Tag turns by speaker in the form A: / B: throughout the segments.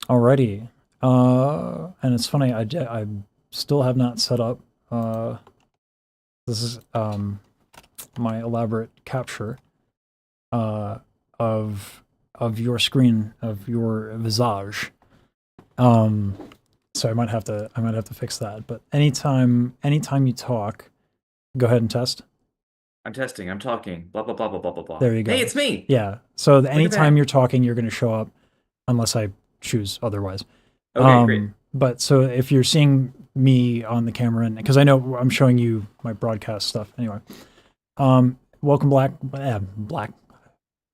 A: Alrighty. And it's funny, I still have not set up. This is my elaborate capture uh, of your screen, of your visage. Um, so I might have to fix that. But anytime you talk, go ahead and test.
B: I'm testing. I'm talking. Blah blah blah blah blah blah blah.
A: There you
B: Hey,
A: go.
B: it's me.
A: Yeah. So
B: Look at
A: anytime
B: that.
A: you're talking, you're going to show up, unless I choose otherwise.
B: Okay, great.
A: But so if you're seeing me on the camera, and because I know I'm showing you my broadcast stuff anyway. Welcome, Black.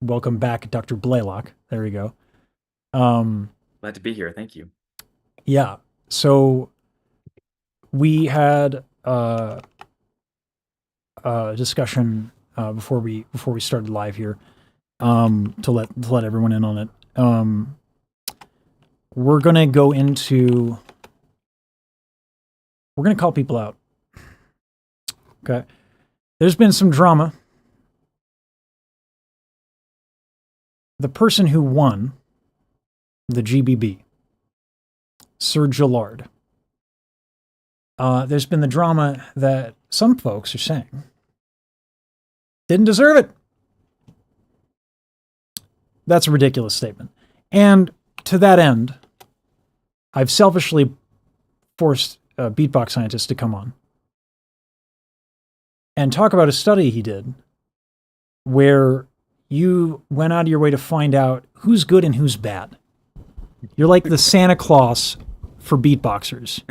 A: Welcome back, Dr. Blaylock. There you go. Um,
B: Glad to be here. Thank you.
A: yeah. So we had a discussion before we started live here. To let everyone in on it. We're gonna go into. We're gonna call people out. Okay. There's been some drama. The person who won the GBB, Sir Julard. There's been the drama that some folks are saying didn't deserve it. That's a ridiculous statement. And to that end, I've selfishly forced a beatbox scientist to come on and talk about a study he did where you went out of your way to find out who's good and who's bad. You're like the Santa Claus for beatboxers,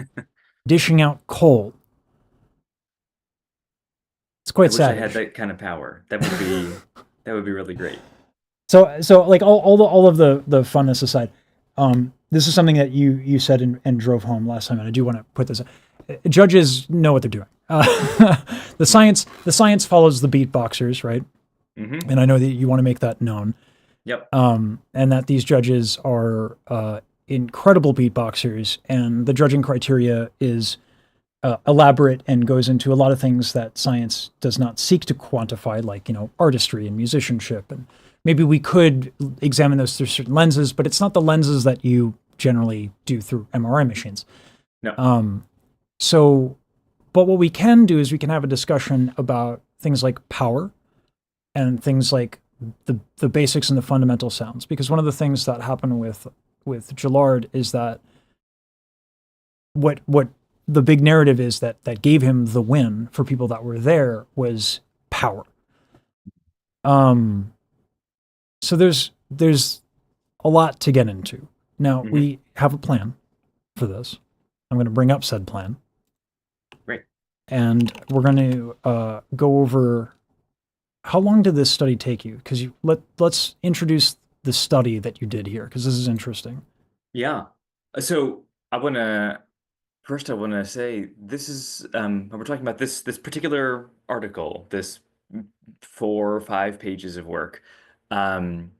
A: dishing out coal. It's
B: I
A: quite
B: wish I had
A: savage.
B: that kind of power. That would be really great.
A: So like all of the funness aside, this is something that you said and drove home last time, and I do want to put this. Judges know what they're doing. The science follows the beatboxers, right?
B: Mm-hmm.
A: And I know that you want to make that known,
B: Yep.
A: and that these judges are incredible beatboxers, and the judging criteria is elaborate and goes into a lot of things that science does not seek to quantify, like artistry and musicianship, and maybe we could examine those through certain lenses, but it's not the lenses that you generally do through MRI machines.
B: No.
A: Um, so, but what we can do is we can have a discussion about things like power and things like the basics and the fundamental sounds, because one of the things that happened with Gillard is that what the big narrative is that gave him the win for people that were there was power. Um, so there's a lot to get into. Now
B: Mm-hmm.
A: we have a plan for this. I'm going to bring up said plan,
B: Great.
A: and we're going to go over how long did this study take you? Because let's introduce the study that you did here, because this is interesting.
B: Yeah. So I wanna first I wanna say this is when we're talking about this particular article, this 4 or 5 pages of work. Um,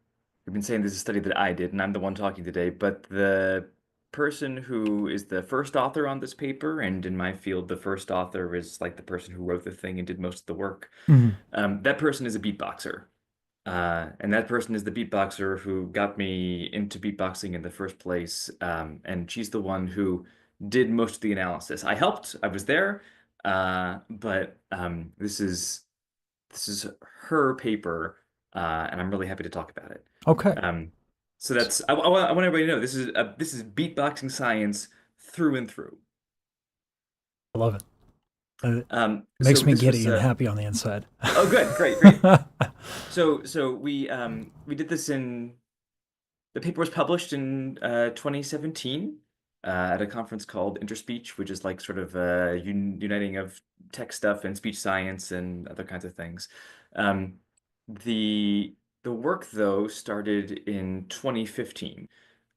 B: we've been saying this is a study that I did, and I'm the one talking today, but the person who is the first author on this paper, and in my field, the first author is like the person who wrote the thing and did most of the work.
A: Mhm.
B: That person is a beatboxer. And that person is the beatboxer who got me into beatboxing in the first place. And she's the one who did most of the analysis. I helped, I was there, but this is her paper, and I'm really happy to talk about it.
A: Okay,
B: Um, so that's I want everybody to know this is beatboxing science through and through.
A: I love it. It
B: So
A: makes me
B: this
A: giddy
B: was
A: and happy on the inside.
B: oh good, great, great. So we did this in the paper was published in 2017 at a conference called Interspeech, which is like sort of a uniting of tech stuff and speech science and other kinds of things. Um, the the work though started in 2015.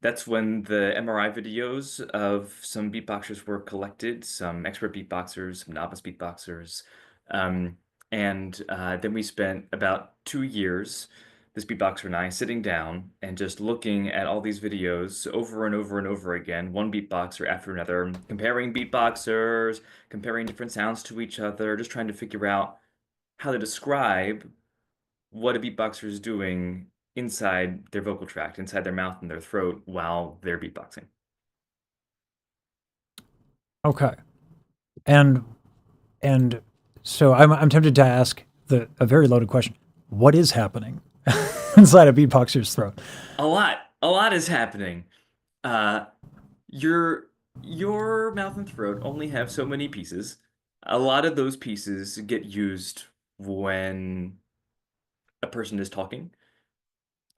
B: That's when the MRI videos of some beatboxers were collected, some expert beatboxers, some novice beatboxers, um, and then we spent about 2 years, this beatboxer and I, sitting down and just looking at all these videos over and over and over again, one beatboxer after another, comparing beatboxers, comparing different sounds to each other, just trying to figure out how to describe what a beatboxer is doing inside their vocal tract, inside their mouth and their throat while they're beatboxing.
A: Okay. And and so I'm tempted to ask a very loaded question. What is happening inside a beatboxer's throat?
B: A lot is happening. Uh, your your mouth and throat only have so many pieces. A lot of those pieces get used when a person is talking.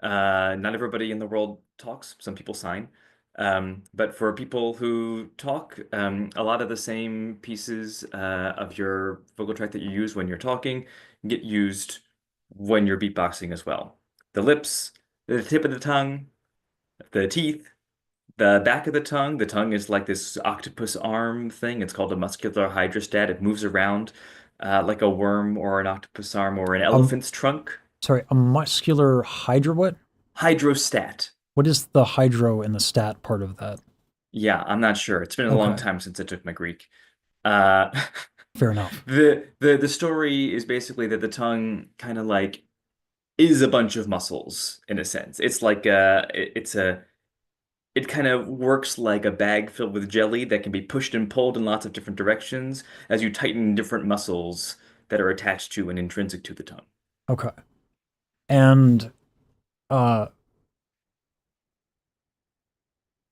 B: Not everybody in the world talks. Some people sign. But for people who talk, a lot of the same pieces of your vocal tract that you use when you're talking get used when you're beatboxing as well. The lips, the tip of the tongue, the teeth, the back of the tongue. The tongue is like this octopus arm thing. It's called a muscular hydrostat. It moves around like a worm or an octopus arm or an
A: Um,
B: elephant's trunk.
A: sorry, a muscular hydro. What?
B: Hydrostat.
A: What is the hydro and the stat part of that?
B: Yeah, I'm not sure. It's been a long
A: Okay,
B: time since I took my Greek. Uh,
A: fair enough.
B: the story is basically that the tongue kind of like is a bunch of muscles in a sense. It's like it's a it kind of works like a bag filled with jelly that can be pushed and pulled in lots of different directions as you tighten different muscles that are attached to and intrinsic to the tongue.
A: Okay, and uh,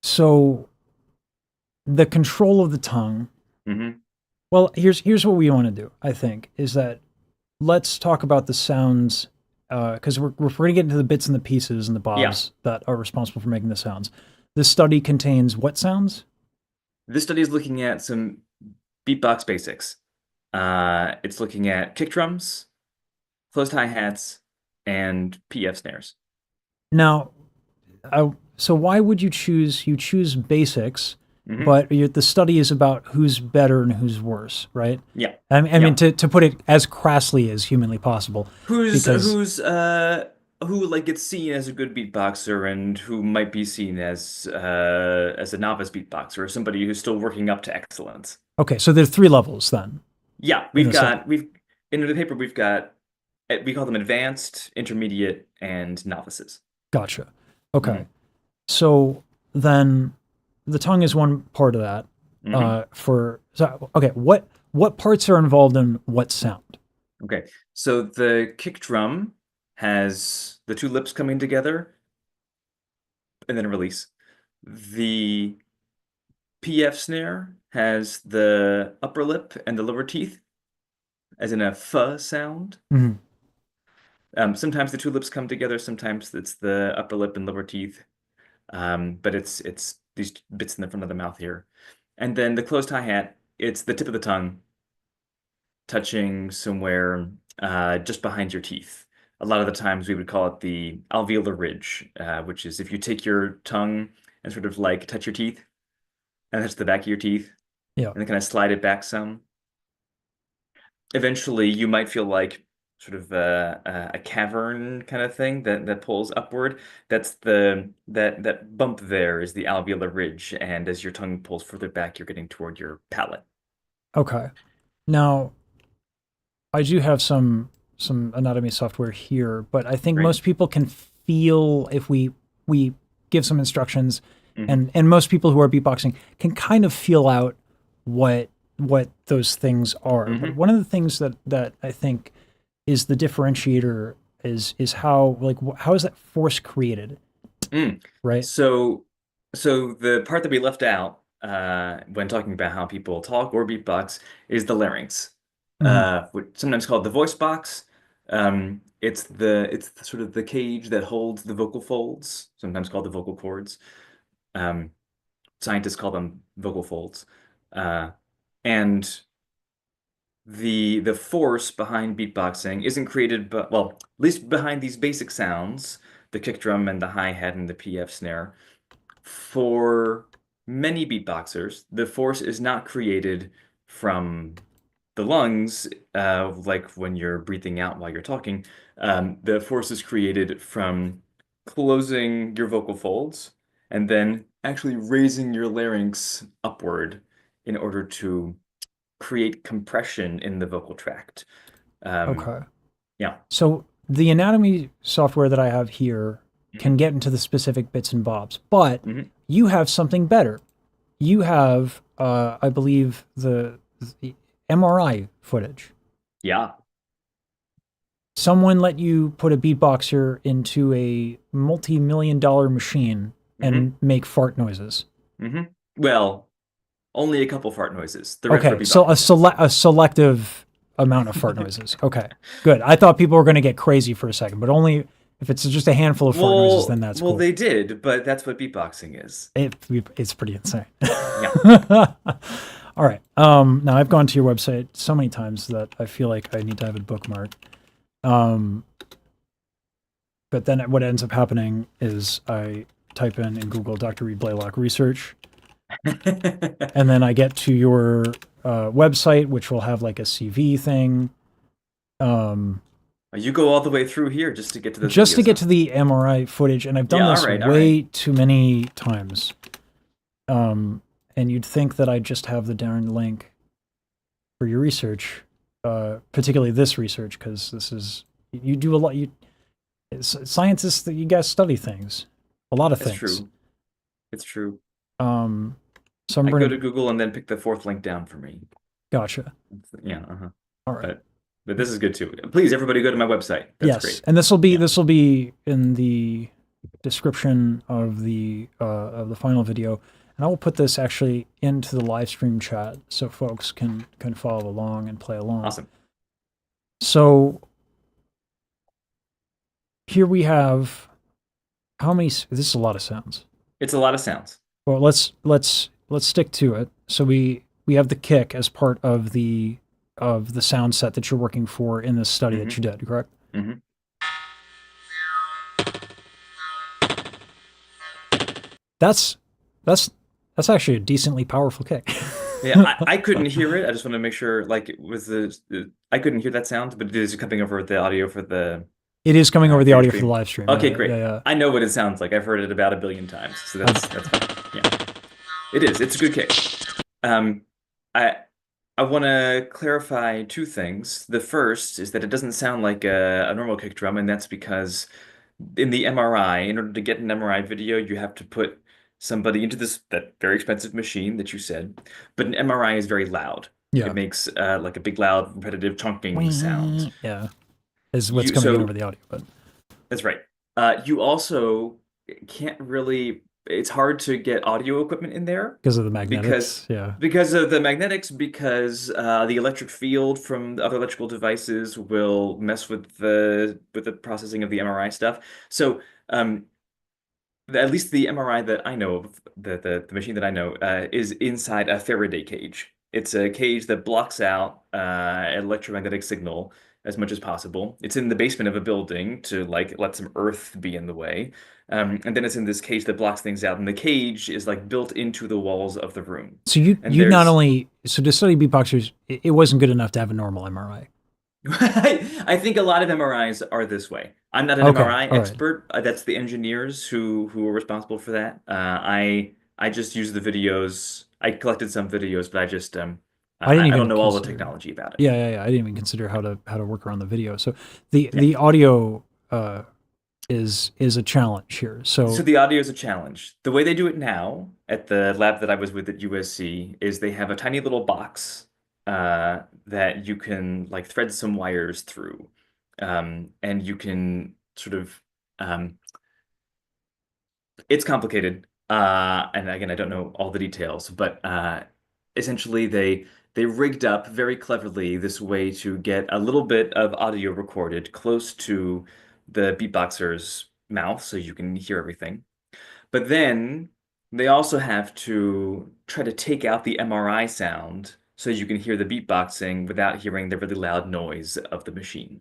A: so the control of the tongue.
B: Hmm.
A: Well, here's what we want to do. I think is that let's talk about the sounds because we're going to get into the bits and the pieces and the
B: Yeah,
A: bobs that are responsible for making the sounds. This study contains what sounds?
B: this study is looking at some beatbox basics. It's looking at kick drums, closed hi-hats, and PF snares.
A: Now, so why would you choose? You choose basics,
B: Hmm.
A: but the study is about who's better and who's worse, right?
B: Yeah.
A: I mean,
B: Yeah.
A: to put it as crassly as humanly possible, because
B: Who like gets seen as a good beatboxer and who might be seen as a novice beatboxer or somebody who's still working up to excellence.
A: okay, so there's three levels then
B: Yeah,
A: in the study.
B: we've in the paper we've got we call them advanced, intermediate, and novices.
A: Gotcha. Okay,
B: Hmm.
A: so then the tongue is one part of that.
B: Hmm.
A: Okay, what parts are involved in what sound?
B: Okay. So the kick drum has the two lips coming together and then a release. The PF snare has the upper lip and the lower teeth, as in a f sound.
A: Mhm.
B: Sometimes the two lips come together, sometimes it's the upper lip and lower teeth. But it's these bits in the front of the mouth here. And then the closed hi-hat, it's the tip of the tongue touching somewhere just behind your teeth. A lot of the times we would call it the alveolar ridge, which is if you take your tongue and sort of like touch your teeth and touch the back of your teeth
A: Yeah.
B: and then kind of slide it back some. Eventually, you might feel like sort of a cavern kind of thing that pulls upward. That's that bump there is the alveolar ridge, and as your tongue pulls further back, you're getting toward your palate.
A: Okay. Now, I do have some anatomy software here, but I think
B: Right?
A: most people can feel if we give some instructions,
B: Hmm.
A: and most people who are beatboxing can kind of feel out what those things are. But
B: Hmm.
A: one of the things that I think is the differentiator is how like how is that force created,
B: Mm.
A: right?
B: So, so the part that we left out when talking about how people talk or beatbox is the larynx,
A: Mhm.
B: which sometimes called the voice box. It's sort of the cage that holds the vocal folds, sometimes called the vocal cords. Um, Scientists call them vocal folds. Uh, and the force behind beatboxing isn't created, but well, at least behind these basic sounds, the kick drum and the hi-hat and the PF snare. For many beatboxers, the force is not created from the lungs, like when you're breathing out while you're talking. The force is created from closing your vocal folds and then actually raising your larynx upward in order to create compression in the vocal tract. Um,
A: Okay.
B: yeah.
A: So the anatomy software that I have here
B: Hmm.
A: can get into the specific bits and bobs, but
B: Hmm.
A: you have something better. You have, I believe, the MRI footage.
B: Yeah.
A: Someone let you put a beatboxer into a multi-million-dollar machine
B: Hmm.
A: and make fart noises.
B: Hmm. Well, only a couple fart noises. The rest were
A: Okay, so
B: beatboxing ones.
A: a selective amount of fart noises. Okay, good. I thought people were going to get crazy for a second, but only if it's just a handful of fart noises, then that's
B: Well,
A: cool.
B: they did, but that's what beatboxing is.
A: It's pretty insane.
B: Yeah.
A: All right. Now I've gone to your website so many times that I feel like I need to have it bookmarked. Um, but then what ends up happening is I type in Google Dr. Reed Blaylock research, and then I get to your website, which will have like a CV thing. Um,
B: You go all the way through here just to get to those
A: just to
B: videos,
A: get
B: huh?
A: to the MRI footage, and I've done
B: Yeah, all
A: this
B: right, all right.
A: way too many times. Um, and you'd think that I'd just have the darn link for your research, particularly this research, because this is you do a lot. Scientists that you guys study things, a lot of
B: It's
A: things.
B: true. It's true.
A: Um, so I'm
B: I go
A: bringing.
B: to Google and then pick the fourth link down for me.
A: Gotcha.
B: Yeah, uh-huh.
A: All right.
B: But but this is good too. Please, everybody, go to my website. That's
A: Yes,
B: great.
A: and
B: Yeah.
A: this will be in the description of the final video, and I will put this actually into the live stream chat so folks can follow along and play along.
B: Awesome.
A: So here we have how many? This is a lot of sounds.
B: It's a lot of sounds.
A: Well, let's stick to it. So we have the kick as part of the sound set that you're working for in this study that
B: Hmm.
A: you did, correct?
B: Hmm.
A: That's that's that's actually a decently powerful kick.
B: Yeah, I couldn't hear it. I just want to make sure, like, it was I couldn't hear that sound, but it is coming over the audio
A: It is coming over the
B: for your
A: audio for the
B: stream.
A: live stream.
B: Okay,
A: Yeah, yeah,
B: great.
A: yeah.
B: I know what it sounds like. I've heard it about a billion times, so
A: I,
B: that's fine. Yeah, it is. It's a good kick. Um, I I want to clarify two things. The first is that it doesn't sound like a normal kick drum, and that's because in the MRI, in order to get an MRI video, you have to put somebody into that very expensive machine that you said. But an MRI is very loud. It
A: yeah.
B: makes like a big, loud, repetitive chunking sound.
A: Yeah, is what's
B: You
A: coming in over
B: so
A: the audio, but
B: That's right. You also can't really. It's hard to get audio equipment in there
A: because of the
B: because
A: magnetics. Yeah.
B: because of the magnetics, because the electric field from the other electrical devices will mess with the processing of the MRI stuff. So at least the MRI that I know of, the machine that I know, is inside a Faraday cage. It's a cage that blocks out electromagnetic signal as much as possible. It's in the basement of a building to like let some earth be in the way. And then it's in this cage that blocks things out. And the cage is like built into the walls of the room.
A: So
B: And
A: you not
B: there's
A: only so to study beatboxers, it wasn't good enough to have a normal MRI.
B: I think a lot of MRIs are this way. I'm not an
A: Okay.
B: MRI
A: All right.
B: expert. That's the engineers who are responsible for that. I just use the videos. I collected some videos, but
A: I didn't
B: I don't
A: even
B: know all the
A: consider.
B: technology about it.
A: Yeah, yeah, yeah. I didn't even consider how to work around the video. So
B: Yeah.
A: the audio is a challenge here.
B: So
A: So
B: the audio is a challenge. The way they do it now at the lab that I was with at USC is they have a tiny little box that you can like thread some wires through, and you can sort of it's complicated. And again, I don't know all the details, but essentially they rigged up very cleverly this way to get a little bit of audio recorded close to the beatboxer's mouth so you can hear everything. But then they also have to try to take out the MRI sound so you can hear the beatboxing without hearing the really loud noise of the machine.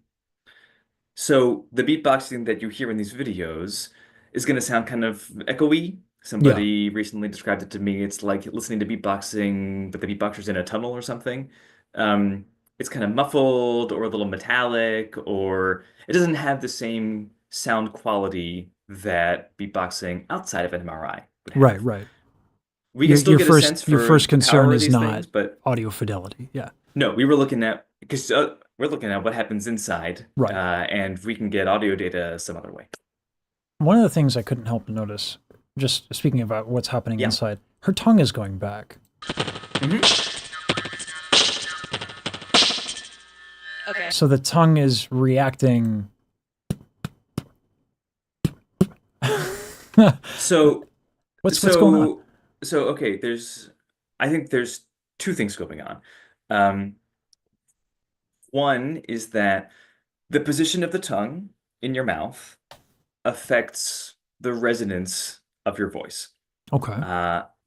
B: So the beatboxing that you hear in these videos is going to sound kind of echoey.
A: yeah,
B: Somebody recently described it to me. It's like listening to beatboxing, but the beatboxer's in a tunnel or something. Um, it's kind of muffled or a little metallic, or it doesn't have the same sound quality that beatboxing outside of an MRI would
A: right,
B: have.
A: right.
B: We can still get a sense
A: Your
B: for
A: first
B: the
A: concern
B: power of
A: is
B: these
A: not
B: things, but
A: audio fidelity. Yeah.
B: no, we were looking at because we're looking at what happens inside,
A: Right.
B: and we can get audio data some other way.
A: One of the things I couldn't help but notice, just speaking about what's happening
B: Yeah.
A: inside, her tongue is going back.
B: Hmm.
C: Okay.
A: So the tongue is reacting.
B: So
A: What's going on?
B: so okay, I think there's two things going on. Um, One is that the position of the tongue in your mouth affects the resonance of your voice.
A: Okay.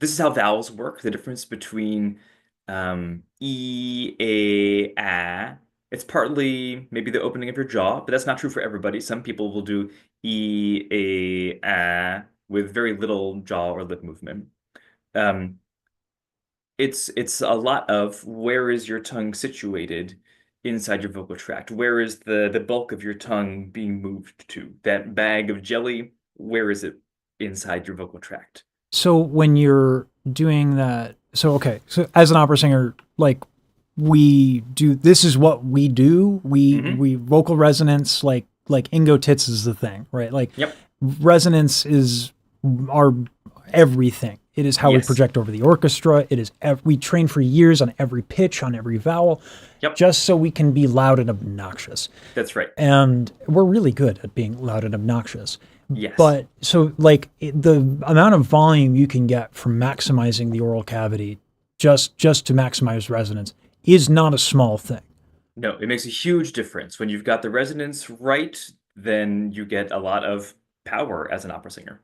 B: This is how vowels work. The difference between e, a. It's partly maybe the opening of your jaw, but that's not true for everybody. Some people will do e, a with very little jaw or lip movement. Um, it's a lot of where is your tongue situated inside your vocal tract? Where is the bulk of your tongue being moved to? That bag of jelly, where is it inside your vocal tract?
A: So when you're doing that, so okay, so as an opera singer, like we do, this is what we do.
B: Hmm.
A: We vocal resonance, like Ingo Tits is the thing, right? Like
B: Yep.
A: resonance is our everything. It is how we
B: Yes.
A: project over the orchestra. It is we train for years on every pitch, on every vowel,
B: Yep.
A: just so we can be loud and obnoxious.
B: That's right.
A: And we're really good at being loud and obnoxious.
B: Yes.
A: But so like the amount of volume you can get from maximizing the oral cavity just to maximize resonance is not a small thing.
B: No, it makes a huge difference. When you've got the resonance right, then you get a lot of power as an opera singer.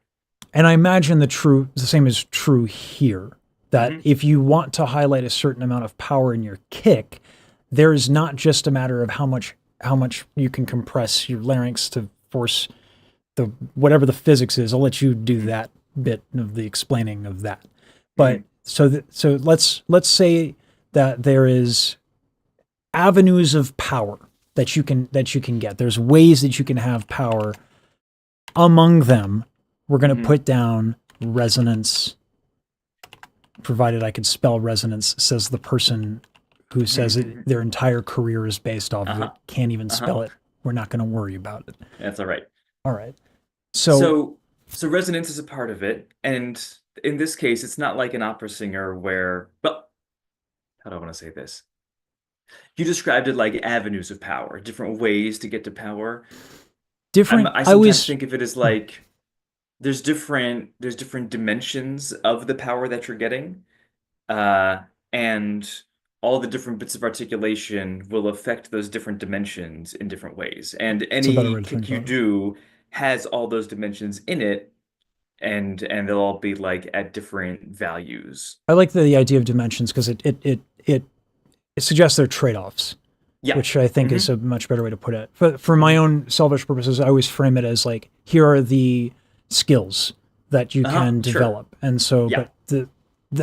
A: And I imagine the same is true here. That
B: Hmm.
A: if you want to highlight a certain amount of power in your kick, there's not just a matter of how much you can compress your larynx to force the whatever the physics is. I'll let you do that bit of the explaining of that. But
B: Hmm.
A: so let's say that there is avenues of power that you can get. There's ways that you can have power. Among them, we're going to
B: Hmm.
A: put down resonance, provided I could spell resonance, says the person who says
B: Hmm.
A: their entire career is based off of it.
B: Uh-huh.
A: Can't even
B: Uh-huh.
A: spell it. We're not going to worry about it.
B: That's all right.
A: All right. So,
B: So resonance is a part of it, and in this case, it's not like an opera singer where, well, how do I want to say this? You described it like avenues of power, different ways to get to power.
A: different,
B: I
A: I
B: sometimes
A: always,
B: think of it as like there's different dimensions of the power that you're getting, and all the different bits of articulation will affect those different dimensions in different ways. And
A: it's a better way
B: any
A: to think
B: kick you
A: about it.
B: do has all those dimensions in it, and they'll all be like at different values.
A: I like the idea of dimensions because it suggests they're trade-offs,
B: Yeah.
A: which I think is
B: Hmm.
A: a much better way to put it. But for my
B: Hmm.
A: own selfish purposes, I always frame it as like, here are the skills that you
B: Uh-huh.
A: can
B: Sure.
A: develop. And so,
B: Yeah.
A: but the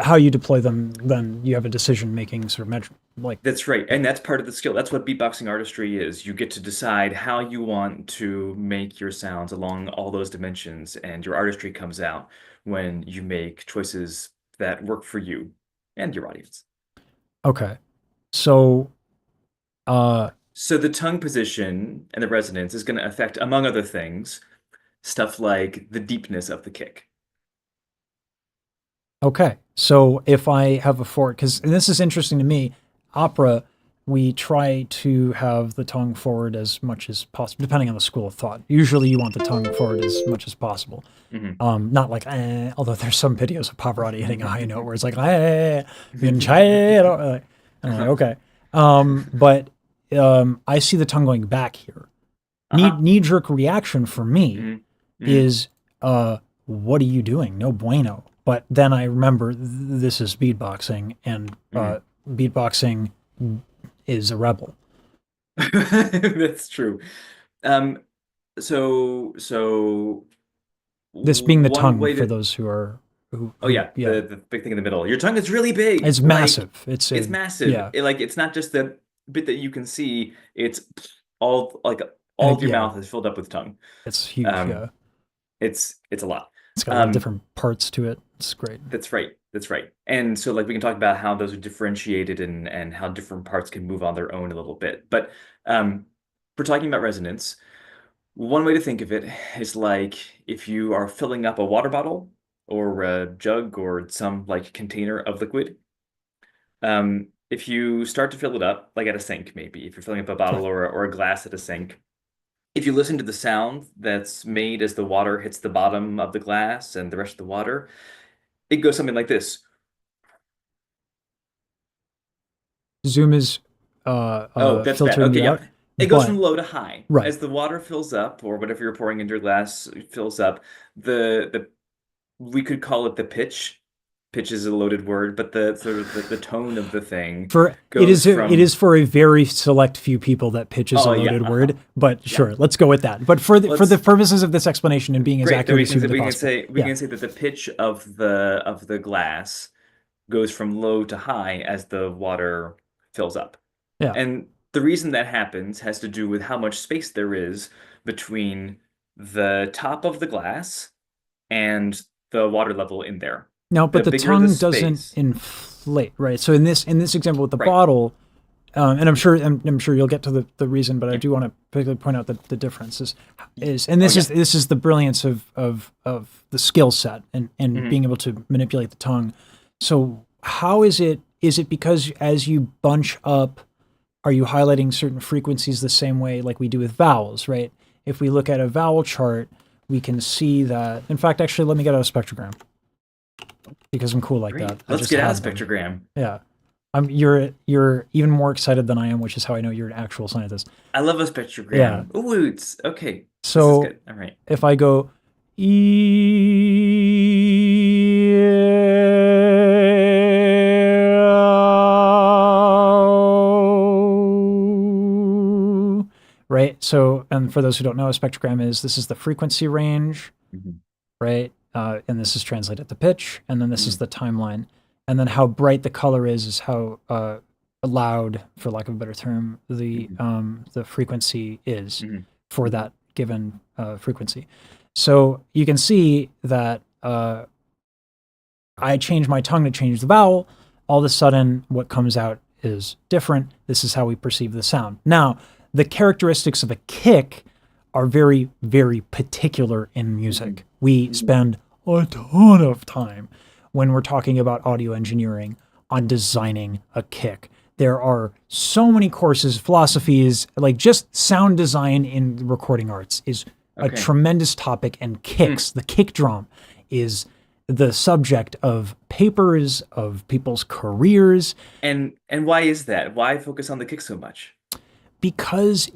A: how you deploy them, then you have a decision making sort of metric. Like,
B: That's right. And that's part of the skill. That's what beatboxing artistry is. You get to decide how you want to make your sounds along all those dimensions, and your artistry comes out when you make choices that work for you and your audience.
A: okay. So, uh,
B: So the tongue position and the resonance is going to affect, among other things, stuff like the deepness of the kick.
A: okay. So if I have a forward, because this is interesting to me, opera, we try to have the tongue forward as much as possible, depending on the school of thought. Usually you want the tongue forward as much as possible.
B: Hmm.
A: Not like, although there's some videos of Pavarotti hitting a high note where it's like, Vincero. And I'm like, okay. But I see the tongue going back here.
B: Uh-huh.
A: Knee-jerk reaction for me
B: Hmm. Hmm.
A: is, what are you doing? No bueno. But then I remember this is beatboxing, and
B: Hmm.
A: beatboxing is a rebel.
B: That's true. Um, so
A: This being the
B: one
A: tongue
B: way
A: for
B: to,
A: those
B: oh
A: who
B: yeah,
A: yeah,
B: the big thing in the middle. Your tongue is really big.
A: it's
B: Like
A: massive. It's
B: it's
A: a
B: massive.
A: yeah,
B: It's not just the bit that you can see. It's all like all of your
A: yeah,
B: mouth is filled up with tongue.
A: it's huge.
B: Um,
A: Yeah,
B: it's a lot.
A: it's got a lot of
B: Um,
A: different parts to it. It's great.
B: that's right. That's right. And so like we can talk about how those are differentiated and how different parts can move on their own a little bit. But we're talking about resonance. One way to think of it is like if you are filling up a water bottle or a jug or some like container of liquid. If you start to fill it up, like at a sink, maybe if you're filling up a bottle
A: Okay.
B: or a glass at a sink, if you listen to the sound that's made as the water hits the bottom of the glass and the rest of the water, it goes something like this.
A: Zoom is
B: Oh, that's bad.
A: filtering
B: Okay,
A: me
B: yeah.
A: out,
B: It goes from
A: but
B: low to high.
A: right.
B: As the water fills up, or whatever you're pouring into your glass fills up, the we could call it the pitch. Pitch is a loaded word, but the sort of the tone of the thing
A: For
B: goes
A: it
B: from
A: is for a very select few people that pitch is a
B: oh yeah,
A: loaded word, but
B: yeah.
A: sure, let's go with that. But for the
B: Let's
A: purposes of this explanation and being as
B: great. Then
A: accurate as humanly possible,
B: we can say that the pitch of the glass goes from low to high as the water fills up.
A: yeah.
B: And the reason that happens has to do with how much space there is between the top of the glass and the water level in there.
A: No,
B: The
A: but the
B: bigger the
A: tongue doesn't
B: space,
A: inflate, right? So in this example with the
B: right?
A: bottle, and I'm sure you'll get to the reason, but I
B: Yeah.
A: do want to particularly point out that the difference is
B: Oh yeah.
A: this is the brilliance of the skill set and
B: Mhm.
A: being able to manipulate the tongue. So how is it because as you bunch up, are you highlighting certain frequencies the same way like we do with vowels, right? If we look at a vowel chart, we can see that. In fact, actually, let me get out a spectrogram because I'm cool like
B: Great.
A: that. I
B: Let's
A: just
B: get out
A: have
B: of
A: them.
B: spectrogram.
A: Yeah. You're even more excited than I am, which is how I know you're an actual scientist.
B: I love a spectrogram.
A: Yeah.
B: Ooh, it's okay. This is
A: So
B: good. All right.
A: if I go right? So, and for those who don't know, a spectrogram this is the frequency range,
B: Mhm.
A: right? And this is translated to pitch, and then this is
B: Mhm.
A: the timeline. And then how bright the color is how loud, for lack of a better term, the frequency is
B: Mhm.
A: for that given frequency. So you can see that I change my tongue to change the vowel. All of a sudden, what comes out is different. This is how we perceive the sound. Now, the characteristics of a kick are very, very particular in music. We spend a ton of time when we're talking about audio engineering on designing a kick. There are so many courses, philosophies, like just sound design in recording arts is a
B: Okay.
A: tremendous topic, and kicks, the kick drum is the subject of papers, of people's careers,
B: And why is that? Why focus on the kick so much?
A: because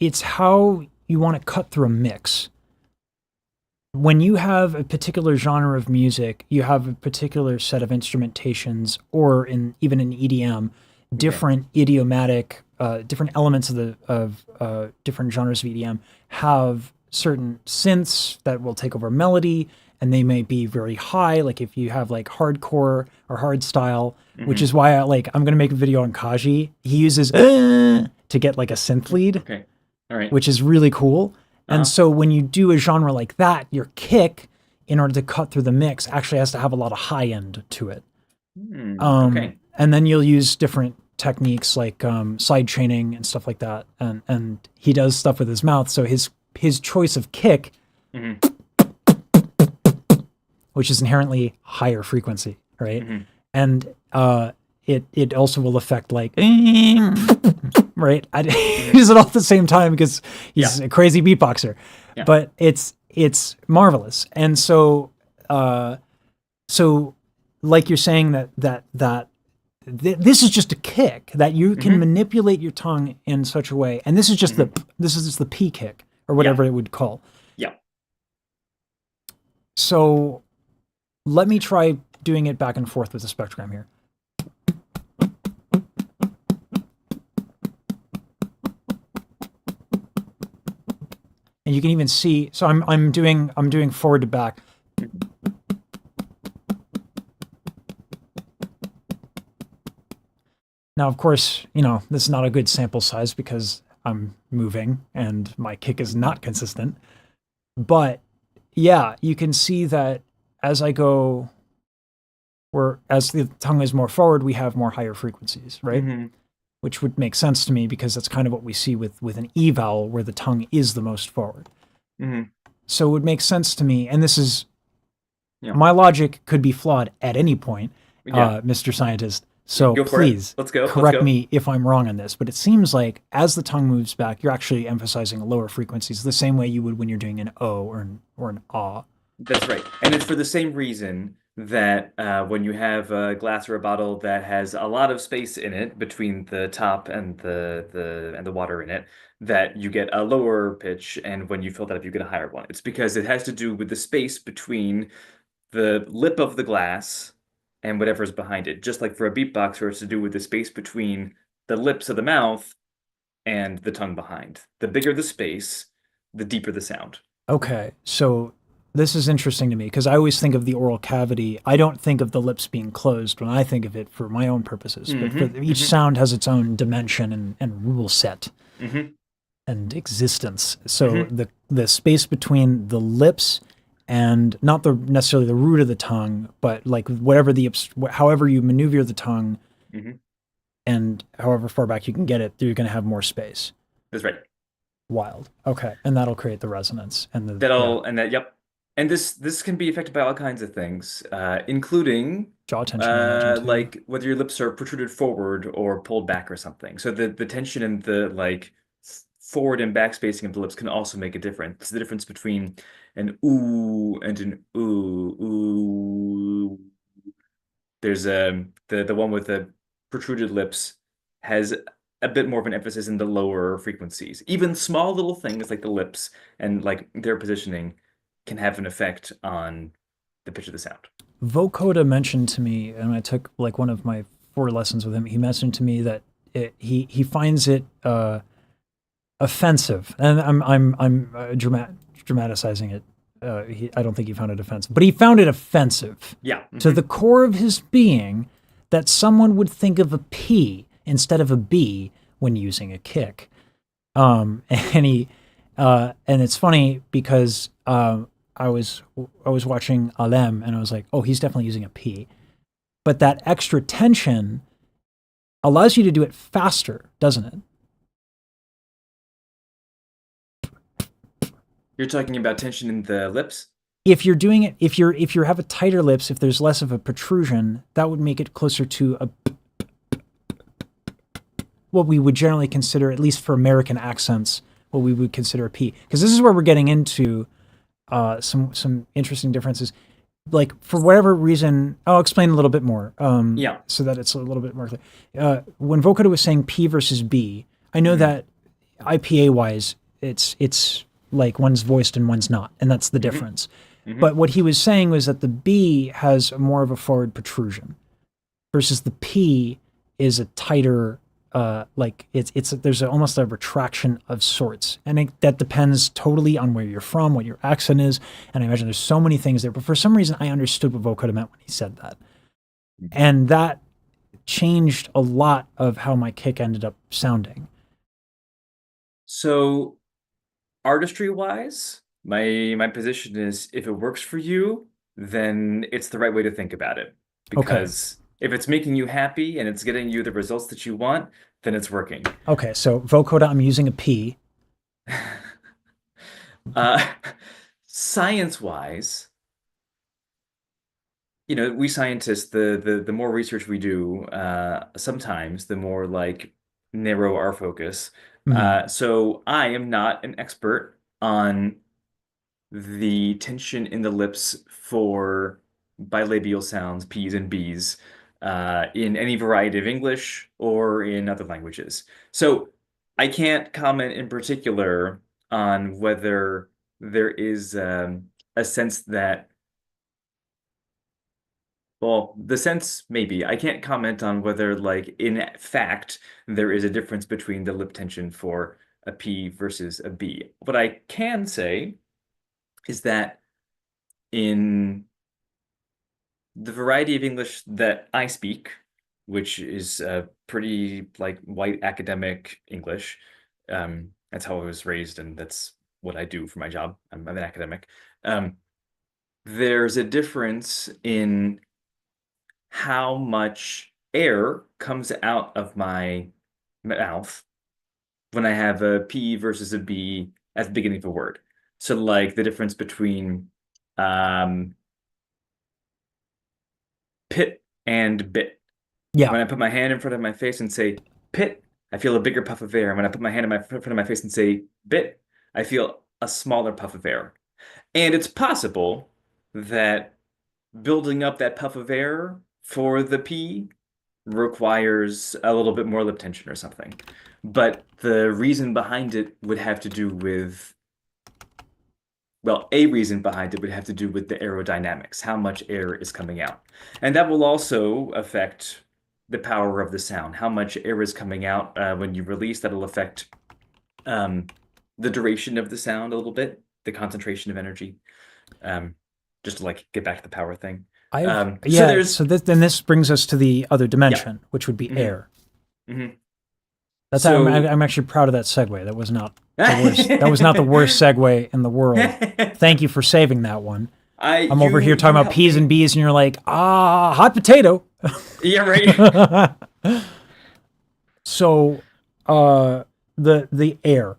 A: it's how you want to cut through a mix. When you have a particular genre of music, you have a particular set of instrumentations, or even in EDM, different idiomatic, different elements of different genres of EDM have certain synths that will take over melody, and they may be very high. Like if you have like hardcore or hard style, which is why I'm gonna make a video on Kaji. He uses to get like a synth lead,
B: Okay. All right.
A: which is really cool. And so when you do a genre like that, your kick, in order to cut through the mix, actually has to have a lot of high end to it.
B: Okay.
A: And then you'll use different techniques like side chaining and stuff like that. And he does stuff with his mouth. So his choice of kick, which is inherently higher frequency, right? And it also will affect like right. I use it all at the same time because he's a crazy beatboxer, but it's marvelous. And so like you're saying that this is just a kick that you can manipulate your tongue in such a way, and this is just the P kick or whatever it would call.
B: Yeah.
A: So let me try doing it back and forth with the spectrogram here. And you can even see, so I'm doing forward to back. Now, of course, this is not a good sample size because I'm moving and my kick is not consistent. But yeah, you can see that as I go where as the tongue is more forward, we have more higher frequencies, right?
B: Mm-hmm.
A: Which would make sense to me because that's kind of what we see with an E vowel where the tongue is the most forward.
B: Mm-hmm.
A: So it would make sense to me, and this is
B: Yeah.
A: my logic could be flawed at any point,
B: Yeah.
A: Mr. Scientist. So
B: Go for it.
A: please
B: Let's go.
A: correct me if I'm wrong on this, but it seems like as the tongue moves back, you're actually emphasizing lower frequencies the same way you would when you're doing an O or an ah.
B: That's right. And it's for the same reason that when you have a glass or a bottle that has a lot of space in it between the top and the water in it, that you get a lower pitch, and when you fill that up, you get a higher one. It's because it has to do with the space between the lip of the glass and whatever's behind it. Just like for a beatboxer, it's to do with the space between the lips of the mouth and the tongue behind. The bigger the space, the deeper the sound.
A: Okay, so this is interesting to me because I always think of the oral cavity. I don't think of the lips being closed when I think of it for my own purposes. But for each sound has its own dimension and rule set and existence. So the space between the lips and not necessarily the root of the tongue, but like however you maneuver the tongue and however far back you can get it, you're going to have more space.
B: That's right.
A: Wild. Okay, and that'll create the resonance and
B: Yep. And this can be affected by all kinds of things, including
A: jaw tension, I imagine, too.
B: like whether your lips are protruded forward or pulled back or something. So the tension and the like forward and back spacing of the lips can also make a difference. The difference between an ooh and an ooh. There's the one with the protruded lips has a bit more of an emphasis in the lower frequencies. Even small little things like the lips and like their positioning can have an effect on the pitch of the sound.
A: Vocoder mentioned to me, and I took like one of my 4 lessons with him. He mentioned to me that he finds it offensive, and I'm dramatizing it. I don't think he found it offensive, but he found it offensive.
B: Yeah.
A: To the core of his being, that someone would think of a P instead of a B when using a kick. And it's funny because I was watching Alem and I was like, oh, he's definitely using a P. But that extra tension allows you to do it faster, doesn't it?
B: You're talking about tension in the lips?
A: If you're doing it, if you have a tighter lips, if there's less of a protrusion, that would make it closer to what we would generally consider, at least for American accents, what we would consider a P. Because this is where we're getting into some interesting differences. Like, for whatever reason, I'll explain a little bit more. So that it's a little bit more clear. When Vocoder was saying P versus B, I know that IPA-wise, it's like one's voiced and one's not, and that's the difference. But what he was saying was that the B has more of a forward protrusion versus the P is a tighter, there's almost a retraction of sorts. And that depends totally on where you're from, what your accent is. And I imagine there's so many things there, but for some reason I understood what Vocoder meant when he said that. And that changed a lot of how my kick ended up sounding.
B: So artistry-wise, my position is if it works for you, then it's the right way to think about it. Because if it's making you happy and it's getting you the results that you want, then it's working.
A: Okay, so vocoder, I'm using a P.
B: Science-wise, we scientists, the more research we do, sometimes the more like narrow our focus. So I am not an expert on the tension in the lips for bilabial sounds, P's and B's, in any variety of English or in other languages. So I can't comment in particular on whether there is a sense that, well, the sense maybe. I can't comment on whether, like, in fact, there is a difference between the lip tension for a P versus a B. What I can say is that in the variety of English that I speak, which is pretty like white academic English, that's how I was raised and that's what I do for my job. I'm an academic. There's a difference in how much air comes out of my mouth when I have a P versus a B at the beginning of a word. So like the difference between pit and bit.
A: Yeah.
B: When I put my hand in front of my face and say pit, I feel a bigger puff of air. When I put my hand in front of my face and say bit, I feel a smaller puff of air. And it's possible that building up that puff of air for the P requires a little bit more lip tension or something. But the reason behind it would have to do with, well, a reason behind it would have to do with the aerodynamics, how much air is coming out. And that will also affect the power of the sound, how much air is coming out when you release. That'll affect the duration of the sound a little bit, the concentration of energy. Just to like get back to the power thing.
A: So this brings us to the other dimension, which would be air. That's I'm actually proud of that segue. That was not the worst. That was not the worst segue in the world. Thank you for saving that one. I'm over here talking about P's and B's, and you're like, hot potato.
B: Yeah, right.
A: So, the air.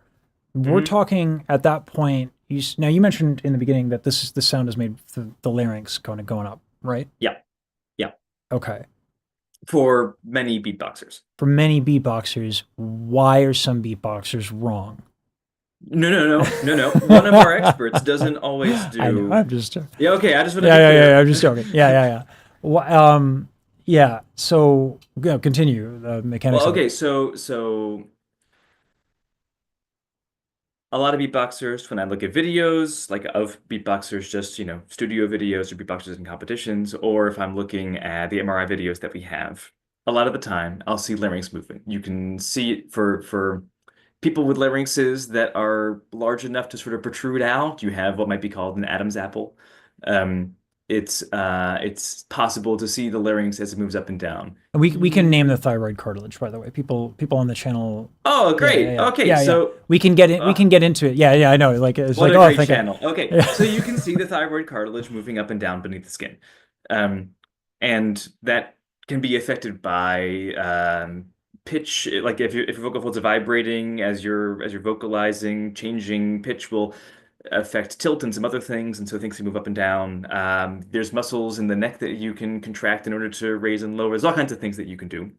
A: We're talking at that point. Now you mentioned in the beginning that the sound is made through the larynx going up, right?
B: Yeah.
A: Okay.
B: For many beatboxers.
A: For many beatboxers, why are some beatboxers wrong?
B: No. One of our experts doesn't always do.
A: I know, I'm just joking.
B: Yeah, okay. I just want to.
A: Yeah. I'm just joking. Yeah. Yeah. So continue the mechanics.
B: Well, okay. So a lot of beatboxers, when I look at videos like of beatboxers, just studio videos or beatboxers in competitions, or if I'm looking at the MRI videos that we have, a lot of the time I'll see larynx movement. You can see it for people with larynxes that are large enough to sort of protrude out. You have what might be called an Adam's apple. It's possible to see the larynx as it moves up and down.
A: We can name the thyroid cartilage, by the way. People on the channel.
B: Oh, great.
A: Yeah.
B: Okay, so
A: we can get it. We can get into it. Yeah. I know. Like it's
B: what
A: like
B: a great channel. Okay,
A: Yeah.
B: so you can see the thyroid cartilage moving up and down beneath the skin, and that can be affected by pitch. Like if your vocal folds are vibrating as you're vocalizing, changing pitch will affect tilt and some other things, and so things can move up and down. There's muscles in the neck that you can contract in order to raise and lower. There's all kinds of things that you can do.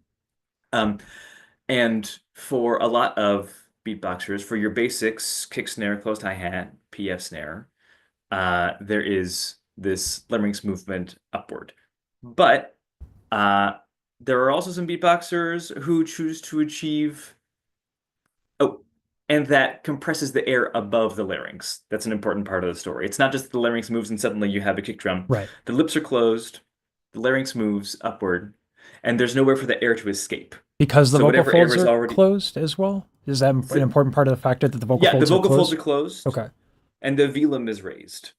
B: And for a lot of beatboxers, for your basics, kick snare, closed hi-hat, PF snare, there is this larynx movement upward. But there are also some beatboxers who choose to achieve and that compresses the air above the larynx. That's an important part of the story. It's not just the larynx moves and suddenly you have a kick drum.
A: Right.
B: The lips are closed, the larynx moves upward, and there's nowhere for the air to escape.
A: Because the vocal folds are closed as well? Is that an important part of the factor that the vocal folds are closed?
B: Yeah, the vocal folds are closed.
A: Okay.
B: And the velum is raised.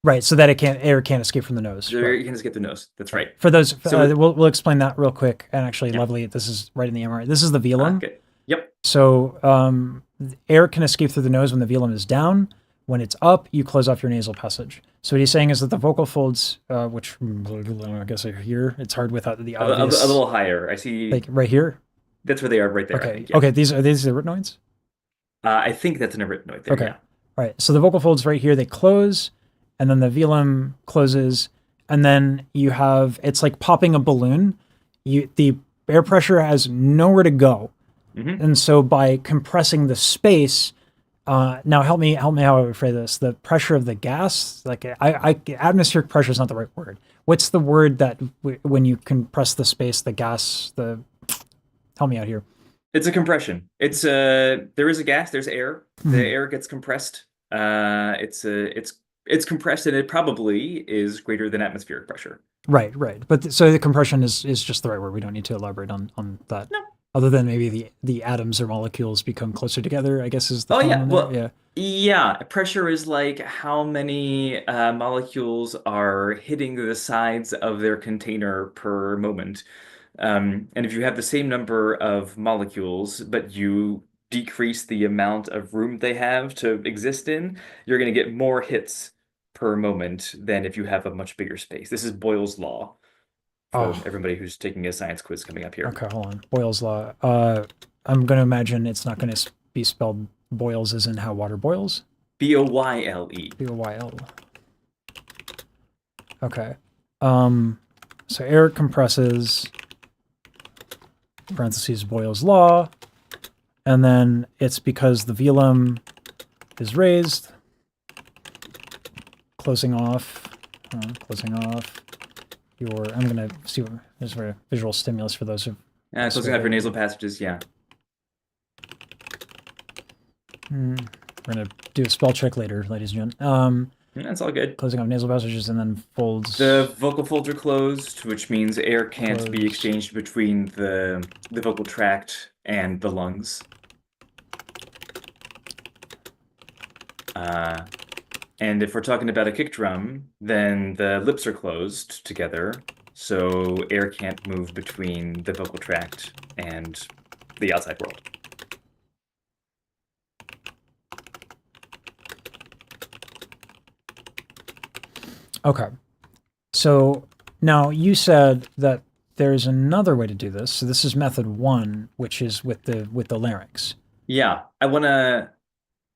A: Right, so that air can't escape from the nose.
B: Air can't escape the nose. That's right.
A: For those, we'll explain that real quick. And actually, lovely, this is right in the MRI. This is the velum.
B: Okay. Yep.
A: So air can escape through the nose when the velum is down. When it's up, you close off your nasal passage. So what he's saying is that the vocal folds, which I guess are here, it's hard without the obvious.
B: A little higher. I see.
A: Like right here?
B: That's where they are, right there.
A: Okay.
B: Think, yeah.
A: Okay. These are the arytenoids?
B: I think that's an arytenoid there.
A: Okay.
B: Yeah.
A: All right. So the vocal folds right here, they close, and then the velum closes, and then you have, it's like popping a balloon. The air pressure has nowhere to go.
B: Mm-hmm.
A: And so by compressing the space, now help me how I would phrase this. The pressure of the gas, like atmospheric pressure is not the right word. What's the word that when you compress the space, the gas, help me out here.
B: It's a compression. It's there is a gas, there's air. The air gets compressed. It's compressed and it probably is greater than atmospheric pressure.
A: Right. But so the compression is just the right word. We don't need to elaborate on that.
B: No.
A: Other than maybe the atoms or molecules become closer together, I guess is the
B: yeah. Pressure is like how many molecules are hitting the sides of their container per moment. And if you have the same number of molecules, but you decrease the amount of room they have to exist in, you're going to get more hits per moment than if you have a much bigger space. This is Boyle's law. for
A: Oh,
B: everybody who's taking a science quiz coming up here.
A: okay, hold on. Boyle's law. I'm gonna imagine it's not gonna be spelled boils as in how water boils.
B: Boyle.
A: Boyl. Okay. Um, so air compresses, parentheses, Boyle's law, and then it's because the velum is raised, closing off your, I'm going to see what, there's a visual stimulus for those who.
B: Closing up your nasal passages, yeah.
A: We're going to do a spell check later, ladies and gentlemen.
B: That's all good.
A: Closing off nasal passages and then folds.
B: The vocal folds are closed, which means air can't be exchanged between the vocal tract and the lungs. And if we're talking about a kick drum, then the lips are closed together, so air can't move between the vocal tract and the outside world.
A: Okay. So now you said that there's another way to do this. So this is method 1, which is with the larynx.
B: Yeah,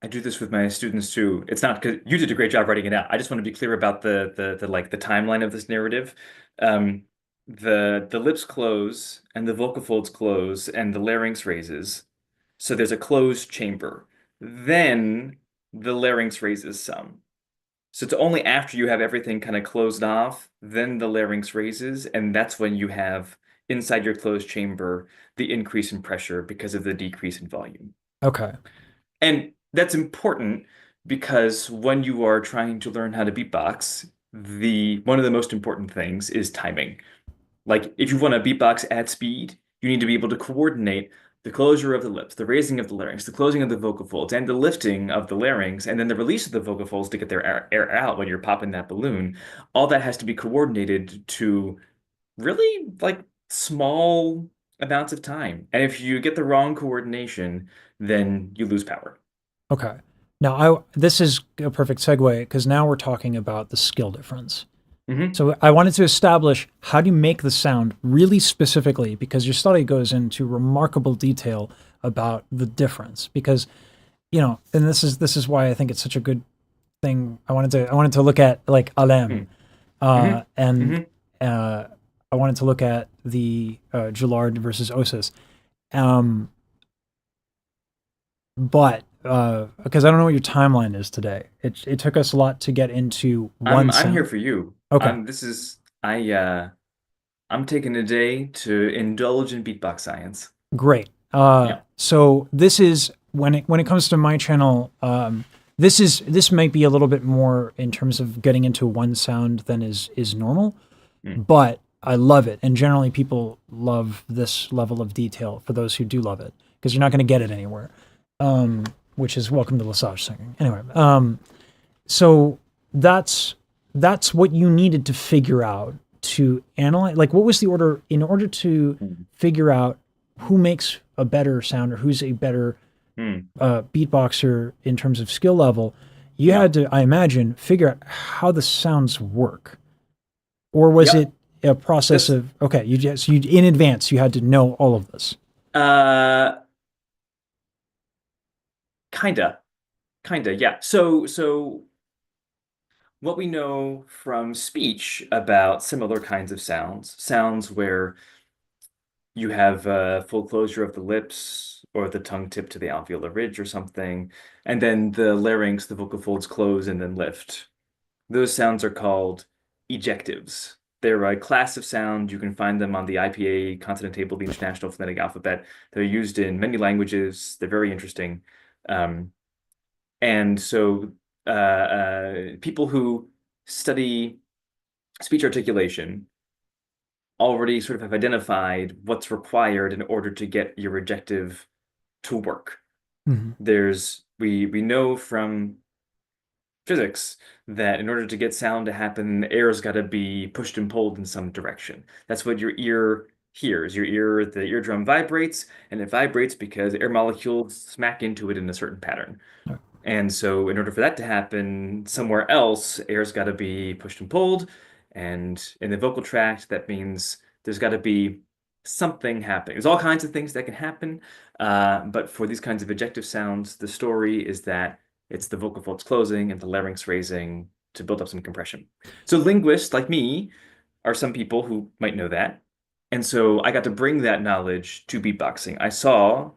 B: I do this with my students too. It's not because you did a great job writing it out. I just want to be clear about the like the timeline of this narrative. The lips close and the vocal folds close and the larynx raises. So there's a closed chamber. Then the larynx raises some. So it's only after you have everything kind of closed off, then the larynx raises, and that's when you have inside your closed chamber the increase in pressure because of the decrease in volume.
A: Okay.
B: And that's important because when you are trying to learn how to beatbox, one of the most important things is timing. Like if you want to beatbox at speed, you need to be able to coordinate the closure of the lips, the raising of the larynx, the closing of the vocal folds, and the lifting of the larynx, and then the release of the vocal folds to get their air out when you're popping that balloon. All that has to be coordinated to really like small amounts of time. And if you get the wrong coordination, then you lose power.
A: Okay. Now, this is a perfect segue because now we're talking about the skill difference. So I wanted to establish how do you make the sound really specifically because your study goes into remarkable detail about the difference because, and this is why I think it's such a good thing. I wanted to look at like Alem, and I wanted to look at the Julard versus Osis, but because I don't know what your timeline is today. It took us a lot to get into one.
B: I'm here for you.
A: Okay.
B: I'm taking a day to indulge in beatbox science.
A: Great. So this is when it comes to my channel. This might be a little bit more in terms of getting into one sound than is normal, but I love it, and generally people love this level of detail. For those who do love it, because you're not going to get it anywhere. Which is welcome to Lesage singing. Anyway, so that's what you needed to figure out to analyze. Like, what was the order in order to figure out who makes a better sound or who's a better beatboxer in terms of skill level? You had to, I imagine, figure out how the sounds work, or was it a process of okay? You in advance you had to know all of this.
B: Kinda, yeah. So what we know from speech about similar kinds of sounds where you have full closure of the lips or the tongue tip to the alveolar ridge or something, and then the larynx, the vocal folds close and then lift. Those sounds are called ejectives. They're a class of sound. You can find them on the IPA consonant table, the International Phonetic Alphabet. They're used in many languages. They're very interesting. And so people who study speech articulation already sort of have identified what's required in order to get your ejective to work. We know from physics that in order to get sound to happen, air's got to be pushed and pulled in some direction. That's what your ear hears. The eardrum vibrates, and it vibrates because air molecules smack into it in a certain pattern. And so in order for that to happen somewhere else, air's got to be pushed and pulled. And in the vocal tract, that means there's got to be something happening. There's all kinds of things that can happen, but for these kinds of ejective sounds, the story is that it's the vocal folds closing and the larynx raising to build up some compression. So linguists like me are some people who might know that. And so I got to bring that knowledge to beatboxing. I saw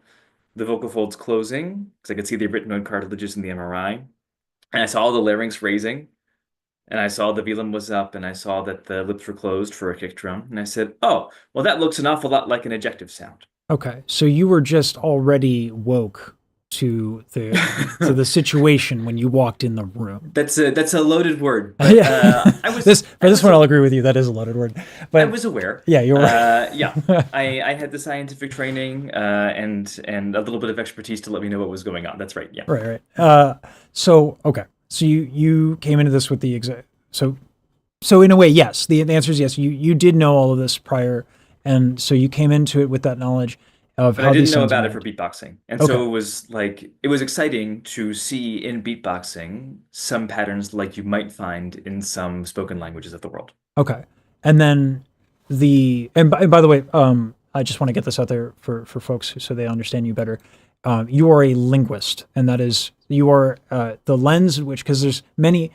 B: the vocal folds closing because I could see the arytenoid cartilages in the MRI. And I saw the larynx raising. And I saw the velum was up, and I saw that the lips were closed for a kick drum. And I said, oh, well, that looks an awful lot like an ejective sound.
A: Okay, so you were just already woke to the situation when you walked in the room.
B: That's a loaded word. But,
A: Yeah.
B: I was
A: this one I'll agree with you. That is a loaded word. But
B: I was aware.
A: Yeah, you're right.
B: Yeah, I had the scientific training and a little bit of expertise to let me know what was going on. That's right. Yeah.
A: Right. So okay. So you came into this with the exact. So in a way, yes. The answer is yes. You did know all of this prior, and so you came into it with that knowledge of
B: But
A: how
B: I
A: these
B: didn't know
A: sounds
B: about
A: are
B: it for
A: made.
B: beatboxing. And
A: Okay.
B: so it was exciting to see in beatboxing some patterns like you might find in some spoken languages of the world.
A: Okay. And then and by the way, I just want to get this out there for folks so they understand you better. You are a linguist, and that is you are the lens in which, because there's many.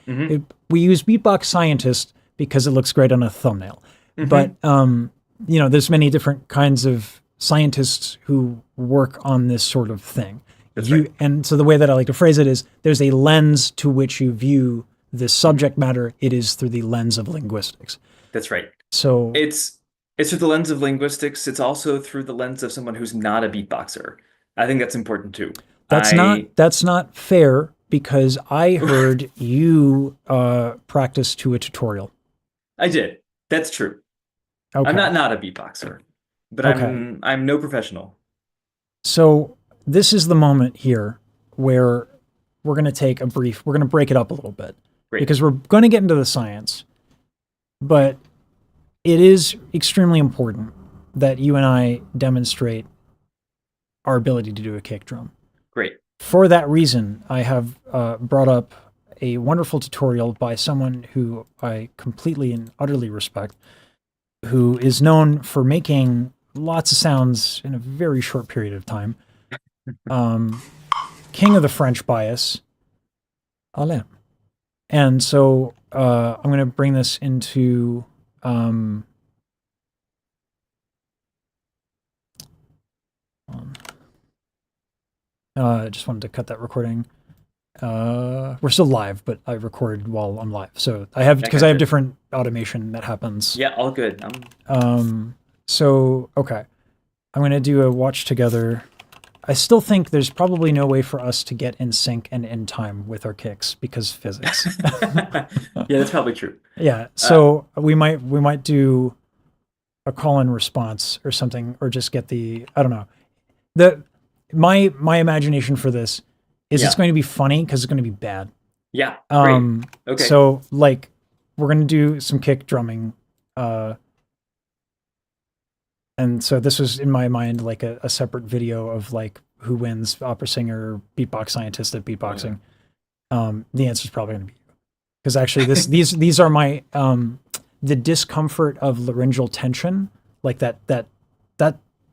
A: We use beatbox scientist because it looks great on a thumbnail, but there's many different kinds of scientists who work on this sort of thing.
B: That's right.
A: And so the way that I like to phrase it is there's a lens to which you view this subject matter. It is through the lens of linguistics.
B: That's right.
A: So
B: It's through the lens of linguistics. It's also through the lens of someone who's not a beatboxer. I think that's important too.
A: that's not fair, because I heard you practice to a tutorial.
B: I did. That's true.
A: Okay.
B: I'm not a beatboxer, but
A: Okay.
B: I'm no professional.
A: So this is the moment here where we're going to break it up a little bit.
B: Great.
A: Because we're going to get into the science, but it is extremely important that you and I demonstrate our ability to do a kick drum.
B: Great.
A: For that reason, I have brought up a wonderful tutorial by someone who I completely and utterly respect, who is known for making lots of sounds in a very short period of time. King of the French bias, Alain. And so I'm going to bring this into just wanted to cut that recording. We're still live, but I record while I'm live. So I have different automation that happens.
B: Yeah, all good.
A: So okay, I'm gonna do a watch together. I still think there's probably no way for us to get in sync and in time with our kicks because physics.
B: Yeah, that's probably true.
A: Yeah, so we might do a call and response or something, or just get I don't know. My imagination for this is it's going to be funny because it's going to be bad.
B: Yeah. Great. Okay.
A: So like we're going to do some kick drumming, and so this was in my mind like a separate video of like who wins, opera singer, beatbox scientist at beatboxing. The answer is probably going to be you, because actually these are my the discomfort of laryngeal tension, like that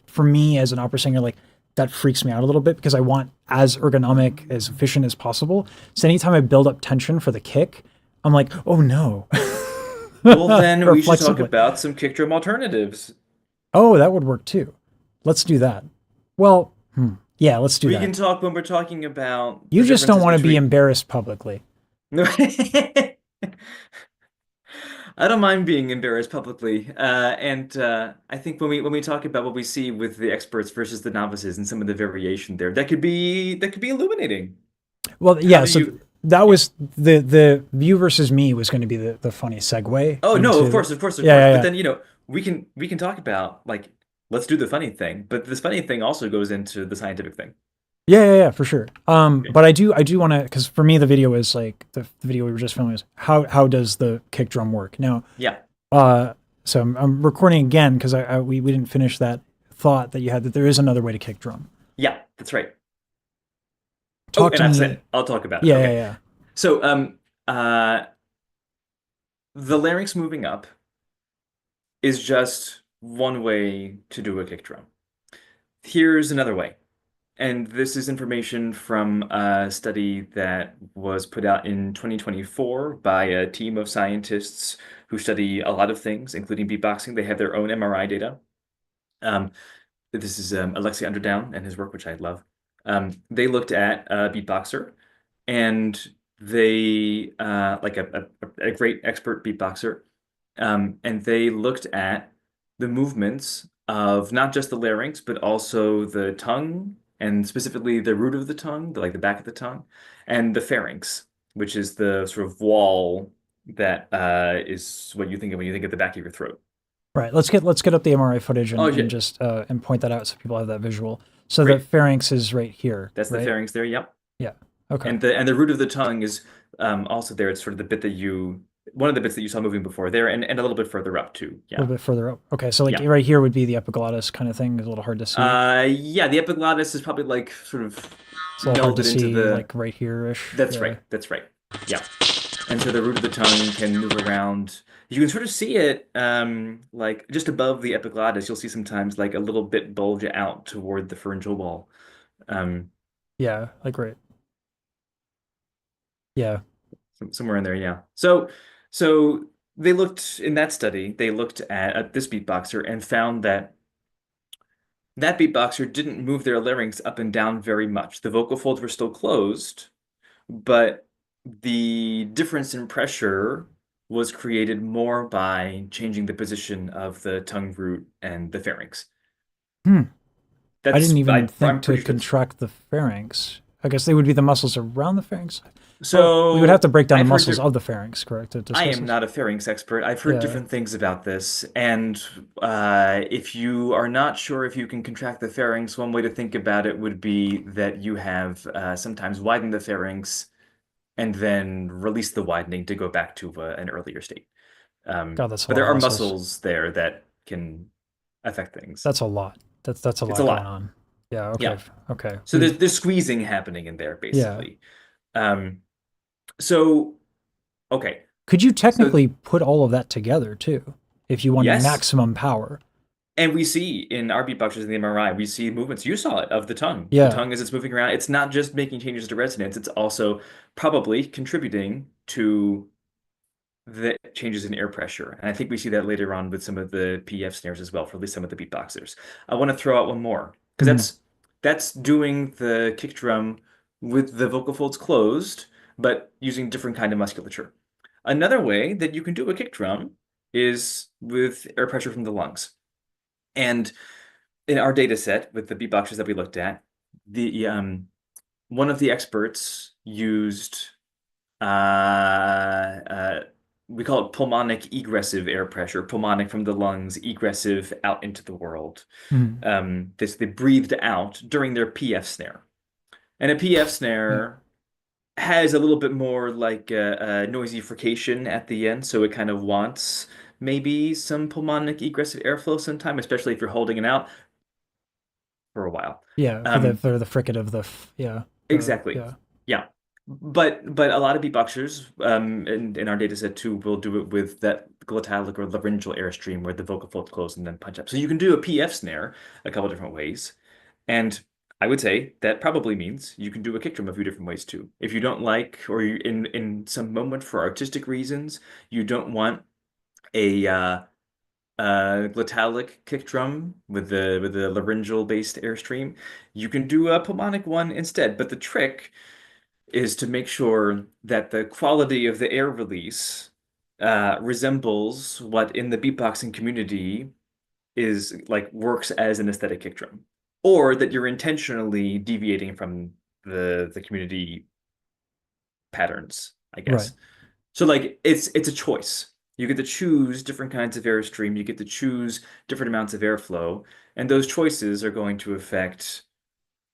A: for me as an opera singer, like that freaks me out a little bit because I want as ergonomic, as efficient as possible. So anytime I build up tension for the kick, I'm like, oh no.
B: Well, then we should talk about some kick drum alternatives.
A: Oh, that would work too. Let's do that. Well, yeah, let's do that.
B: We can talk when we're talking about.
A: You just don't want to be embarrassed publicly.
B: No. I don't mind being embarrassed publicly, and I think when we talk about what we see with the experts versus the novices and some of the variation there, that could be illuminating.
A: Well, yeah. So that was the you versus me was going to be the funny segue.
B: Oh no, of course.
A: Yeah.
B: But then we can talk about like let's do the funny thing, but this funny thing also goes into the scientific thing.
A: Yeah, for sure. But I do want to, because for me the video is like the video we were just filming is how does the kick drum work now?
B: Yeah.
A: So I'm recording again because we didn't finish that thought that you had that there is another way to kick drum.
B: Yeah, that's right.
A: Talk to me.
B: I'll talk about it.
A: Yeah.
B: So the larynx moving up is just one way to do a kick drum. Here's another way. And this is information from a study that was put out in 2024 by a team of scientists who study a lot of things, including beatboxing. They have their own MRI data. This is Alexei Underdown and his work, which I love. They looked at a beatboxer, and they like a great expert beatboxer, and they looked at the movements of not just the larynx, but also the tongue, and specifically the root of the tongue, like the back of the tongue, and the pharynx, which is the sort of wall that is what you think of when you think of the back of your throat.
A: Right. Let's get up the MRI footage
B: Oh,
A: and
B: yeah.
A: just and point that out so people have that visual. So the
B: Great.
A: pharynx is right here.
B: That's the
A: right?
B: pharynx there. Yep.
A: Yeah. Okay.
B: And the root of the tongue is also there. It's sort of the bit that one of the bits that you saw moving before there, and a little bit further up too.
A: A
B: Yeah.
A: little bit further up. Okay. So like
B: Yeah.
A: right here would be the epiglottis kind of thing. It's a little hard to see.
B: Yeah, the epiglottis is probably like sort of
A: It's a little hard to
B: melded into
A: see,
B: the.
A: like right here-ish.
B: That's
A: Yeah.
B: right. That's right. Yeah. And so the root of the tongue can move around. You can sort of see it like just above the epiglottis. You'll see sometimes like a little bit bulge out toward the pharyngeal wall.
A: Yeah. Like right. Yeah.
B: Somewhere in there, yeah. So they looked in that study, they looked at this beatboxer and found that beatboxer didn't move their larynx up and down very much. The vocal folds were still closed, but the difference in pressure was created more by changing the position of the tongue root and the pharynx.
A: I didn't even
B: I'm
A: think to
B: pretty sure
A: contract the pharynx. I guess they would be the muscles around the pharynx.
B: So
A: Well, we would have to break down
B: I've
A: the
B: heard
A: muscles of the pharynx, correct? To
B: I
A: discuss
B: am
A: this?
B: not a pharynx expert. I've heard
A: Yeah.
B: different things about this, and if you are not sure if you can contract the pharynx, one way to think about it would be that you have sometimes widened the pharynx and then release the widening to go back to an earlier state.
A: God, that's a
B: But
A: lot
B: there
A: of
B: are
A: muscles.
B: muscles there that can affect things.
A: That's a lot. That's a
B: It's
A: lot
B: a lot.
A: going on. Yeah. Okay.
B: Yeah.
A: Okay.
B: So there's squeezing happening in there,
A: Yeah.
B: basically. So okay.
A: Could you technically put all of that together too, if you wanted
B: Yes.
A: maximum power?
B: And we see in our beatboxers in the MRI, we see movements. You saw it of the tongue.
A: Yeah.
B: The tongue as it's moving around. It's not just making changes to resonance, it's also probably contributing to the changes in air pressure. And I think we see that later on with some of the PF snares as well, for at least some of the beatboxers. I want to throw out one more, because that's doing the kick drum with the vocal folds closed, but using different kind of musculature. Another way that you can do a kick drum is with air pressure from the lungs. And in our data set with the beatboxers that we looked at, the one of the experts used we call it pulmonic egressive air pressure, pulmonic from the lungs, egressive out into the world. They breathed out during their PF snare. And a PF snare has a little bit more like a noisy frication at the end, so it kind of wants maybe some pulmonic egressive airflow sometime, especially if you're holding it out for a while.
A: Yeah. For the fricket of the
B: Exactly.
A: Yeah.
B: Yeah. But a lot of beatboxers in our data set too will do it with that glottalic or laryngeal airstream where the vocal folds close and then punch up. So you can do a PF snare a couple different ways. And I would say that probably means you can do a kick drum a few different ways too. If you don't like, or you in some moment for artistic reasons, you don't want a glottalic kick drum with the laryngeal based airstream, you can do a pulmonic one instead. But the trick is to make sure that the quality of the air release resembles what in the beatboxing community is like works as an aesthetic kick drum, or that you're intentionally deviating from the community patterns, I guess.
A: Right.
B: So like it's a choice. You get to choose different kinds of airstream, you get to choose different amounts of airflow, and those choices are going to affect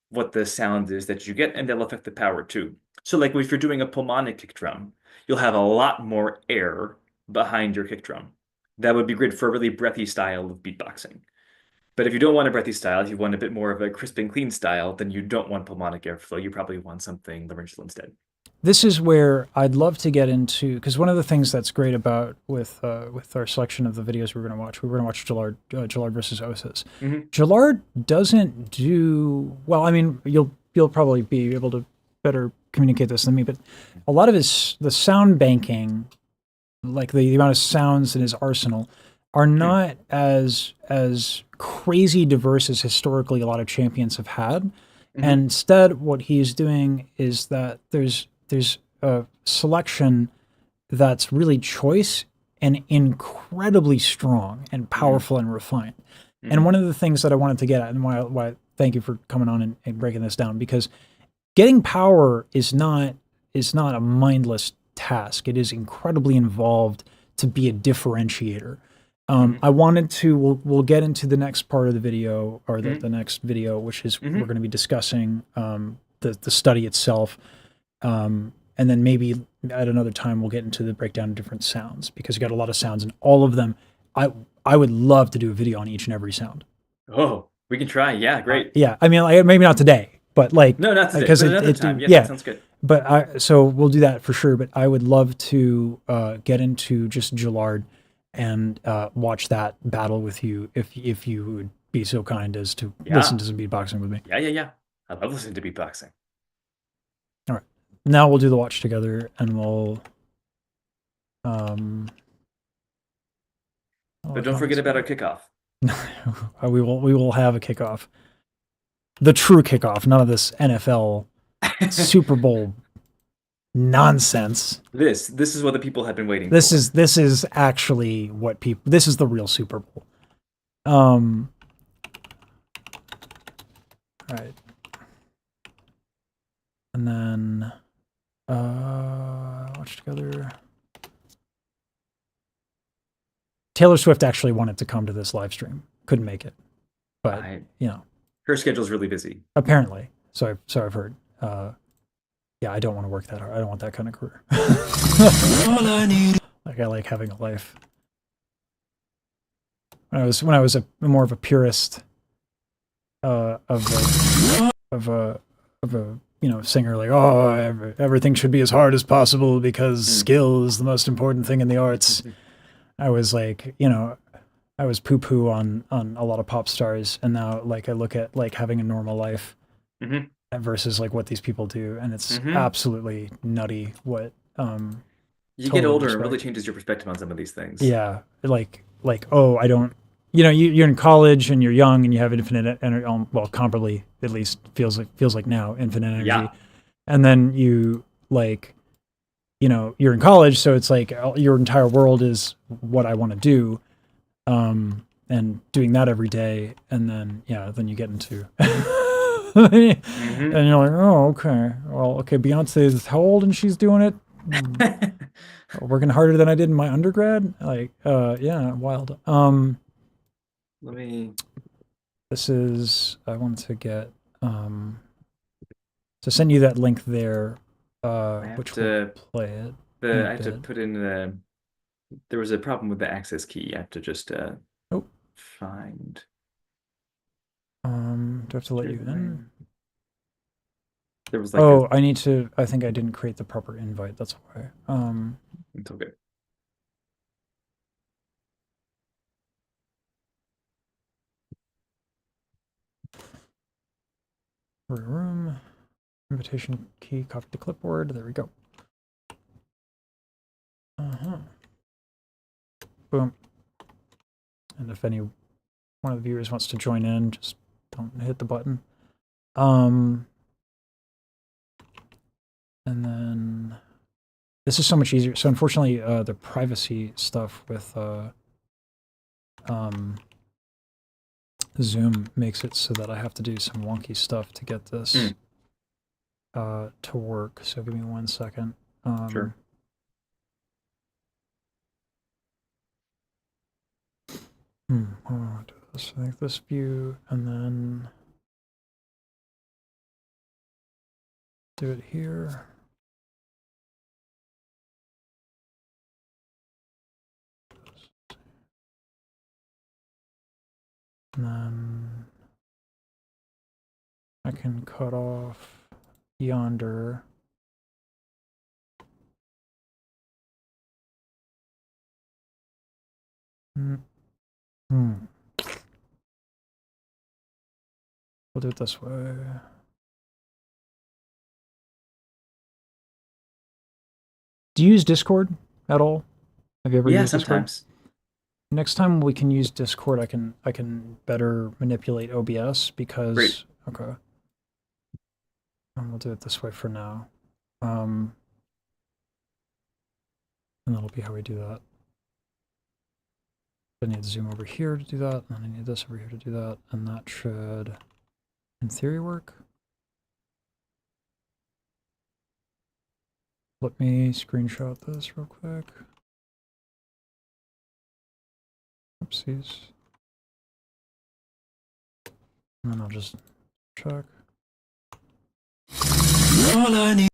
B: what the sound is that you get, and they'll affect the power too. So like if you're doing a pulmonic kick drum, you'll have a lot more air behind your kick drum. That would be great for a really breathy style of beatboxing. But if you don't want a breathy style, if you want a bit more of a crisp and clean style, then you don't want pulmonic airflow. You probably want something laryngeal instead.
A: this is where I'd love to get into, because one of the things that's great about with our selection of the videos we're going to watch Julard versus Osis.
B: Mm-hmm.
A: Julard doesn't do well. I mean, you'll probably be able to better communicate this than me, but a lot of the sound banking, like the amount of sounds in his arsenal, are not as crazy diverse as historically a lot of champions have had.
B: Mm-hmm.
A: And instead, what he's doing is that there's a selection that's really choice and incredibly strong and powerful and refined. And one of the things that I wanted to get at, and why thank you for coming on and breaking this down, because getting power is not a mindless task. It is incredibly involved to be a differentiator. I wanted to, we'll get into the next part of the video, or the next video, which is we're going to be discussing the study itself. And then maybe at another time we'll get into the breakdown of different sounds, because you got a lot of sounds, and all of them, I would love to do a video on each and every sound.
B: Oh, we can try. Yeah, great.
A: Yeah, I mean, maybe not today, but like,
B: No, not today.
A: because
B: But another time. Yeah, that sounds good.
A: But so we'll do that for sure. But I would love to get into just Julard and watch that battle with you, if you would be so kind as to listen to some beatboxing with me.
B: Yeah. I love listening to beatboxing.
A: All right, now we'll do the watch together, and we'll.
B: But don't forget about our kickoff.
A: we will have a kickoff, the true kickoff, none of this NFL Super Bowl nonsense.
B: This is what the people have been waiting for.
A: This is actually what people. This is the real Super Bowl. All right, and then watch together. Taylor Swift actually wanted to come to this live stream, couldn't make it, but
B: her schedule's really busy.
A: Apparently, so I've heard. Yeah, I don't want to work that hard. I don't want that kind of career. Like, I like having a life. When I was more of a purist of a singer, like, oh, everything should be as hard as possible because skill is the most important thing in the arts. I was like, I was poo-poo on a lot of pop stars, and now like I look at like having a normal life versus like what these people do, and it's absolutely nutty what
B: you get older and it really changes your perspective on some of these things.
A: Yeah, like oh, I don't, you're in college and you're young and you have infinite energy, well, comparably at least feels like now, infinite energy.
B: Yeah.
A: And then you like, you're in college, so it's like your entire world is what I want to do, and doing that every day, and then then you get into and you're like, oh, okay, well, okay, Beyonce is how old and she's doing it, working harder than I did in my undergrad, like, yeah, wild.
B: Let me.
A: This is, I wanted to get to send you that link there. Which will play it.
B: I have to put in the. There was a problem with the access key. You have to just find.
A: Do I have to let you in?
B: There was like.
A: Oh, I think I didn't create the proper invite. That's why.
B: It's okay.
A: Room. Invitation key, copy to clipboard. There we go. Boom. And if any one of the viewers wants to join in, just don't hit the button. And then this is so much easier. So unfortunately, the privacy stuff with Zoom makes it so that I have to do some wonky stuff to get this to work. So give me 1 second.
B: Sure.
A: I'll do this. I think this view, and then do it here. And then I can cut off yonder. Mm. Hmm. We'll do it this way. Do you use Discord at all? Have you ever
B: Yeah,
A: used Discord?
B: sometimes.
A: Next time we can use Discord, I can better manipulate OBS
B: Great.
A: because okay. We'll do it this way for now. And that'll be how we do that. I need to zoom over here to do that, and then I need this over here to do that, and that should, in theory, work. Let me screenshot this real quick. Oopsies. And then I'll just check. All I need.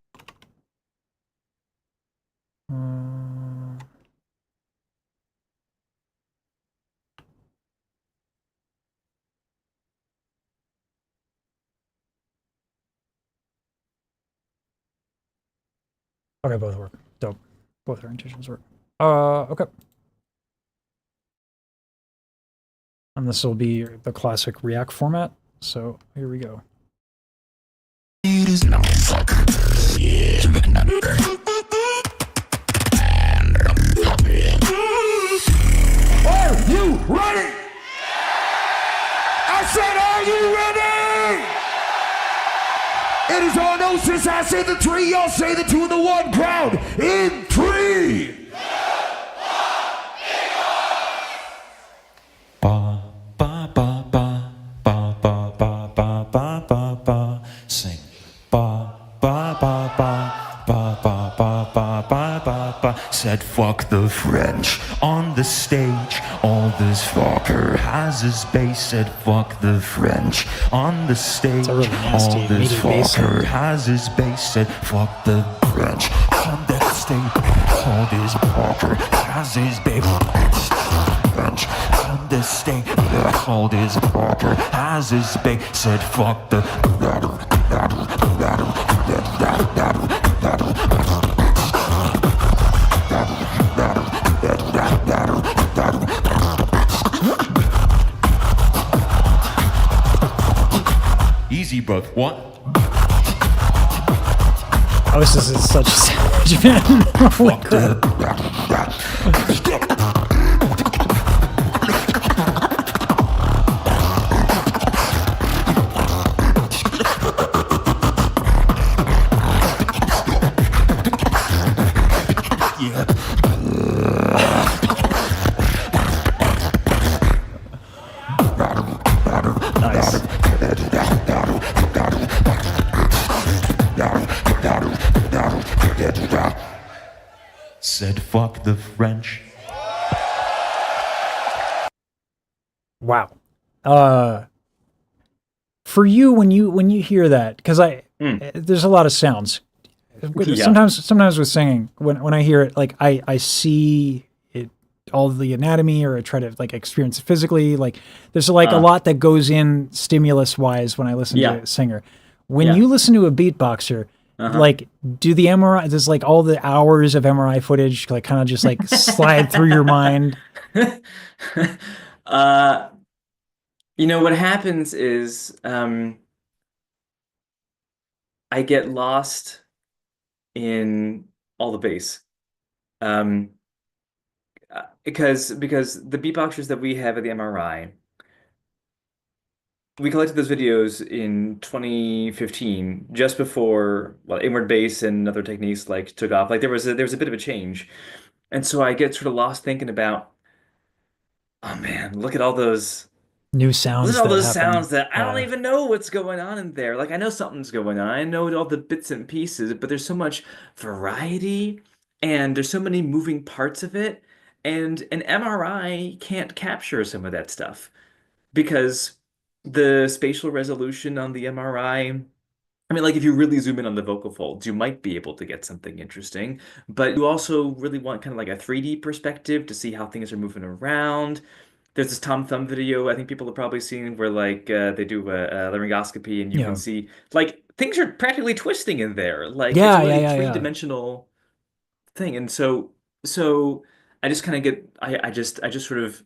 A: Okay, both work. Dope. Both orientations work. Okay. And this will be the classic React format. So here we go.
D: Are you ready? I said, are you ready? It is on Osis. I say the 3, y'all say the 2 and the 1 crowd. In 3.
E: Ba ba ba ba ba ba ba ba ba ba ba. Sing. Ba ba ba ba ba ba ba ba ba ba ba. Said fuck the French on the stage. All this fucker has his bass. Said fuck the French on the stage.
A: a really nasty
E: All this
A: MIDI bass
E: fucker
A: sound.
E: has his bass. Said fuck the French on the stage. All this fucker has his bass. French on the stage. All this fucker has his bass. Said fuck the. Easy, bro. What?
A: Osis is such a savage, man. Holy crap. Nice.
E: Said fuck the French.
A: Wow. For you, when you hear that, because there's a lot of sounds.
B: Yeah.
A: Sometimes with singing, when I hear it, like I see it, all the anatomy, or I try to like experience it physically. Like there's like a lot that goes in stimulus wise when I listen to a singer. When you listen to a beatboxer, like do the MRI, does like all the hours of MRI footage like kind of just like slide through your mind?
B: What happens is I get lost in all the bass. Because the beatboxers that we have at the MRI, we collected those videos in 2015, just before inward bass and other techniques like took off. Like there was a bit of a change, and so I get sort of lost thinking about, oh man, look at all those.
A: New
B: Listen
A: sounds
B: to all
A: that
B: those
A: happen.
B: sounds that I don't even know what's going on in there. Like I know something's going on. I know all the bits and pieces, but there's so much variety and there's so many moving parts of it. And an MRI can't capture some of that stuff because the spatial resolution on the MRI, I mean, like if you really zoom in on the vocal folds, you might be able to get something interesting, but you also really want kind of like a 3D perspective to see how things are moving around. There's this Tom Thumb video I think people have probably seen where like they do a laryngoscopy and you can
A: Yeah.
B: see like things are practically twisting in there. Like it's
A: Yeah,
B: a really
A: yeah.
B: three-dimensional thing. And so I just kind of get I just sort of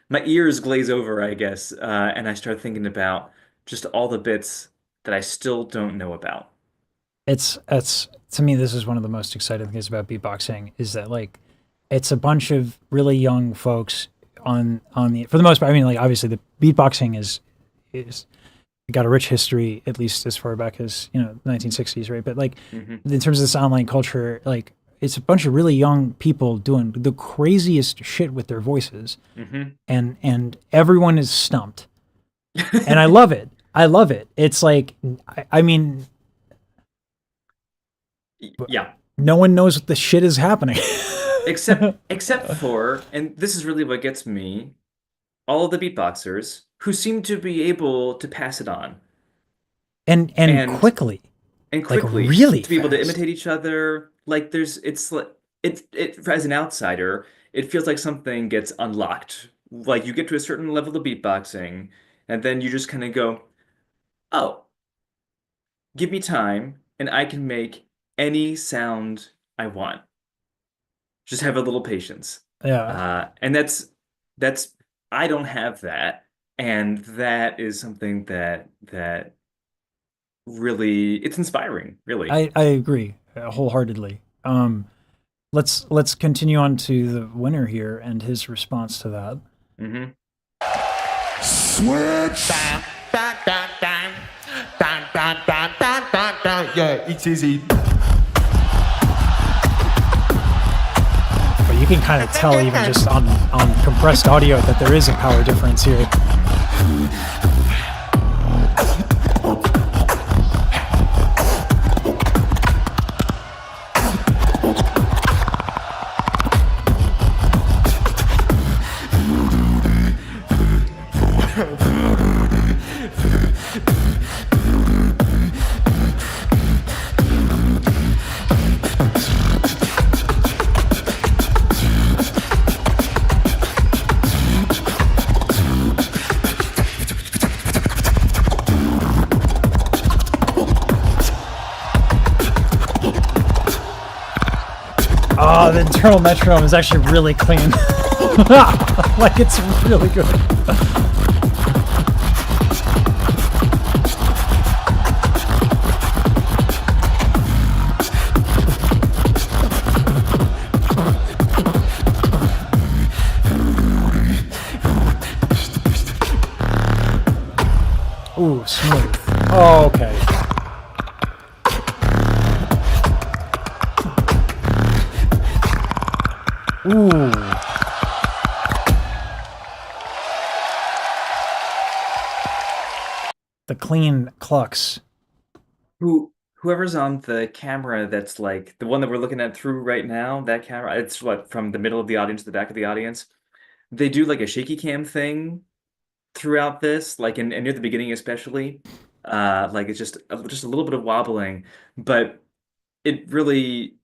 B: my ears glaze over, I guess, and I start thinking about just all the bits that I still don't know about.
A: It's to me, this is one of the most exciting things about beatboxing is that like it's a bunch of really young folks on the for the most part. I mean, like obviously the beatboxing is got a rich history, at least as far back as 1960s, right? But like
B: Hmm.
A: in terms of this online culture, like it's a bunch of really young people doing the craziest shit with their voices,
B: Hmm.
A: and everyone is stumped, and I love it. I love it. It's like I mean,
B: Yeah.
A: no one knows what the shit is happening.
B: Except for, and this is really what gets me, all of the beatboxers who seem to be able to pass it on
A: and
B: and
A: quickly,
B: and
A: like
B: quickly
A: really
B: to be able to
A: fast.
B: imitate each other. Like there's it's like it as an outsider, it feels like something gets unlocked. Like you get to a certain level of beatboxing, and then you just kind of go, "Oh, give me time, and I can make any sound I want. Just have a little patience."
A: Yeah,
B: And that's I don't have that, and that is something that really it's inspiring, really.
A: I agree wholeheartedly. Let's continue on to the winner here and his response to that.
B: Hmm.
D: Switch.
F: Yeah, it's easy.
A: But you can kind of tell even just on compressed audio that there is a power difference here. Oh, the internal metronome is actually really clean. Like it's really good. Ooh, smooth. Oh, okay. Ooh. The clean clucks.
B: Whoever's on the camera that's like the one that we're looking at through right now, that camera, it's what from the middle of the audience to the back of the audience. They do like a shaky cam thing throughout this, like in near the beginning especially. Like it's just a little bit of wobbling, but it really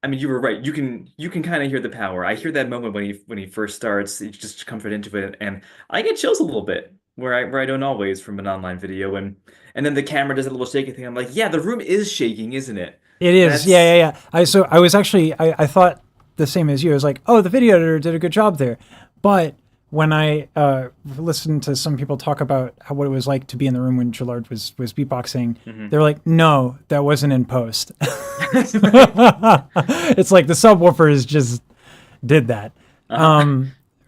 B: I mean, you were right. You can kind of hear the power. I hear that moment when he first starts. He just comes right into it, and I get chills a little bit where I don't always from an online video, and then the camera does a little shaky thing. I'm like, yeah, the room is shaking, isn't it?
A: It is, yeah,
B: That's
A: yeah, yeah. I was actually I thought the same as you. I was like, oh, the video editor did a good job there. But when I listened to some people talk about what it was like to be in the room when Julard was beatboxing,
B: Mhm.
A: they were like, no, that wasn't in post. It's like the subwoofers just did that.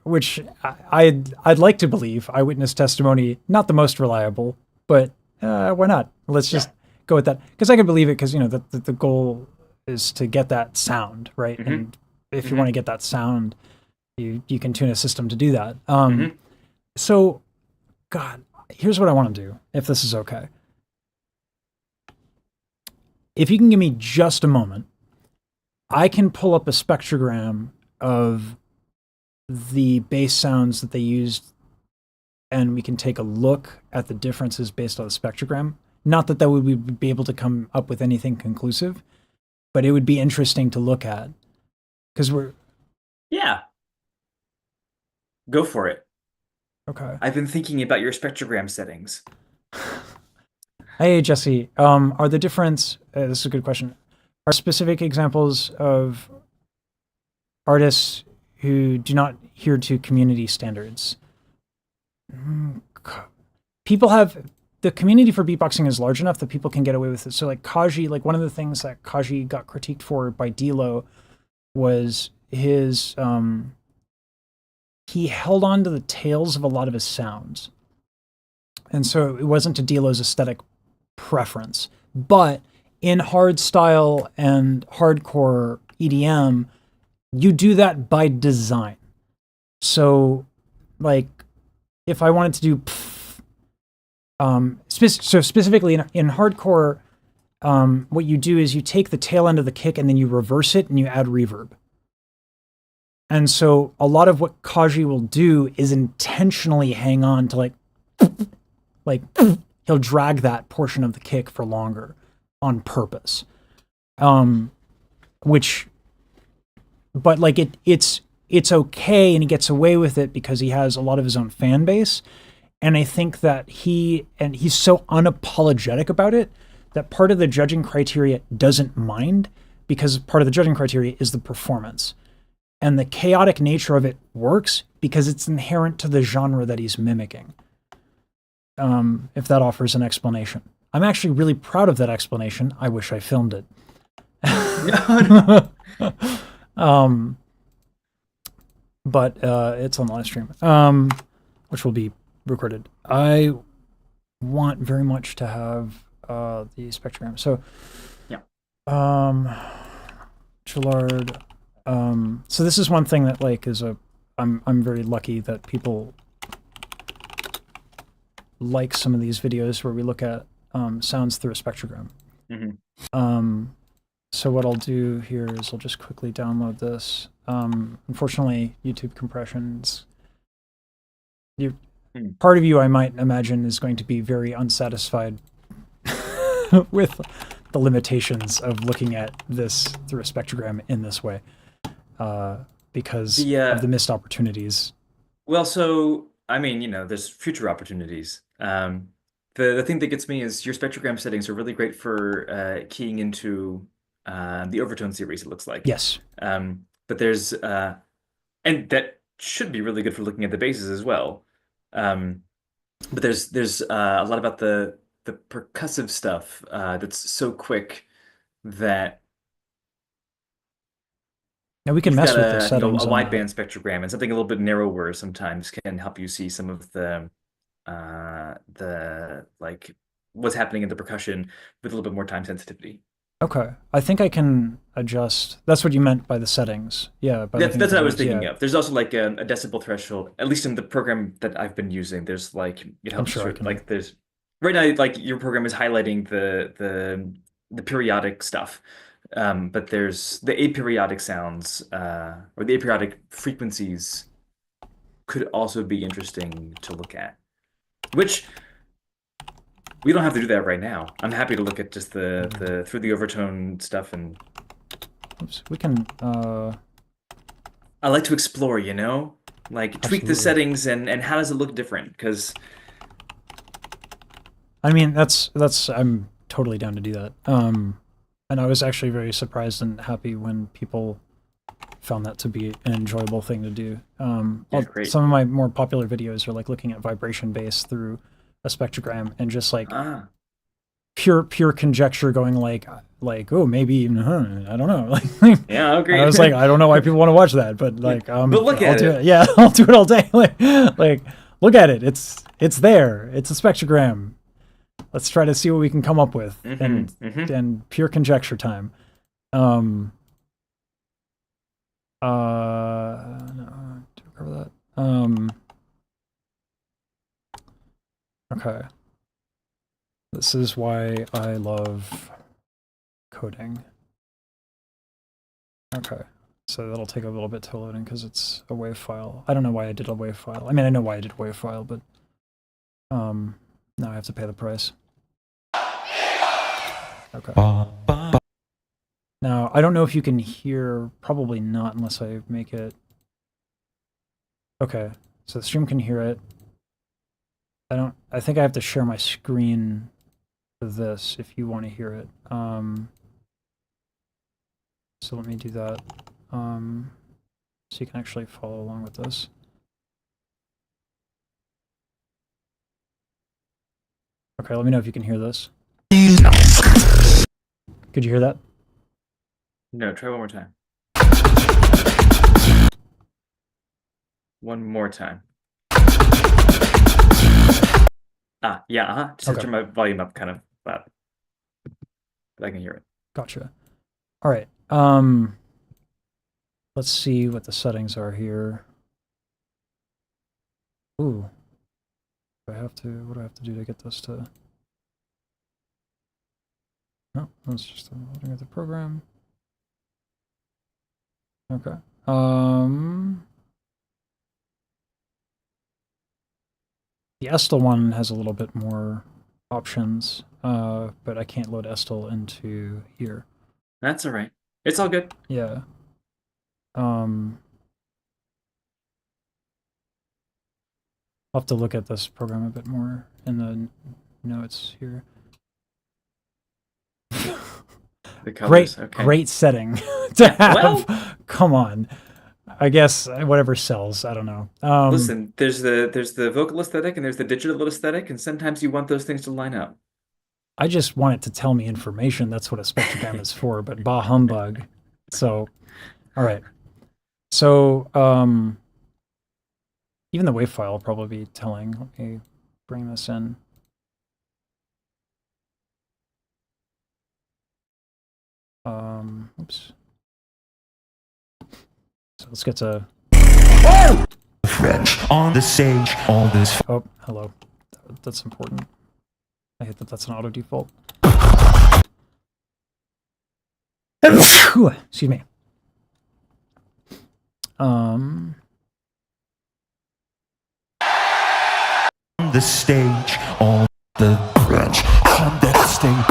A: Which I'd like to believe eyewitness testimony, not the most reliable, but why not? Let's just go with that because I can believe it because the goal is to get that sound right, and if you want to get that sound, you can tune a system to do that. So, God, here's what I want to do if this is okay. If you can give me just a moment, I can pull up a spectrogram of the bass sounds that they used, and we can take a look at the differences based on the spectrogram. Not that we would be able to come up with anything conclusive, but it would be interesting to look at because we're
B: Yeah, go for it.
A: okay.
B: I've been thinking about your spectrogram settings.
A: Hey Jesse, are the difference? This is a good question. Are specific examples of artists who do not adhere to community standards. People have, the community for beatboxing is large enough that people can get away with it. So like Kaji, like one of the things that Kaji got critiqued for by Dilo was his, he held on to the tails of a lot of his sounds. And so it wasn't to Dilo's aesthetic preference. But in hardstyle and hardcore EDM, you do that by design. So like if I wanted to do so specifically in hardcore, what you do is you take the tail end of the kick and then you reverse it and you add reverb. And so a lot of what Kaji will do is intentionally hang on to like he'll drag that portion of the kick for longer on purpose. But like it's okay and he gets away with it because he has a lot of his own fan base. And I think that he's so unapologetic about it that part of the judging criteria doesn't mind, because part of the judging criteria is the performance. And the chaotic nature of it works because it's inherent to the genre that he's mimicking. If that offers an explanation. I'm actually really proud of that explanation. I wish I filmed it. But it's on the live stream, which will be recorded. I want very much to have the spectrogram. So,
B: yeah.
A: Julard. So this is one thing that like is I'm very lucky that people like some of these videos where we look at sounds through a spectrogram.
B: Mm-hmm.
A: So what I'll do here is I'll just quickly download this. Unfortunately, YouTube compressions. Part of you, I might imagine, is going to be very unsatisfied with the limitations of looking at this through a spectrogram in this way, because of the missed opportunities.
B: Well, so I mean, you know, there's future opportunities. The thing that gets me is your spectrogram settings are really great for keying into the overtone series, it looks like.
A: Yes.
B: But there's and that should be really good for looking at the basses as well. But there's a lot about the percussive stuff that's so quick that
A: yeah, we can mess with the settings.
B: A wideband spectrogram and something a little bit narrower sometimes can help you see some of the like what's happening in the percussion with a little bit more time sensitivity.
A: Okay, I think I can adjust. That's what you meant by the settings. Yeah,
B: that's what I was thinking of. There's also like a decibel threshold, at least in the program that I've been using. There's like it helps like there's right now like your program is highlighting the periodic stuff, but there's the aperiodic sounds or the aperiodic frequencies could also be interesting to look at, which. We don't have to do that right now. I'm happy to look at just the through the overtone stuff and.
A: Oops, we can.
B: I like to explore, you know, like tweak the settings and how does it look different? Because.
A: I mean, that's I'm totally down to do that. And I was actually very surprised and happy when people found that to be an enjoyable thing to do.
B: Great.
A: Some of my more popular videos are like looking at vibration bass through a spectrogram and just like pure conjecture going like oh maybe I don't know like
B: yeah okay.
A: I was like I don't know why people want to watch that but like
B: but look at it.
A: Yeah, I'll do it all day like look at it, it's there, it's a spectrogram, let's try to see what we can come up with. And pure conjecture time. No, to cover that. Okay. This is why I love coding. Okay. So that'll take a little bit to loading because it's a WAV file. I don't know why I did a WAV file. I mean, I know why I did a WAV file, but now I have to pay the price. Okay. Now, I don't know if you can hear, probably not unless I make it. Okay. So the stream can hear it. I think I have to share my screen for this if you want to hear it. So let me do that. so you can actually follow along with this. Okay, let me know if you can hear this. Could you hear that?
B: No, try one more time. One more time. Yeah, Just
A: Okay.
B: turn my volume up kind of loud. But I can hear it.
A: Gotcha. All right. Let's see what the settings are here. Ooh. What do I have to do to get this to? No, that's just loading of the program. Okay. The Estel one has a little bit more options, but I can't load Estel into here.
B: That's all right. It's all good.
A: Yeah. I'll have to look at this program a bit more in the notes here.
B: The colors. Okay.
A: Great setting to have.
B: Well-
A: Come on. I guess whatever sells. I don't know.
B: Listen, there's the vocal aesthetic and there's the digital aesthetic, and sometimes you want those things to line up.
A: I just want it to tell me information. That's what a spectrogram is for, but bah humbug. So, all right. So, even the wave file will probably be telling. Let me bring this in. Oops. So let's get to.
E: French on the stage, all this.
A: Oh, hello. That's important. I hate that that's an auto default. Excuse me.
E: On the stage, all the French on the stage,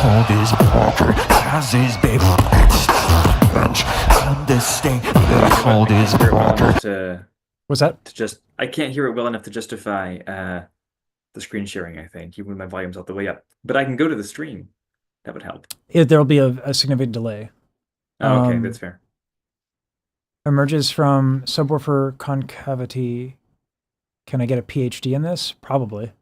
E: all this Parker has his baby. French on the stage, all this
B: I can't hear it well
E: Parker.
B: enough to
A: What's that?
B: I can't hear it well enough to justify the screen sharing, I think, even when my volume's all the way up. But I can go to the stream. That would help.
A: There'll be a significant delay.
B: Oh, okay, that's fair.
A: Emerges from subwoofer concavity. Can I get a PhD in this? Probably.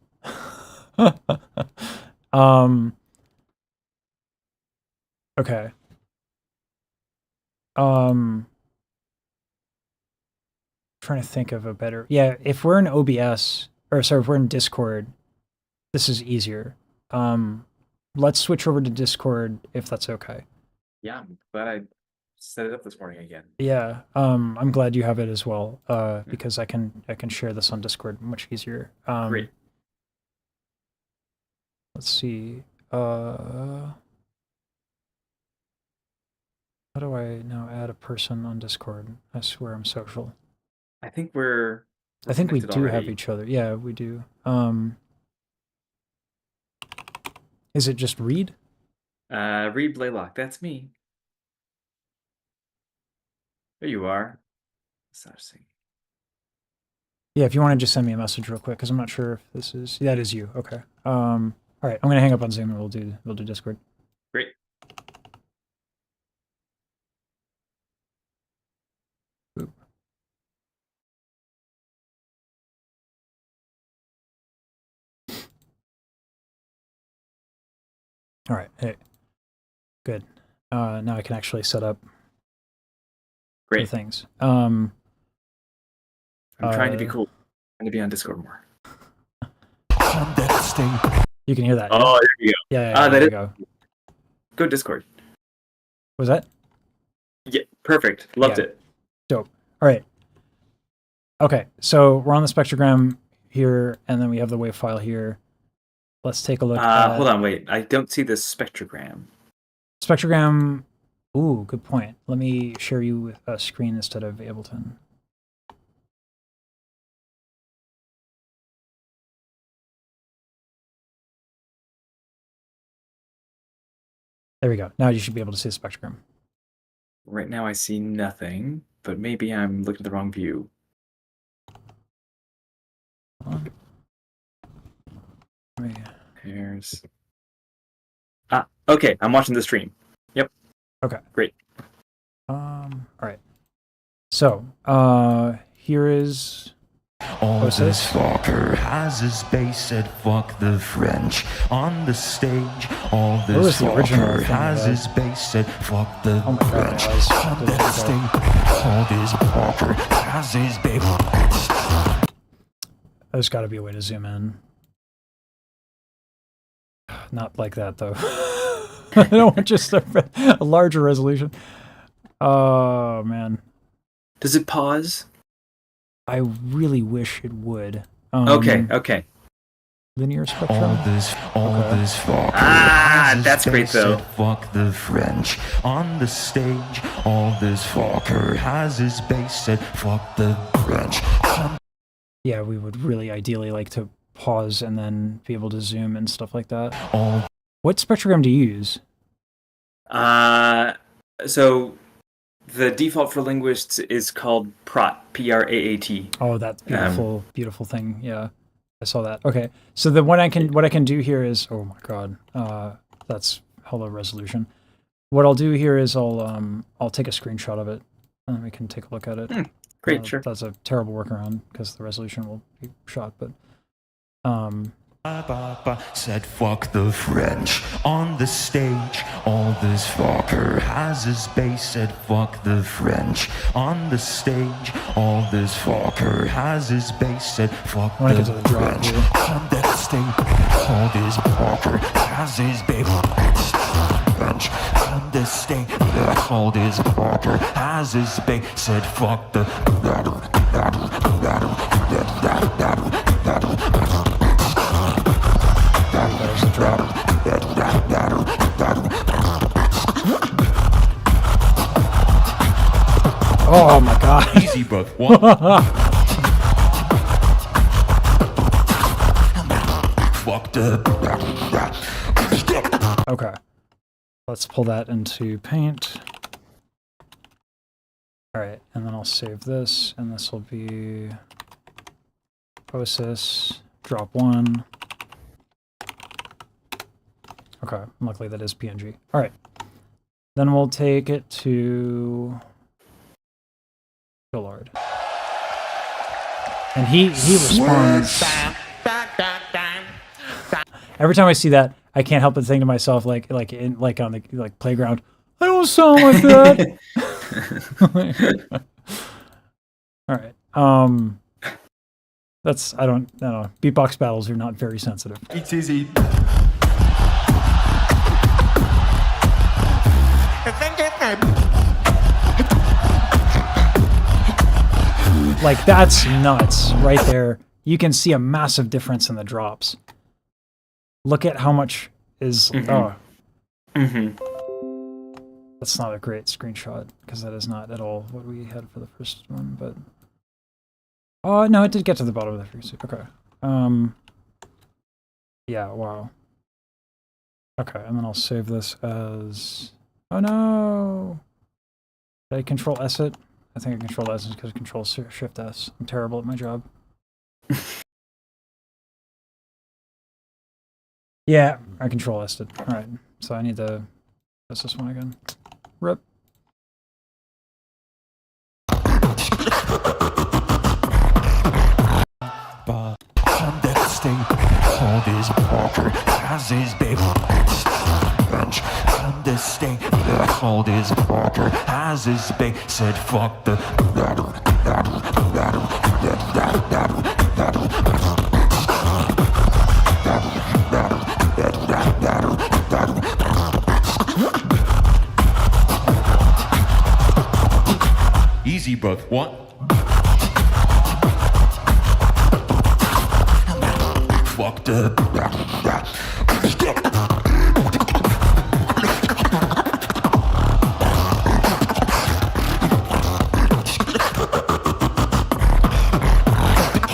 A: Okay. Trying to think of a better. Yeah, if we're in OBS, or sorry, if we're in Discord, this is easier. Let's switch over to Discord if that's okay.
B: Yeah, I'm glad I set it up this morning again.
A: Yeah, I'm glad you have it as well, because I can share this on Discord much easier.
B: Great.
A: Let's see. How do I now add a person on Discord? I swear I'm social.
B: I think we're
A: I think we
B: connected
A: do have
B: already.
A: each other. Yeah, we do. Is it just Reed?
B: Reed Blaylock, that's me. There you are. Massaging.
A: Yeah, if you want to just send me a message real quick, because I'm not sure if this is. That is you. Okay. All right, I'm gonna hang up on Zoom and we'll do Discord.
B: Great.
A: Boop. All right. Hey. Good. Now I can actually set up the
B: Great.
A: things.
B: I'm trying to be
A: uh,
B: cool. I'm trying to be on Discord more.
E: On the stage.
A: You can hear that.
B: Oh, there you go.
A: Yeah.
B: that
A: There you
B: is-
A: go.
B: Go Discord.
A: Was that?
B: Yeah, perfect. Loved
A: Yeah.
B: it.
A: Dope. All right. Okay, so we're on the spectrogram here, and then we have the wave file here. Let's take a look at
B: Hold on, wait. I don't see the spectrogram.
A: spectrogram. Ooh, good point. Let me share you a screen instead of Ableton. There we go. Now you should be able to see the spectrogram.
B: Right now I see nothing, but maybe I'm looking at the wrong view.
A: Hold on.
B: Pairs. Okay. I'm watching the stream. Yep.
A: Okay.
B: Great.
A: All right. So, here is
E: All
A: Osis.
E: this fucker has his bass said fuck the French on the stage. All
A: was
E: this
A: the original
E: fucker
A: thing
E: has
A: of that?
E: his bass said fuck the
A: Oh my God,
E: French
A: my eyes
E: on
A: did
E: that
A: that.
E: stage. All this fucker has his bass.
A: There's got to be a way to zoom in. Not like that, though. I don't want just a larger resolution. Oh, man.
B: Does it pause?
A: I really wish it would.
B: Okay.
A: Linear
E: All
A: spectrum?
E: this fucker.
B: Ah,
E: has his
B: that's great,
E: bass
B: though.
E: said fuck the French on the stage. All this fucker has his bass said fuck the French.
A: Yeah, we would really ideally like to pause and then be able to zoom and stuff like that.
E: All
A: What spectrogram do you use?
B: So the default for linguists is called PRAAT, P-R-A-A-T.
A: Oh, that beautiful, beautiful thing. Yeah, I saw that. Okay, so the what I can do here is, oh my God, that's hella resolution. What I'll do here is I'll take a screenshot of it, and then we can take a look at it.
B: Great, sure.
A: That's a terrible workaround because the resolution will be shot, but
E: said fuck the French on the stage. All this fucker has his bass said fuck the French on the stage. All this fucker has his bass said fuck
A: I wanna
E: the
A: get to the drop
E: French
A: here.
E: on that stage. All this fucker has his bass French on the stage. All this fucker has his bass said fuck the
A: there's the drop. Oh my God.
E: Easy, but what? Fuck the.
A: Okay. Let's pull that into Paint. Alright, and then I'll save this, and this will be Osis, drop 1. Okay, luckily that is PNG. Alright. Then we'll take it to Julard. And he responds. Every time I see that, I can't help but think to myself, like on the playground, I don't sound like that. All right. That's I don't know. Beatbox battles are not very sensitive.
D: It's easy.
A: Like that's nuts right there. You can see a massive difference in the drops. Look at how much is That's not a great screenshot because that is not at all what we had for the first one, but oh no, it did get to the bottom of the frequency. Okay. Yeah, wow. Okay, and then I'll save this as oh no. Did I control S it? I think I control S because I control shift S. I'm terrible at my job. Yeah, I control S it. Alright, so I need to press this one again. Rip.
E: On that stage, all this fucker has his baby French on the stage. All this fucker has his baby said fuck the. Easy, but what? Fuck the.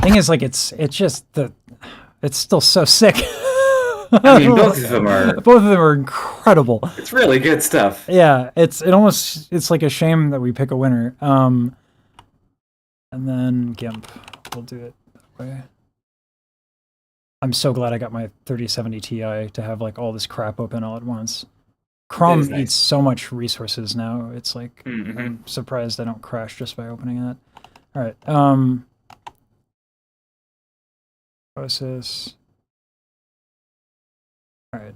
A: Thing is, like, it's just the, it's still so sick.
B: I mean, both of them are.
A: Both of them are incredible.
B: It's really good stuff.
A: Yeah, it's like a shame that we pick a winner. And then GIMP, we'll do it that way. I'm so glad I got my 3070 Ti to have like all this crap open all at once. Chrome
B: is nice.
A: eats so much resources now. It's like
B: Mhm.
A: I'm surprised I don't crash just by opening that. All right. Osis. All right.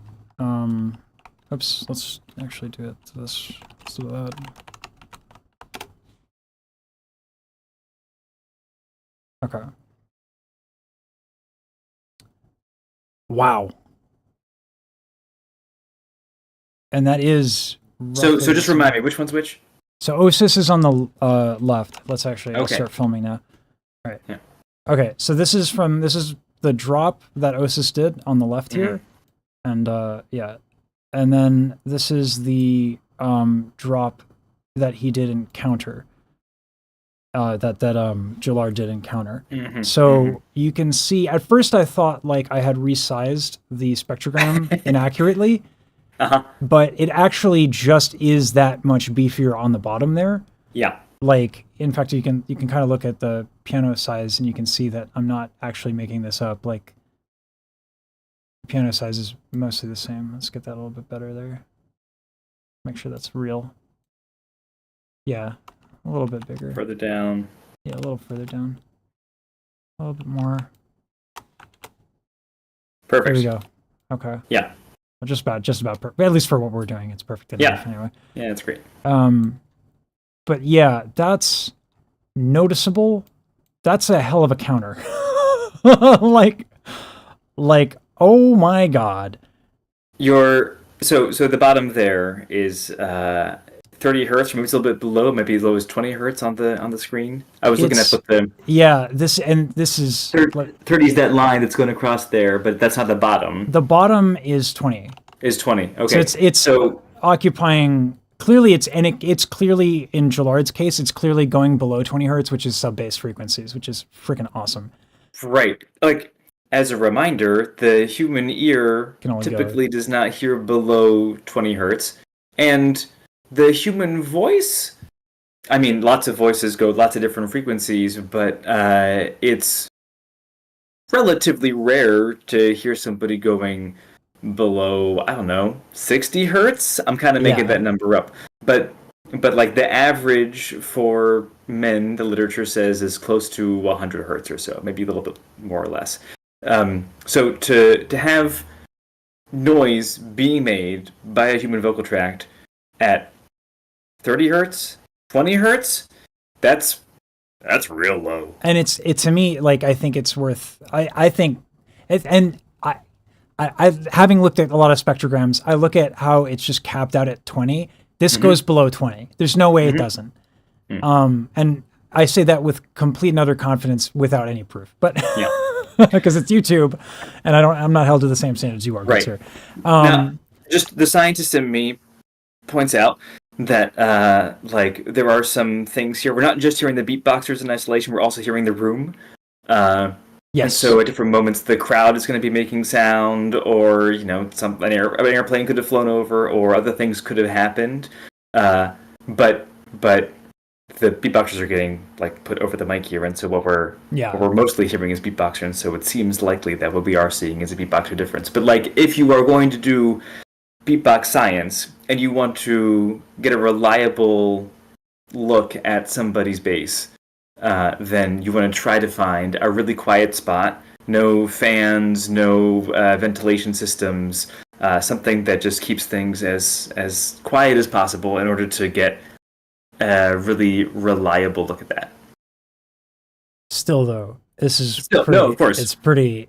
A: Oops. Let's actually do it to this. Let's do that. Okay. Wow. And that is
B: So
A: roughly
B: just
A: the
B: remind
A: same.
B: me, which one's which?
A: So Osis is on the left. Let's actually I'll
B: Okay.
A: start filming now. All right.
B: Yeah.
A: Okay. So this is the drop that Osis did on the left here, and yeah, and then this is the drop that he did in counter. That Julard did in counter. So you can see. At first, I thought like I had resized the spectrogram inaccurately. But it actually just is that much beefier on the bottom there.
B: Yeah.
A: Like, in fact, you can kind of look at the piano size and you can see that I'm not actually making this up. Like, the piano size is mostly the same. Let's get that a little bit better there. Make sure that's real. Yeah, a little bit bigger.
B: Further down.
A: Yeah, a little further down. A little bit more.
B: Perfect.
A: There we go. Okay.
B: Yeah.
A: Just about perfect. At least for what we're doing, it's perfect enough anyway.
B: Yeah, that's great.
A: But yeah, that's noticeable. That's a hell of a counter. like, oh my god.
B: So the bottom there is 30 hertz, maybe it's a little bit below, maybe as low as 20 hertz on the screen. I was looking at what the
A: this is
B: 30 is that line that's going across there, but that's not the bottom.
A: The bottom is 20.
B: Is 20. Okay.
A: So it's occupying clearly it's clearly in Jullard's case, it's clearly going below 20 hertz, which is sub-bass frequencies, which is freaking awesome.
B: Right. Like, as a reminder, the human ear
A: only
B: typically does not hear below 20 hertz. And the human voice, I mean, lots of voices go lots of different frequencies, but it's relatively rare to hear somebody going below, I don't know, 60 hertz. I'm kind of making that number up. But like the average for men, the literature says, is close to 100 hertz or so, maybe a little bit more or less. So to have noise being made by a human vocal tract at 30 hertz, 20 hertz, that's real low.
A: And it's to me, like, I think it's worth, I think, and I having looked at a lot of spectrograms, I look at how it's just capped out at 20. This goes below 20. There's no way it doesn't. And I say that with complete and utter confidence without any proof, but because it's YouTube and I'm not held to the same standards you are,
B: right
A: here.
B: Now, just the scientist in me points out that like there are some things here. We're not just hearing the beatboxers in isolation, we're also hearing the room.
A: Yes.
B: So at different moments, the crowd is going to be making sound, or an airplane could have flown over, or other things could have happened. But the beatboxers are getting like put over the mic here, and so what we're mostly hearing is beatboxer, and so it seems likely that what we are seeing is a beatboxer difference. But like, if you are going to do beatbox science and you want to get a reliable look at somebody's bass, then you want to try to find a really quiet spot, no fans, no ventilation systems, something that just keeps things as quiet as possible in order to get a really reliable look at that.
A: Still, though, this is
B: no, of course,
A: it's pretty.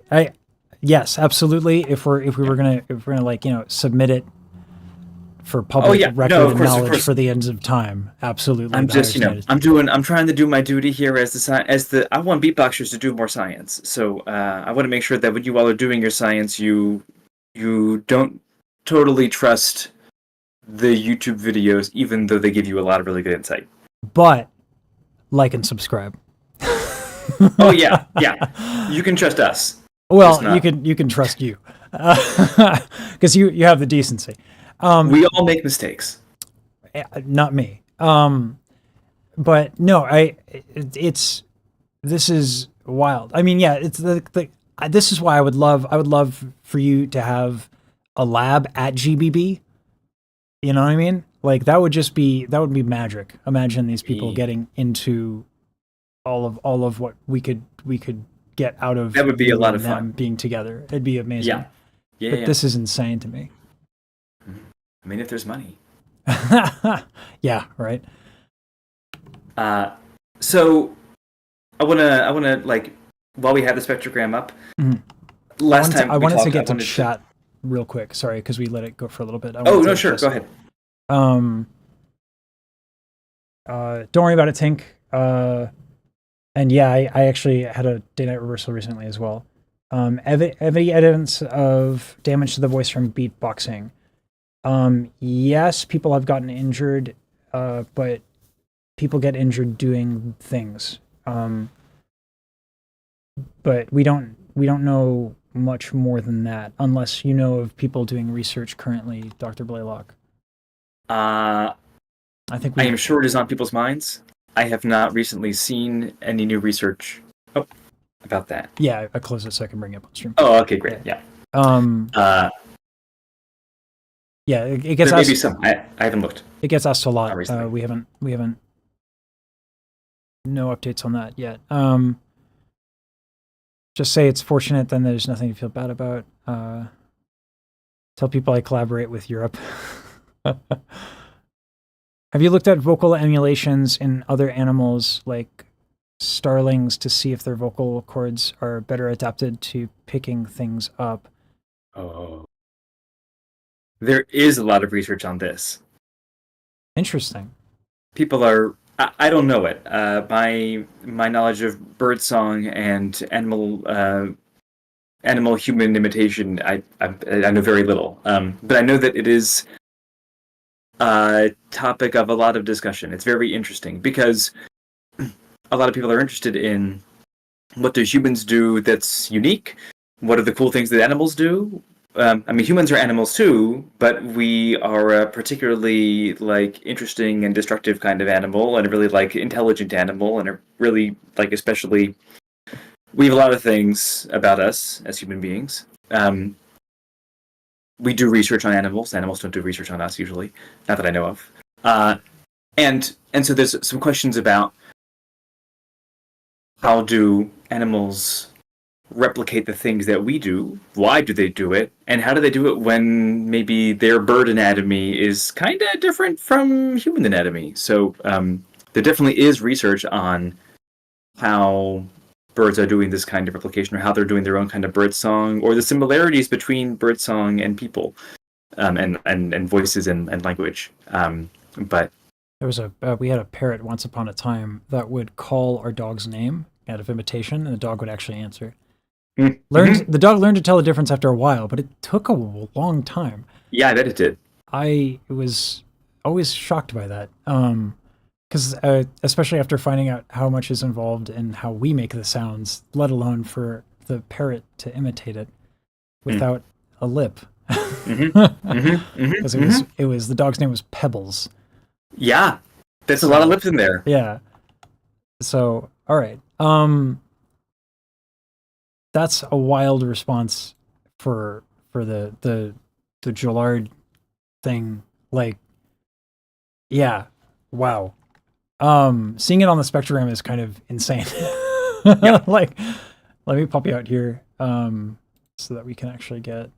A: Yes, absolutely. If we're gonna like submit it for public record and knowledge for the ends of time, absolutely.
B: I'm just I'm trying to do my duty here as I want beatboxers to do more science. So I want to make sure that when you all are doing your science, you don't totally trust the YouTube videos, even though they give you a lot of really good insight.
A: But like and subscribe.
B: Oh yeah, you can trust us.
A: Well, you can trust you, because you have the decency.
B: We all make mistakes.
A: Not me. But no, this is wild. I mean, yeah, it's this is why I would love for you to have a lab at GBB. You know what I mean? Like that would be magic. Imagine these people
B: Yeah.
A: getting into all of what we could get out of
B: That would be a
A: you
B: lot
A: and
B: of
A: them
B: fun.
A: being together. It'd be amazing.
B: Yeah. Yeah.
A: But
B: yeah.
A: this is insane to me.
B: I mean, if there's money.
A: Yeah, right.
B: So I wanna like while we have the spectrogram up.
A: Mhm.
B: Last
A: I wanted to
B: talked,
A: get to
B: wanted
A: chat real quick. Sorry, because we let it go for a little bit. I
B: Oh
A: wanted
B: no,
A: to
B: sure,
A: just-
B: go ahead.
A: Don't worry about it, Tink. And yeah, I actually had a day night reversal recently as well. Evidence of damage to the voice from beatboxing. Yes, people have gotten injured, but people get injured doing things. But we don't know much more than that, unless you know of people doing research currently, Dr. Blaylock.
B: I
A: I think
B: am sure it is on people's minds. I have not recently seen any new research about that.
A: Yeah, I closed it so I can bring it up on stream.
B: Oh, okay, great. Yeah.
A: Yeah, it
B: There
A: gets
B: may be
A: asked.
B: some. I haven't looked.
A: It gets asked a lot.
B: Not recently.
A: We haven't. No updates on that yet. Just say it's fortunate. Then there's nothing to feel bad about. Tell people I collaborate with Europe. Have you looked at vocal emulations in other animals like starlings to see if their vocal cords are better adapted to picking things up?
B: Oh. There is a lot of research on this.
A: Interesting.
B: People are. I don't know it. My knowledge of birdsong and animal human imitation, I know very little. But I know that it is a topic of a lot of discussion. It's very interesting because a lot of people are interested in what do humans do that's unique. What are the cool things that animals do? I mean, humans are animals too, but we are a particularly like interesting and destructive kind of animal, and a really like intelligent animal, and a really like especially. We have a lot of things about us as human beings. We do research on animals. Animals don't do research on us usually, not that I know of. And so there's some questions about how do animals replicate the things that we do? Why do they do it? And how do they do it when maybe their bird anatomy is kind of different from human anatomy? So there definitely is research on how birds are doing this kind of replication, or how they're doing their own kind of bird song, or the similarities between bird song and people, and voices and language. But
A: There was we had a parrot once upon a time that would call our dog's name out of imitation, and the dog would actually answer. The dog learned to tell the difference after a while, but it took a long time.
B: Yeah, I bet it did.
A: I was always shocked by that, because especially after finding out how much is involved in how we make the sounds, let alone for the parrot to imitate it without a lip. Because it was the dog's name was Pebbles.
B: Yeah, there's a lot of lips in there.
A: Yeah. So, all right. That's a wild response for the Julard thing. Like, yeah, wow. Seeing it on the spectrogram is kind of insane. Like, let me pop you out here, so that we can actually get,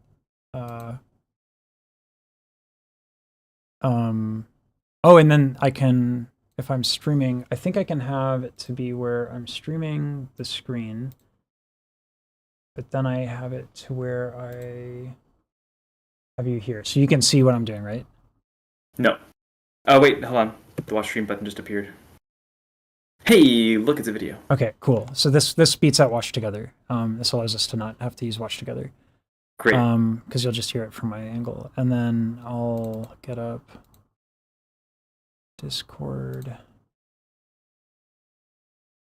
A: oh, and then I can, if I'm streaming, I think I can have it to be where I'm streaming the screen, but then I have it to where I have you here. So you can see what I'm doing, right?
B: No. Oh, wait, hold on. The watch stream button just appeared. Hey, look, it's a video.
A: Okay, cool. So this beats out watch together. This allows us to not have to use watch together.
B: Great.
A: Because you'll just hear it from my angle. And then I'll get up Discord.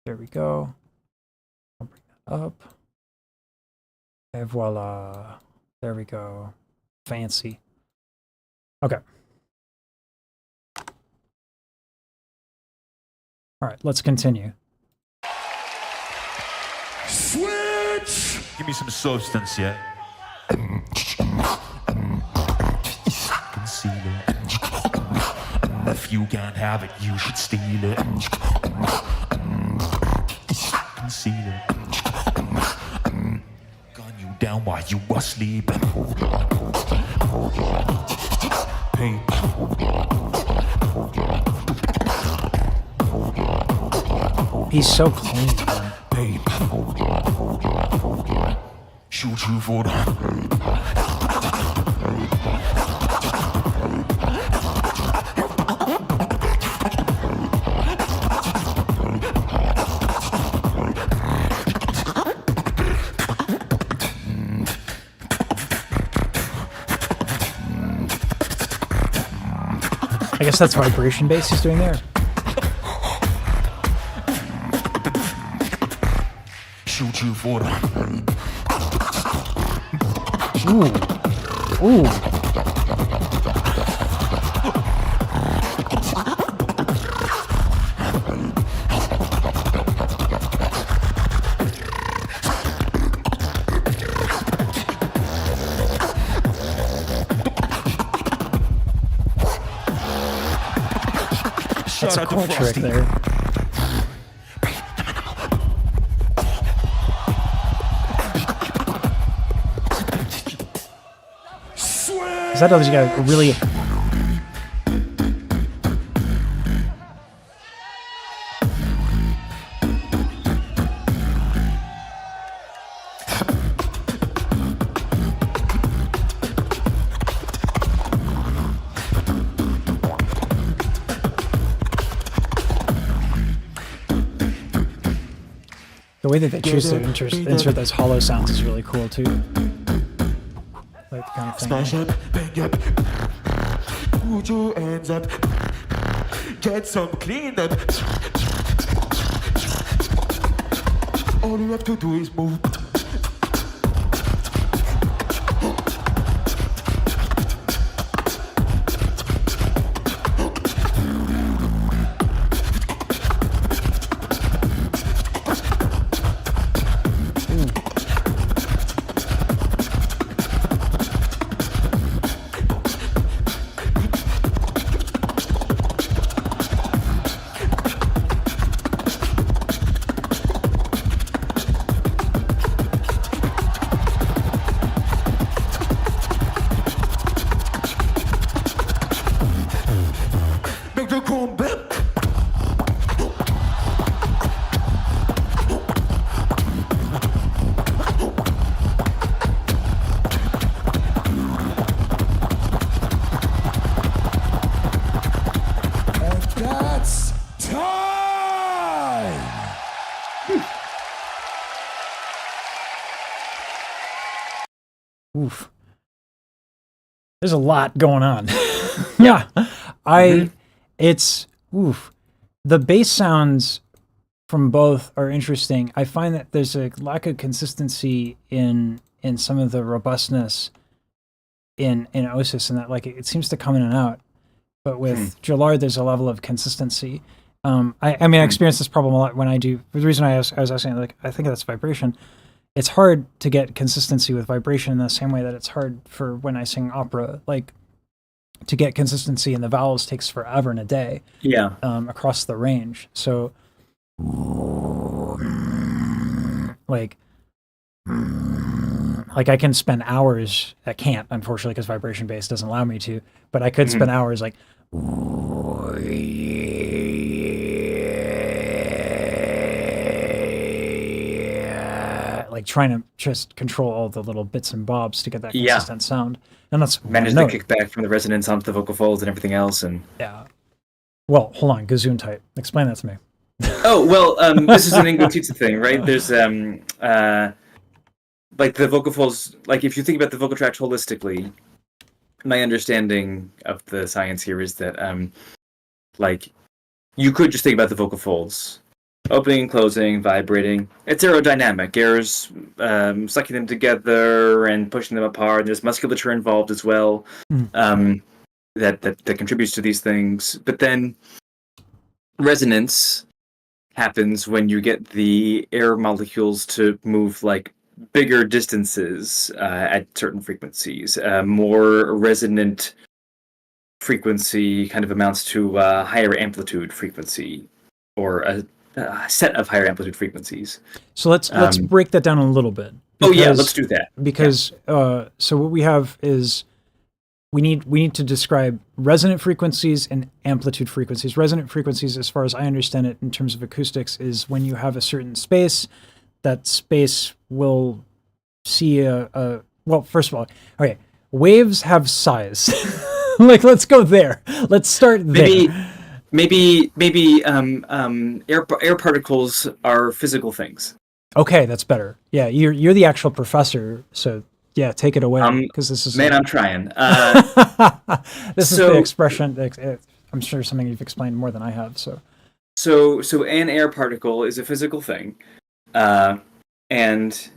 A: There we go. I'll bring that up. Et voila. There we go. Fancy. Okay. All right, let's continue.
D: Switch!
E: Give me some substance, yeah? Conceal it. if you can't have it, you should steal it. Conceal it. Gun you down while you were sleeping. Paper.
A: He's so clean, man.
E: Paper. Shoot you for the
A: I guess that's vibration bass he's doing there.
E: shoot you for the
A: Ooh. Ooh. That's a cool trick there. Is that other guy really? The way that they choose to insert those hollow sounds is really cool too. Like the kind of thing.
D: Smash up, bang up, put your hands up, get some clean up. All you have to do is move. Make the come back. And that's time.
A: Oof. There's a lot going on. Yeah. It's oof. The bass sounds from both are interesting. I find that there's a lack of consistency in some of the robustness in Osis, and that like it seems to come in and out. But with Julard, there's a level of consistency. I mean, I experience this problem a lot when I do. The reason I was asking, like, I think that's vibration. It's hard to get consistency with vibration in the same way that it's hard for when I sing opera. Like, to get consistency in the vowels takes forever and a day.
B: Yeah.
A: Across the range. So, like I can spend hours. I can't, unfortunately, because vibration bass doesn't allow me to. But I could spend hours like trying to just control all the little bits and bobs to get that consistent sound. And that's
B: Manage the kickback from the resonance onto the vocal folds and everything else. And
A: yeah. Well, hold on, gazoon type. Explain that to me.
B: oh well, this is an Ingotitsa thing, right? There's like the vocal folds. Like if you think about the vocal tract holistically, my understanding of the science here is that like you could just think about the vocal folds. Opening, closing, vibrating. It's aerodynamic. Air's sucking them together and pushing them apart. There's musculature involved as well that contributes to these things. But then resonance happens when you get the air molecules to move like bigger distances at certain frequencies. More resonant frequency kind of amounts to a higher amplitude frequency, or a set of higher amplitude frequencies.
A: So let's break that down a little bit.
B: Let's do that.
A: Because so what we have is we need to describe resonant frequencies and amplitude frequencies. Resonant frequencies, as far as I understand it in terms of acoustics, is when you have a certain space, that space will see well, first of all, okay, waves have size. Like, let's go there. Let's start there.
B: Maybe air particles are physical things.
A: Okay, that's better. Yeah, you're the actual professor, so yeah, take it away, because this is
B: I'm trying.
A: this is the expression. I'm sure something you've explained more than I have. So
B: an air particle is a physical thing, and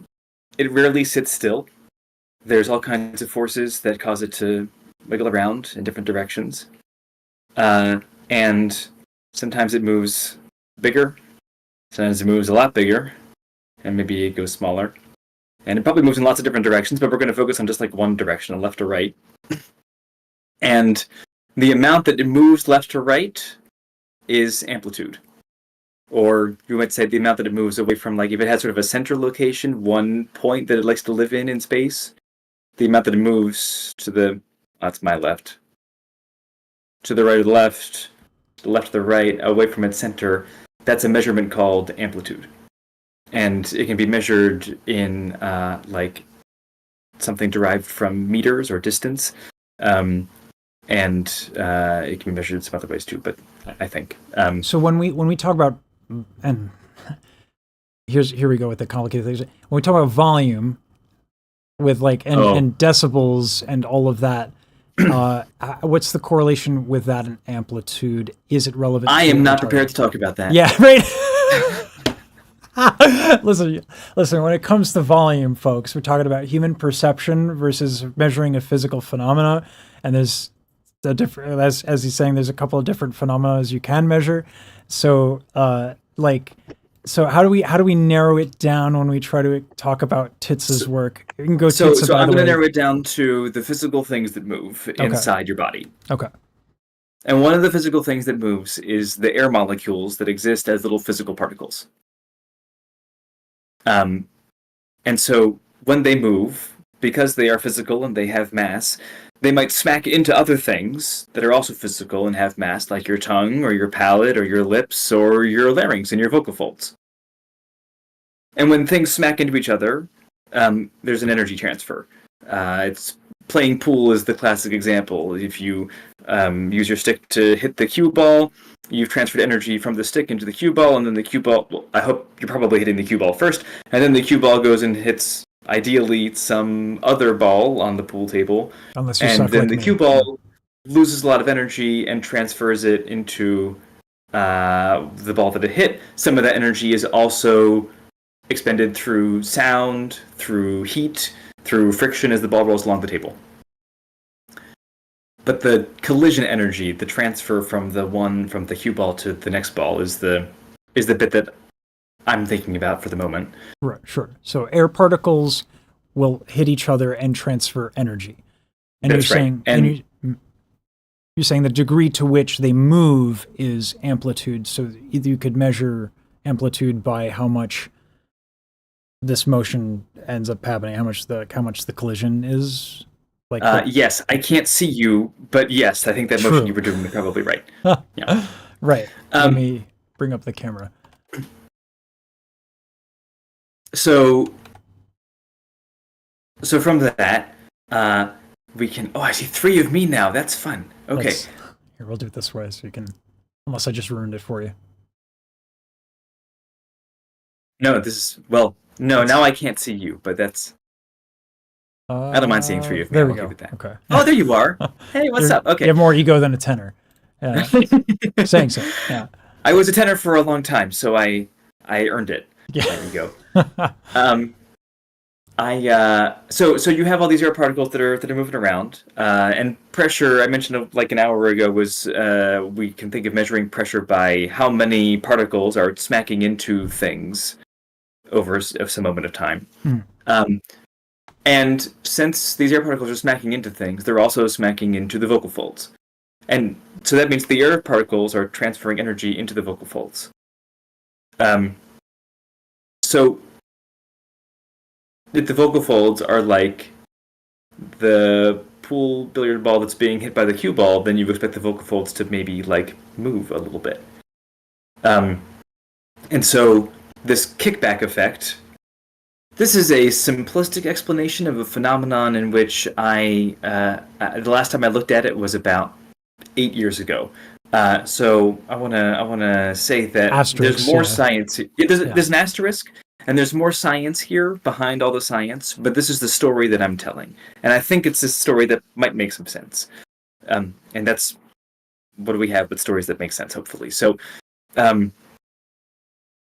B: it rarely sits still. There's all kinds of forces that cause it to wiggle around in different directions, and sometimes it moves bigger, sometimes it moves a lot bigger, and maybe it goes smaller. And it probably moves in lots of different directions, but we're going to focus on just like one direction, left or right. And the amount that it moves left to right is amplitude. Or you might say the amount that it moves away from, like if it has sort of a center location, one point that it likes to live in space, the amount that it moves to the, that's my left, to the right or the left to the right, away from its center, that's a measurement called amplitude. And it can be measured in like something derived from meters or distance, and it can be measured in some other ways too. But I think
A: so when we talk about, and here we go with the complicated things. When we talk about volume, with like and decibels and all of that, what's the correlation with that and amplitude? Is it relevant?
B: I am not prepared to talk about that.
A: Yeah, right. Listen, when it comes to volume, folks, we're talking about human perception versus measuring a physical phenomena. And there's a different, as he's saying, there's a couple of different phenomena as you can measure. So, so how do we narrow it down when we try to talk about Titz's work? You can go
B: so
A: Titz,
B: I'm going to narrow it down to the physical things that move inside your body.
A: Okay.
B: And one of the physical things that moves is the air molecules that exist as little physical particles. And so when they move, because they are physical and they have mass, they might smack into other things that are also physical and have mass, like your tongue or your palate or your lips or your larynx and your vocal folds. And when things smack into each other, there's an energy transfer. It's playing pool is the classic example. If you use your stick to hit the cue ball, you've transferred energy from the stick into the cue ball, and then the cue ball, well, I hope you're probably hitting the cue ball first, and then the cue ball goes and hits, ideally, some other ball on the pool table, and then the cue ball loses a lot of energy and transfers it into the ball that it hit. Some of that energy is also expended through sound, through heat, through friction as the ball rolls along the table. But the collision energy, the transfer from the cue ball to the next ball, is the bit that I'm thinking about for the moment.
A: Right, sure. So air particles will hit each other and transfer energy. And
B: That's
A: you're
B: right.
A: saying,
B: And
A: you're saying the degree to which they move is amplitude. So either you could measure amplitude by how much this motion ends up happening, how much the collision is. Like
B: yes, I can't see you, but yes, I think that motion you were doing is probably right. Yeah.
A: Right. Let me bring up the camera.
B: So from that, we can. Oh, I see 3 of me now. That's fun. Okay.
A: Here, we'll do it this way so you can. Unless I just ruined it for you.
B: No, now I can't see you, but that's. I don't mind seeing 3 of me.
A: There we
B: I'm
A: go.
B: with that.
A: Okay.
B: Oh, there you are. Hey, what's up? Okay.
A: You have more ego than a tenor. Yeah. Saying so. Yeah.
B: I was a tenor for a long time, so I earned it.
A: Yeah.
B: My ego. So you have all these air particles that are moving around, and pressure. I mentioned like an hour ago was we can think of measuring pressure by how many particles are smacking into things over some moment of time. And since these air particles are smacking into things, they're also smacking into the vocal folds. And so that means the air particles are transferring energy into the vocal folds. So if the vocal folds are like the pool billiard ball that's being hit by the cue ball, then you expect the vocal folds to maybe like move a little bit. And so this kickback effect, this is a simplistic explanation of a phenomenon in which the last time I looked at it was about 8 years ago. So I wanna say that there's more science. There's an asterisk, and there's more science here behind all the science. But this is the story that I'm telling, and I think it's a story that might make some sense. And that's what do we have but stories that make sense, hopefully. So,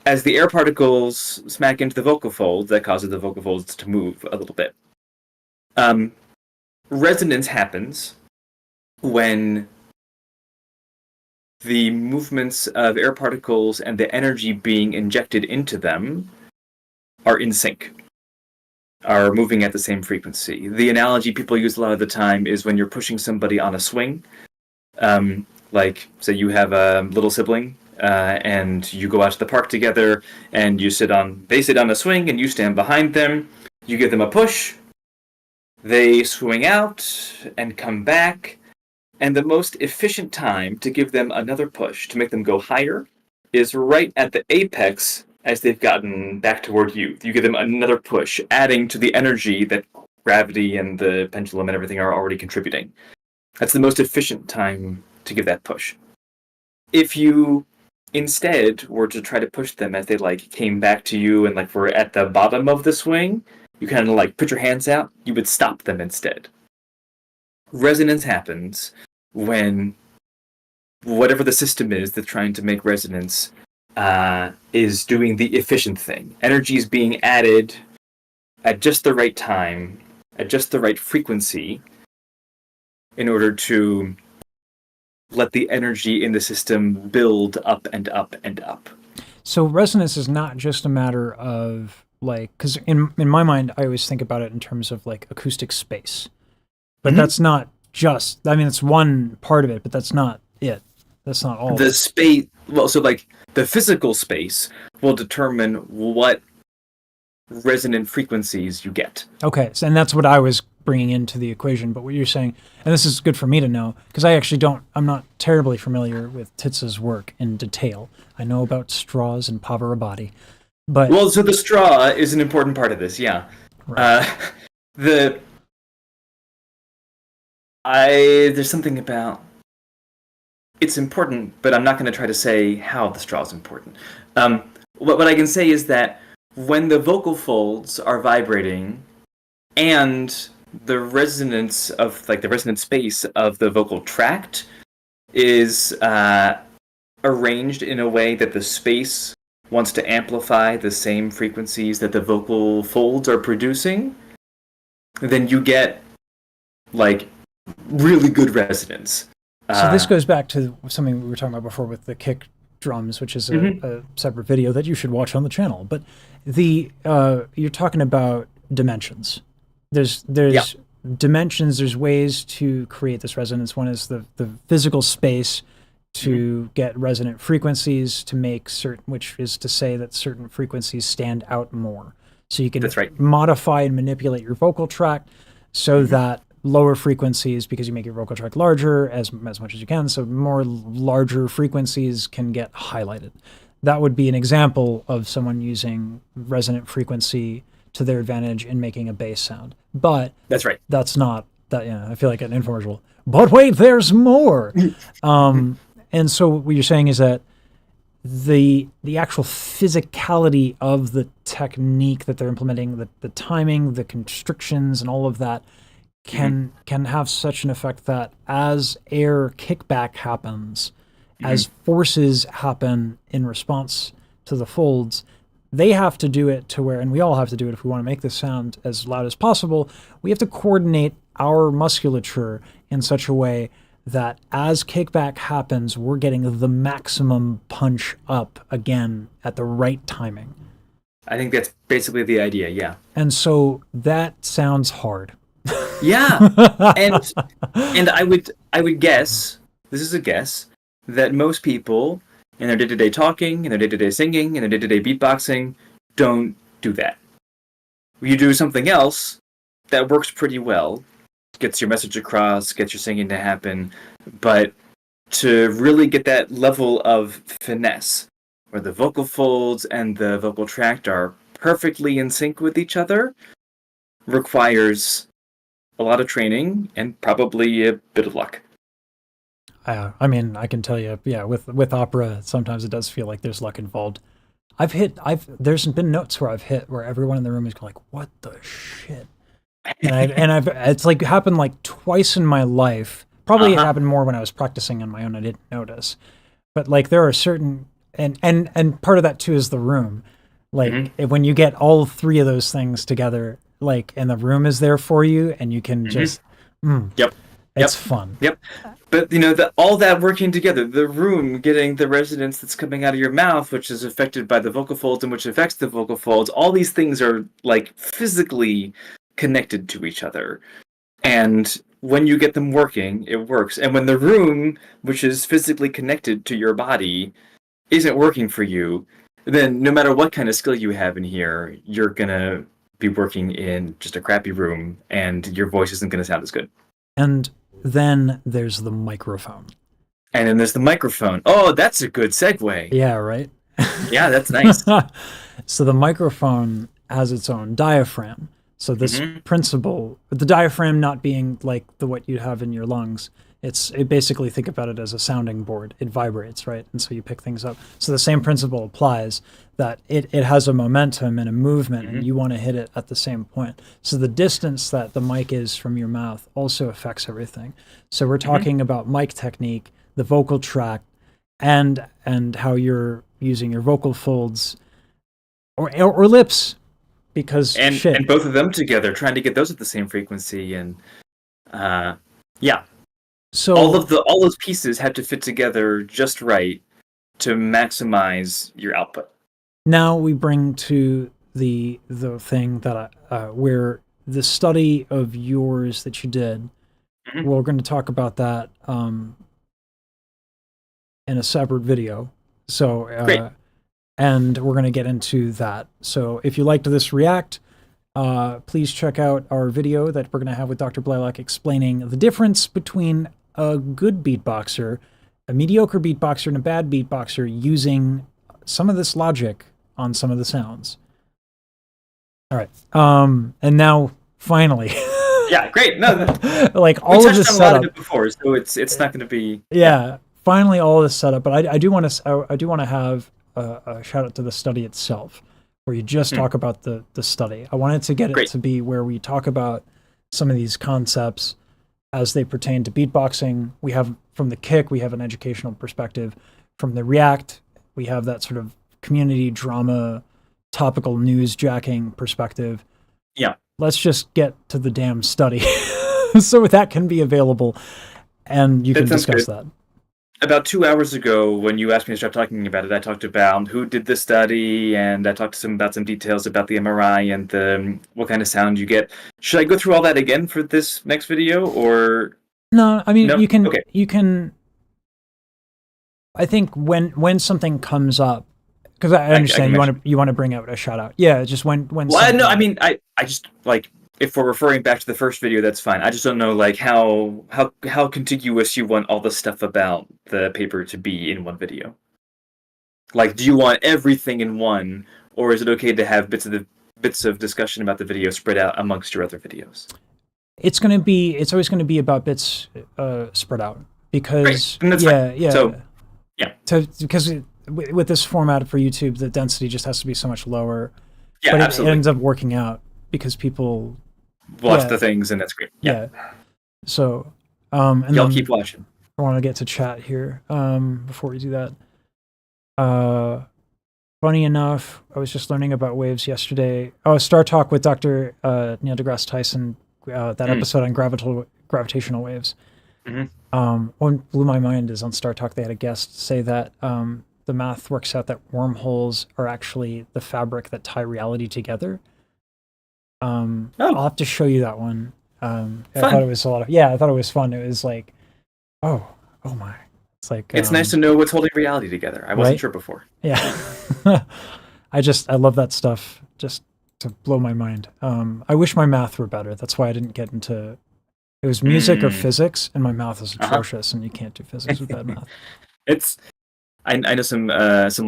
B: as the air particles smack into the vocal folds, that causes the vocal folds to move a little bit. Resonance happens when the movements of air particles and the energy being injected into them are in sync, are moving at the same frequency. The analogy people use a lot of the time is when you're pushing somebody on a swing. Like, say you have a little sibling, and you go out to the park together, and they sit on a swing, and you stand behind them. You give them a push. They swing out and come back. And the most efficient time to give them another push, to make them go higher, is right at the apex as they've gotten back toward you. You give them another push, adding to the energy that gravity and the pendulum and everything are already contributing. That's the most efficient time to give that push. If you instead were to try to push them as they like came back to you and like were at the bottom of the swing, you kind of like put your hands out, you would stop them instead. Resonance happens when whatever the system is that's trying to make resonance is doing the efficient thing. Energy is being added at just the right time, at just the right frequency, in order to let the energy in the system build up and up and up.
A: So resonance is not just a matter of like, because in my mind, I always think about it in terms of like acoustic space. But that's not just, I mean, it's one part of it, but that's not it. That's not all.
B: The space, well, so like the physical space will determine what resonant frequencies you get.
A: Okay, so, and that's what I was bringing into the equation. But what you're saying, and this is good for me to know, because I'm not terribly familiar with Tits's work in detail. I know about straws and Pavarotti, but...
B: Well, so the straw is an important part of this, yeah.
A: Right.
B: There's something about it's important, but I'm not going to try to say how the straw is important. What I can say is that when the vocal folds are vibrating and the resonance of like the resonant space of the vocal tract is arranged in a way that the space wants to amplify the same frequencies that the vocal folds are producing, then you get like really good resonance.
A: So this goes back to something we were talking about before with the kick drums, which is a separate video that you should watch on the channel. But you're talking about dimensions. There's dimensions. There's ways to create this resonance. One is the physical space to get resonant frequencies to make certain, which is to say that certain frequencies stand out more. So you can modify and manipulate your vocal tract so that lower frequencies, because you make your vocal tract larger as much as you can, so more larger frequencies can get highlighted. That would be an example of someone using resonant frequency to their advantage in making a bass sound. But
B: that's right.
A: That's not that. Yeah, I feel like an infomercial. But wait, there's more. And so what you're saying is that the actual physicality of the technique that they're implementing, the timing, the constrictions, and all of that can have such an effect that as air kickback happens, as forces happen in response to the folds, they have to do it to where, and we all have to do it if we want to make this sound as loud as possible, we have to coordinate our musculature in such a way that as kickback happens, we're getting the maximum punch up again at the right timing.
B: I think that's basically the idea, yeah.
A: And so that sounds hard.
B: Yeah, and I would guess this is a guess, that most people in their day-to-day talking, in their day-to-day singing, in their day-to-day beatboxing, don't do that. You do something else that works pretty well, gets your message across, gets your singing to happen, but to really get that level of finesse, where the vocal folds and the vocal tract are perfectly in sync with each other, requires a lot of training and probably a bit of luck.
A: I mean, I can tell you, yeah, with opera, sometimes it does feel like there's luck involved. There's been notes where I've hit where everyone in the room is like, "What the shit?" And it's like happened like twice in my life. Probably it happened more when I was practicing on my own. I didn't notice, but like there are certain and part of that too is the room. Like when you get all three of those things together, like and the room is there for you, and you can just, it's fun.
B: Yep. But all that working together, the room getting the resonance that's coming out of your mouth, which is affected by the vocal folds and which affects the vocal folds, all these things are like physically connected to each other. And when you get them working, it works. And when the room, which is physically connected to your body, isn't working for you, then no matter what kind of skill you have in here, you're gonna be working in just a crappy room and your voice isn't gonna sound as good.
A: And then there's the microphone.
B: And then there's the microphone. Oh, that's a good segue.
A: Yeah, right?
B: Yeah, that's nice.
A: So the microphone has its own diaphragm. So this principle, the diaphragm not being like what you have in your lungs, it basically think about it as a sounding board. It vibrates, right? And so you pick things up. So the same principle applies, that it has a momentum and a movement, and you want to hit it at the same point. So the distance that the mic is from your mouth also affects everything. So we're talking about mic technique, the vocal tract, and how you're using your vocal folds or lips, because
B: and both of them together, trying to get those at the same frequency, and
A: so
B: all those pieces have to fit together just right to maximize your output.
A: Now we bring to the thing that where the study of yours that you did. We're going to talk about that in a separate video. So
B: Great.
A: And we're going to get into that. So if you liked this react, please check out our video that we're going to have with Dr. Blaylock explaining the difference between a good beatboxer, a mediocre beatboxer, and a bad beatboxer using some of this logic on some of the sounds. All right. And now finally.
B: Yeah, great. No,
A: like all of this
B: setup. We touched on a lot of it before, so it's not going to be.
A: Yeah, finally all of this setup. But I do want to have a shout out to the study itself, where you just talk about the study. I wanted to get it to be where we talk about some of these concepts as they pertain to beatboxing. We have from the kick, we have an educational perspective. From the react, we have that sort of community drama, topical news jacking perspective.
B: Yeah.
A: Let's just get to the damn study so that can be available and you can discuss that.
B: About 2 hours ago, when you asked me to start talking about it, I talked about who did the study, and I talked to them about some details about the MRI and what kind of sound you get. Should I go through all that again for this next video, or?
A: No, I mean,
B: no?
A: You can,
B: okay.
A: You can, I think when something comes up, because I understand you want to bring out a shout out. Yeah, just when.
B: Well, no, I mean, I just like, if we're referring back to the first video, that's fine. I just don't know like how contiguous you want all the stuff about the paper to be in one video. Like, do you want everything in one, or is it okay to have bits of discussion about the video spread out amongst your other videos?
A: It's always going to be about bits spread out, because
B: fine. So,
A: because with this format for YouTube, the density just has to be so much lower.
B: Yeah,
A: but
B: absolutely.
A: It ends up working out because people
B: watch the things, and that's great. Yeah.
A: So, and
B: y'all keep watching.
A: I want to get to chat here before we do that. Funny enough, I was just learning about waves yesterday. Oh, Star Talk with Dr. Neil deGrasse Tyson, that episode on gravitational waves. What blew my mind is on Star Talk they had a guest say that the math works out that wormholes are actually the fabric that tie reality together. I'll have to show you that one. I thought it was I thought it was fun. It was like, oh, oh my, it's like
B: It's nice to know what's holding reality together. I wasn't
A: Right?
B: sure before.
A: Yeah. I love that stuff just to blow my mind. I wish my math were better. That's why I didn't get into it was music or physics, and my math is atrocious, and you can't do physics with bad math.
B: I know some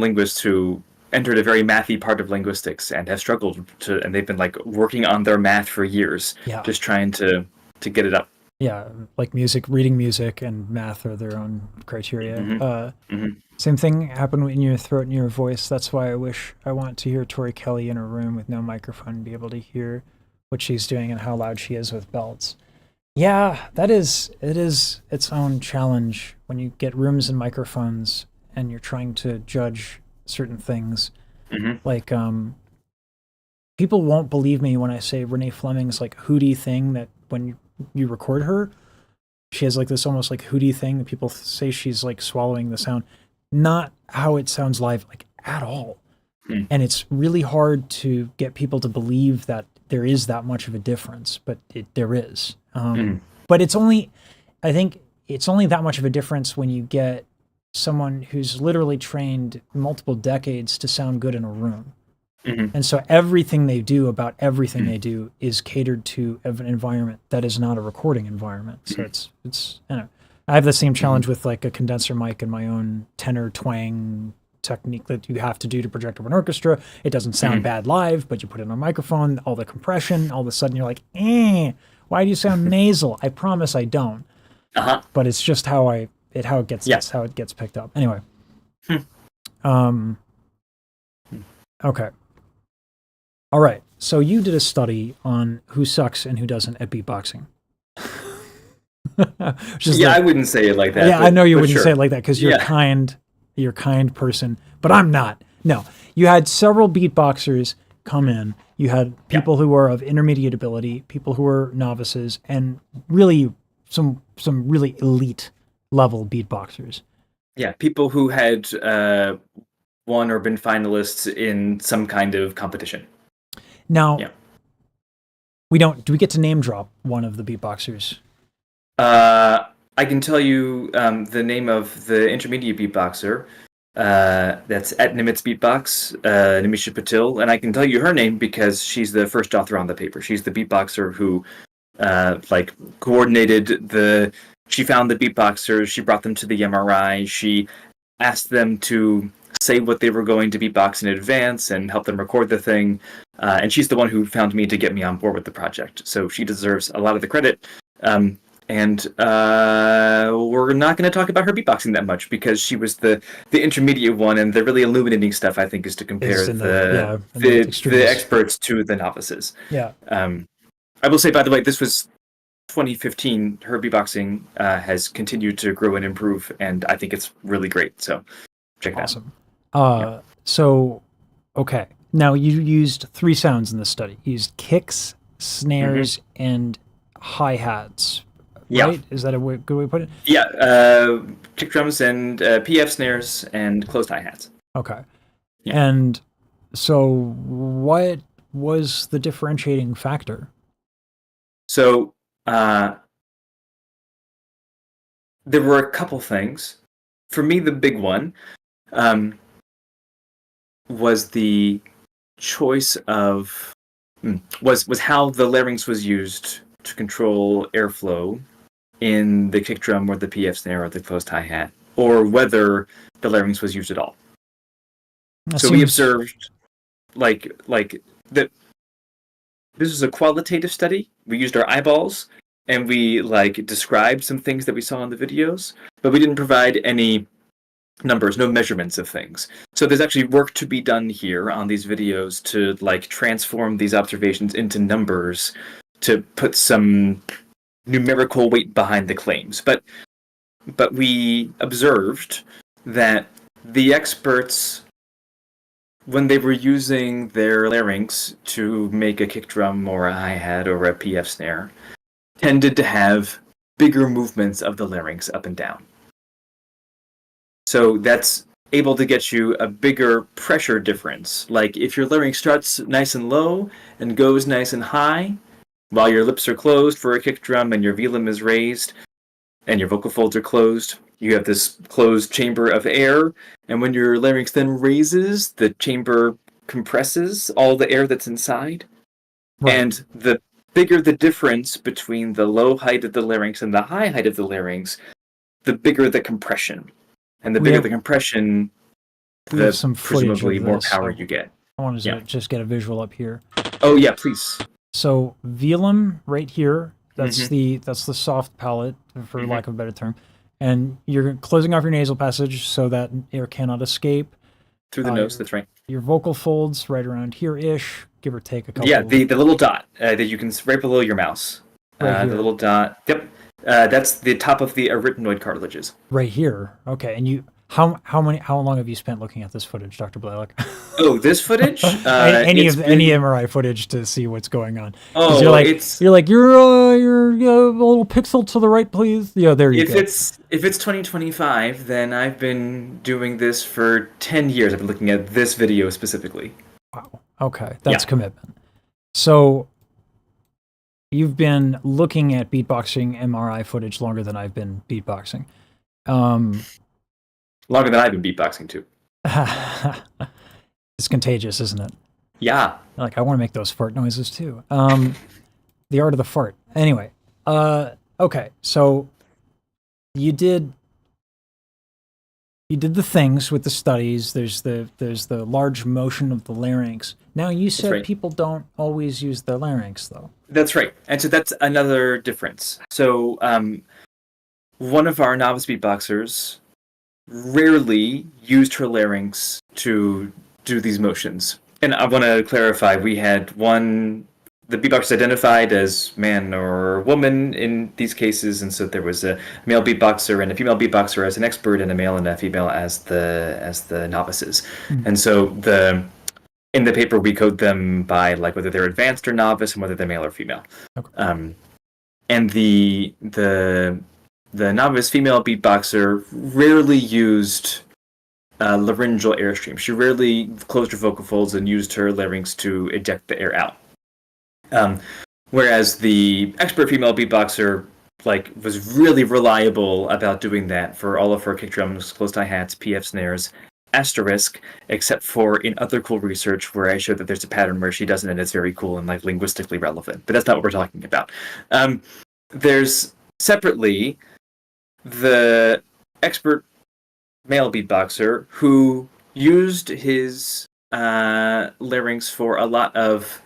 B: linguists who entered a very mathy part of linguistics and have struggled and they've been like working on their math for years,
A: Yeah.
B: just trying to get it up.
A: Yeah, like reading music and math are their own criteria.
B: Mm-hmm.
A: Same thing happened in your throat and your voice. That's why I want to hear Tori Kelly in a room with no microphone and be able to hear what she's doing and how loud she is with belts. Yeah, it is its own challenge when you get rooms and microphones and you're trying to judge certain things.
B: Mm-hmm.
A: Like, people won't believe me when I say Renee Fleming's like hootie thing that when you record her, she has like this almost like hootie thing that people say she's like swallowing the sound. Not how it sounds live, like at all.
B: Mm.
A: And it's really hard to get people to believe that there is that much of a difference, but there is. But I think it's only that much of a difference when you get someone who's literally trained multiple decades to sound good in a room.
B: Mm-hmm.
A: And so everything they do about everything they do is catered to an environment that is not a recording environment. So it's I have the same challenge with like a condenser mic and my own tenor twang technique that you have to do to project over an orchestra. It doesn't sound bad live, but you put it on a microphone, all the compression, all of a sudden you're like, why do you sound nasal? I promise I don't. But it's just how it gets picked up. Anyway. Okay. All right. So you did a study on who sucks and who doesn't at beatboxing.
B: I wouldn't say it like that.
A: Yeah,
B: but,
A: I know you
B: but
A: wouldn't
B: sure.
A: say it like that because you're a kind person, but I'm not. No, you had several beatboxers come in. You had people who were of intermediate ability, people who were novices, and really some really elite level beatboxers. Yeah,
B: people who had won or been finalists in some kind of competition.
A: Now, do we get to name drop one of the beatboxers?
B: I can tell you the name of the intermediate beatboxer. That's at Nimitz Beatbox, Nimisha Patil, and I can tell you her name because she's the first author on the paper. She's the beatboxer who coordinated she found the beatboxers, she brought them to the MRI, she asked them to say what they were going to beatbox in advance and help them record the thing. And she's the one who found me to get me on board with the project. So she deserves a lot of the credit. And we're not going to talk about her beatboxing that much because she was the intermediate one, and the really illuminating stuff, I think, is to compare the experts to the novices.
A: Yeah.
B: I will say, by the way, this was 2015. Her beatboxing has continued to grow and improve, and I think it's really great. So check it out.
A: Awesome. So, okay. Now, you used 3 sounds in this study. You used kicks, snares, and hi-hats. Right? Is that a good way to put it?
B: Yeah, kick drums and PF snares and closed hi-hats.
A: Okay.
B: Yeah.
A: And so what was the differentiating factor?
B: So there were a couple things. For me, the big one was the choice of was how the larynx was used to control airflow in the kick drum or the PF snare or the closed hi-hat, or whether the larynx was used at all. We observed like that this was a qualitative study. We used our eyeballs and we described some things that we saw in the videos, but we didn't provide any numbers, no measurements of things. So there's actually work to be done here on these videos to transform these observations into numbers to put some numerical weight behind the claims. But we observed that the experts, when they were using their larynx to make a kick drum or a hi-hat or a PF snare, tended to have bigger movements of the larynx up and down. So that's able to get you a bigger pressure difference. Like if your larynx starts nice and low and goes nice and high, while your lips are closed for a kick drum and your velum is raised, and your vocal folds are closed, you have this closed chamber of air, and when your larynx then raises, the chamber compresses all the air that's inside.
A: Right.
B: And the bigger the difference between the low height of the larynx and the high height of the larynx, the bigger the compression. And the bigger the compression,
A: we have
B: the
A: some footage of
B: presumably more
A: this,
B: power
A: so
B: you get.
A: I want to
B: Yeah.
A: just get a visual up here.
B: Oh yeah, please.
A: So velum right here, that's
B: Mm-hmm.
A: the soft palate, for lack of a better term. And you're closing off your nasal passage so that air cannot escape.
B: Through the nose, that's right.
A: Your vocal folds right around here-ish, give or take a couple.
B: Yeah, the little dot that you can right below your mouse.
A: Right
B: The
A: here.
B: little dot. Yep. That's the top of the arytenoid cartilages.
A: Right here. Okay, and you how long have you spent looking at this footage, Dr. Blaylock?
B: Oh, this footage?
A: any
B: it's
A: any
B: been-
A: MRI footage to see what's going on. 'Cause
B: Oh,
A: you're like
B: it's
A: you're a little pixel to the right, please. Yeah, there you
B: if
A: go.
B: it's 2025, then I've been doing this for 10 years. I've been looking at this video specifically.
A: Wow. Okay, that's
B: Yeah.
A: commitment. So you've been looking at beatboxing MRI footage longer than I've been beatboxing.
B: Longer than I've been beatboxing too.
A: It's contagious, isn't it?
B: Yeah.
A: Like, I want to make those fart noises too. The art of the fart. Anyway, okay, so you did the things with the studies. There's the large motion of the larynx. Now you said
B: right.
A: people don't always use their larynx though.
B: That's right. And so that's another difference. So one of our novice beatboxers rarely used her larynx to do these motions. And I want to clarify, we had the beatboxers identified as man or woman in these cases, and so there was a male beatboxer and a female beatboxer as an expert, and a male and a female as the novices. And so in the paper we code them by like whether they're advanced or novice and whether they're male or female.
A: Okay.
B: And the novice female beatboxer rarely used laryngeal airstream. She rarely closed her vocal folds and used her larynx to eject the air out. Whereas the expert female beatboxer was really reliable about doing that for all of her kick drums, closed hi-hats, PF snares, asterisk, except for in other cool research where I showed that there's a pattern where she doesn't, and it's very cool and linguistically relevant. But that's not what we're talking about. There's separately the expert male beatboxer who used his larynx for a lot of.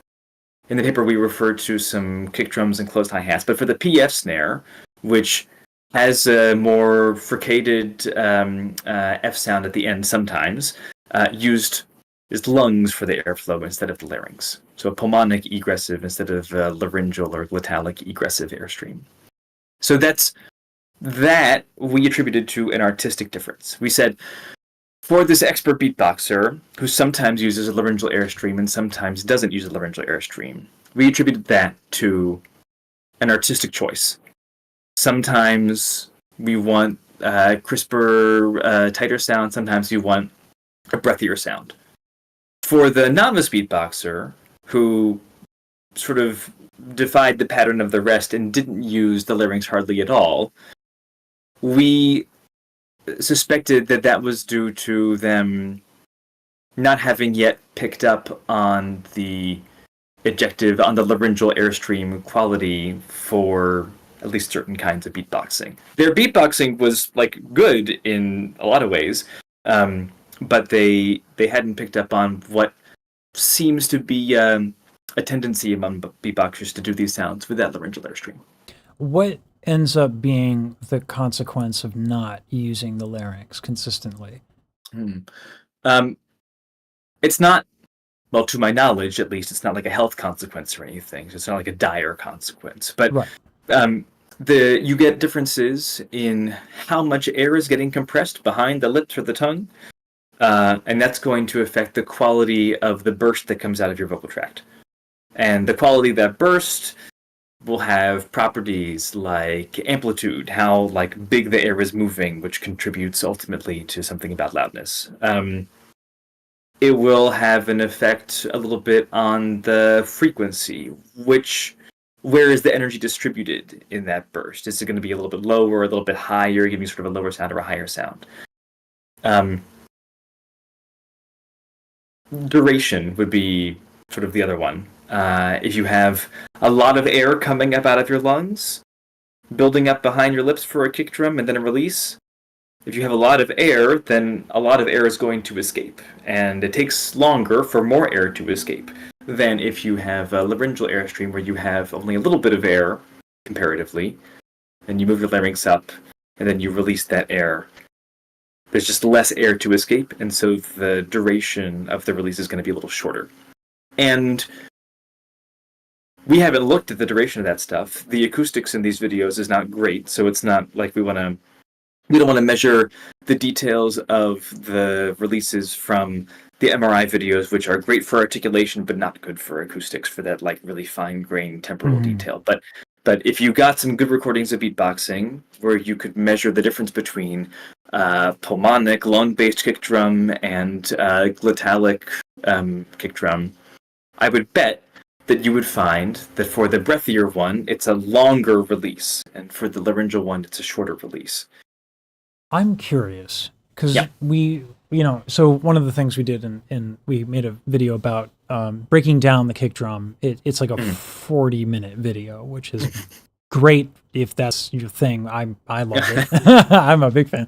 B: In the paper, we refer to some kick drums and closed hi-hats, but for the PF snare, which has a more fricated F sound at the end sometimes, used his lungs for the airflow instead of the larynx. So a pulmonic egressive instead of laryngeal or glottalic egressive airstream. So that we attributed to an artistic difference. We said, for this expert beatboxer, who sometimes uses a laryngeal airstream and sometimes doesn't use a laryngeal airstream, we attributed that to an artistic choice. Sometimes we want crisper, tighter sound. Sometimes you want a breathier sound. For the novice beatboxer, who sort of defied the pattern of the rest and didn't use the larynx hardly at all, we suspected that was due to them not having yet picked up on the laryngeal airstream quality for at least certain kinds of beatboxing. Their beatboxing was good in a lot of ways, but they hadn't picked up on what seems to be a tendency among beatboxers to do these sounds with that laryngeal airstream.
A: What ends up being the consequence of not using the larynx consistently?
B: It's not, well, to my knowledge, at least, it's not like a health consequence or anything. It's not like a dire consequence. But
A: Right.
B: You get differences in how much air is getting compressed behind the lips or the tongue, and that's going to affect the quality of the burst that comes out of your vocal tract. And the quality of that burst will have properties like amplitude, how big the air is moving, which contributes ultimately to something about loudness. It will have an effect a little bit on the frequency, which where is the energy distributed in that burst? Is it going to be a little bit lower, a little bit higher, giving sort of a lower sound or a higher sound? Duration would be sort of the other one. If you have a lot of air coming up out of your lungs, building up behind your lips for a kick drum and then a release, if you have a lot of air, then a lot of air is going to escape. And it takes longer for more air to escape than if you have a laryngeal airstream where you have only a little bit of air, comparatively, and you move your larynx up, and then you release that air. There's just less air to escape, and so the duration of the release is going to be a little shorter. And we haven't looked at the duration of that stuff. The acoustics in these videos is not great, so it's not like we don't want to measure the details of the releases from the MRI videos, which are great for articulation, but not good for acoustics, for that like really fine-grained temporal detail. But if you got some good recordings of beatboxing where you could measure the difference between pulmonic, lung-based kick drum and glottalic kick drum, I would bet that you would find that for the breathier one, it's a longer release, and for the laryngeal one, it's a shorter release.
A: I'm curious because so one of the things we did in we made a video about breaking down the kick drum. It's like a 40-minute video, which is great if that's your thing. I love it. I'm a big fan.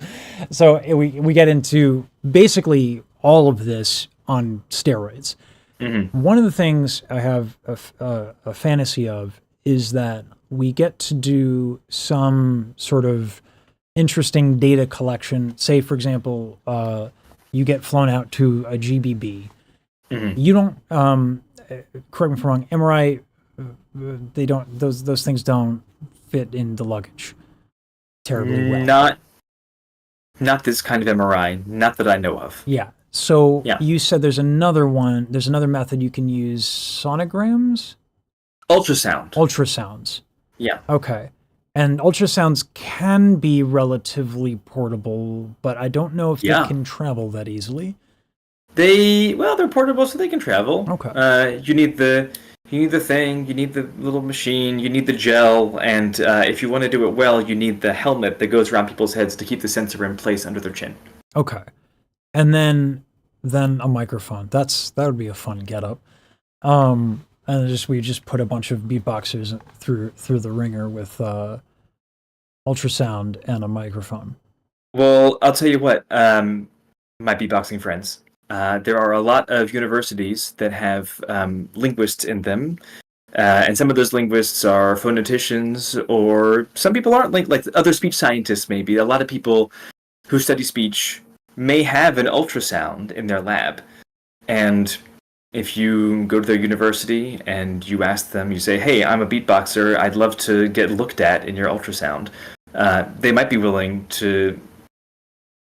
A: So we get into basically all of this on steroids. Mm-hmm. One of the things I have a fantasy of is that we get to do some sort of interesting data collection. Say, for example, you get flown out to a GBB. Mm-hmm. You don't, correct me if I'm wrong, MRI, they don't, those things don't fit in the luggage terribly well. Not this kind of MRI, not that I know of. Yeah. So you said there's another method you can use, sonograms? Ultrasounds. Yeah. Okay. And ultrasounds can be relatively portable, but I don't know if they can travel that easily. They're portable, so they can travel. Okay. You need the thing, you need the little machine, you need the gel, and if you want to do it well, you need the helmet that goes around people's heads to keep the sensor in place under their chin. Okay. And then a microphone. That would be a fun getup. And we just put a bunch of beatboxers through the ringer with ultrasound and a microphone. Well, I'll tell you what, my beatboxing friends. There are a lot of universities that have linguists in them, and some of those linguists are phoneticians, or some people aren't, like other speech scientists maybe. A lot of people who study speech may have an ultrasound in their lab. And if you go to their university and you ask them, you say, hey, I'm a beatboxer, I'd love to get looked at in your ultrasound, they might be willing to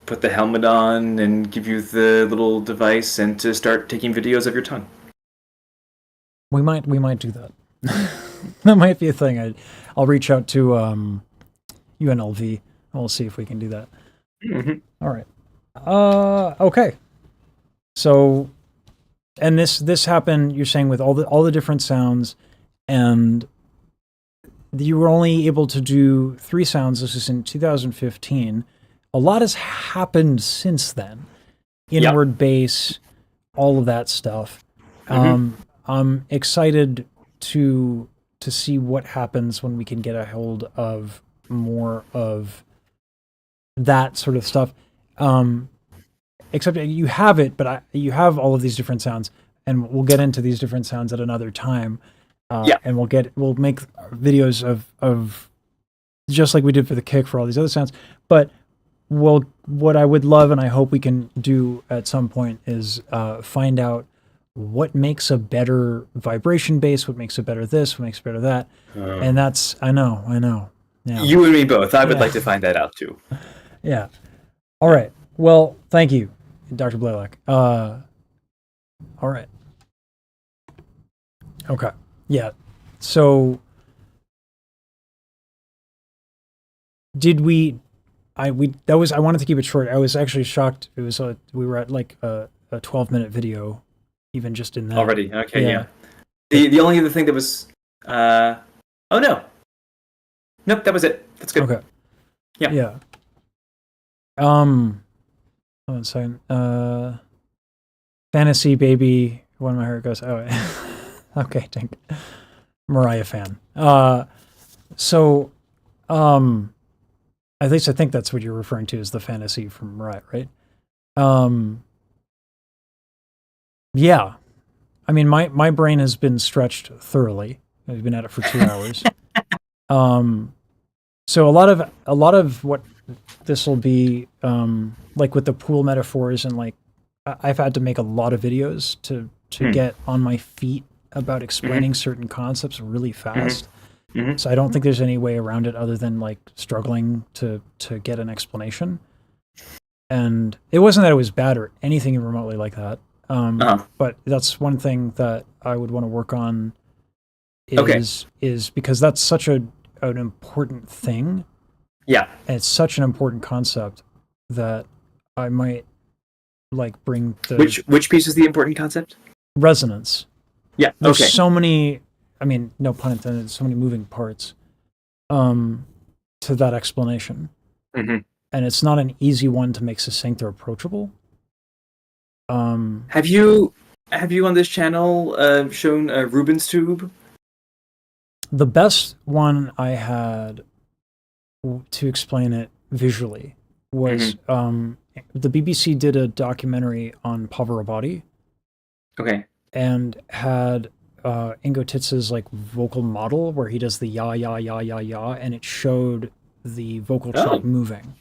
A: put the helmet on and give you the little device and to start taking videos of your tongue. We might do that. That might be a thing. I'll reach out to UNLV and we'll see if we can do that. Mm-hmm. All right. Okay. So, and this happened, you're saying, with all the different sounds, and you were only able to do 3 sounds. This is in 2015. A lot has happened since then. Inward bass, all of that stuff. Mm-hmm. I'm excited to see what happens when we can get a hold of more of that sort of stuff. Except you have it, but you have all of these different sounds, and we'll get into these different sounds at another time. And we'll make videos of just like we did for the kick for all these other sounds. But what I would love, and I hope we can do at some point, is find out what makes a better vibration bass, what makes a better this, what makes a better that. And that's, I know. Yeah. You and me both. I would like to find that out too. Yeah. All right. Well, thank you, Dr. Blaylock. All right. Okay. Yeah. So I wanted to keep it short. I was actually shocked. It was we were at like a 12-minute video, even just in that. Already. Okay. Yeah. The only other thing that was
B: Oh no. Nope, that was it. That's good.
A: Okay.
B: Yeah.
A: Yeah. Hold on a second. Fantasy Baby, When My Heart Goes. Oh, okay, thank you. Mariah fan. So, at least I think that's what you're referring to as the fantasy from Mariah, right? Yeah. I mean, my brain has been stretched thoroughly. I've been at it for 2 hours. So a lot of what this will be, like with the pool metaphors, and like I've had to make a lot of videos to get on my feet about explaining certain concepts really fast. So I don't think there's any way around it other than like struggling to get an explanation. And it wasn't that it was bad or anything remotely like that. But that's one thing that I would want to work on is because that's such an important thing.
B: Yeah.
A: And it's such an important concept that I might like bring the
B: Which piece is the important concept?
A: resonance.
B: Yeah.
A: There's
B: Okay.
A: so many, I mean, no pun intended, so many moving parts to that explanation.
B: Mhm.
A: And it's not an easy one to make succinct or approachable.
B: Have you on this channel shown Rubens tube?
A: The best one I had to explain it visually was the BBC did a documentary on Pavarotti
B: Okay.
A: and had Ingo Titz's like vocal model where he does the ya ya ya ya ya, and it showed the vocal tract moving.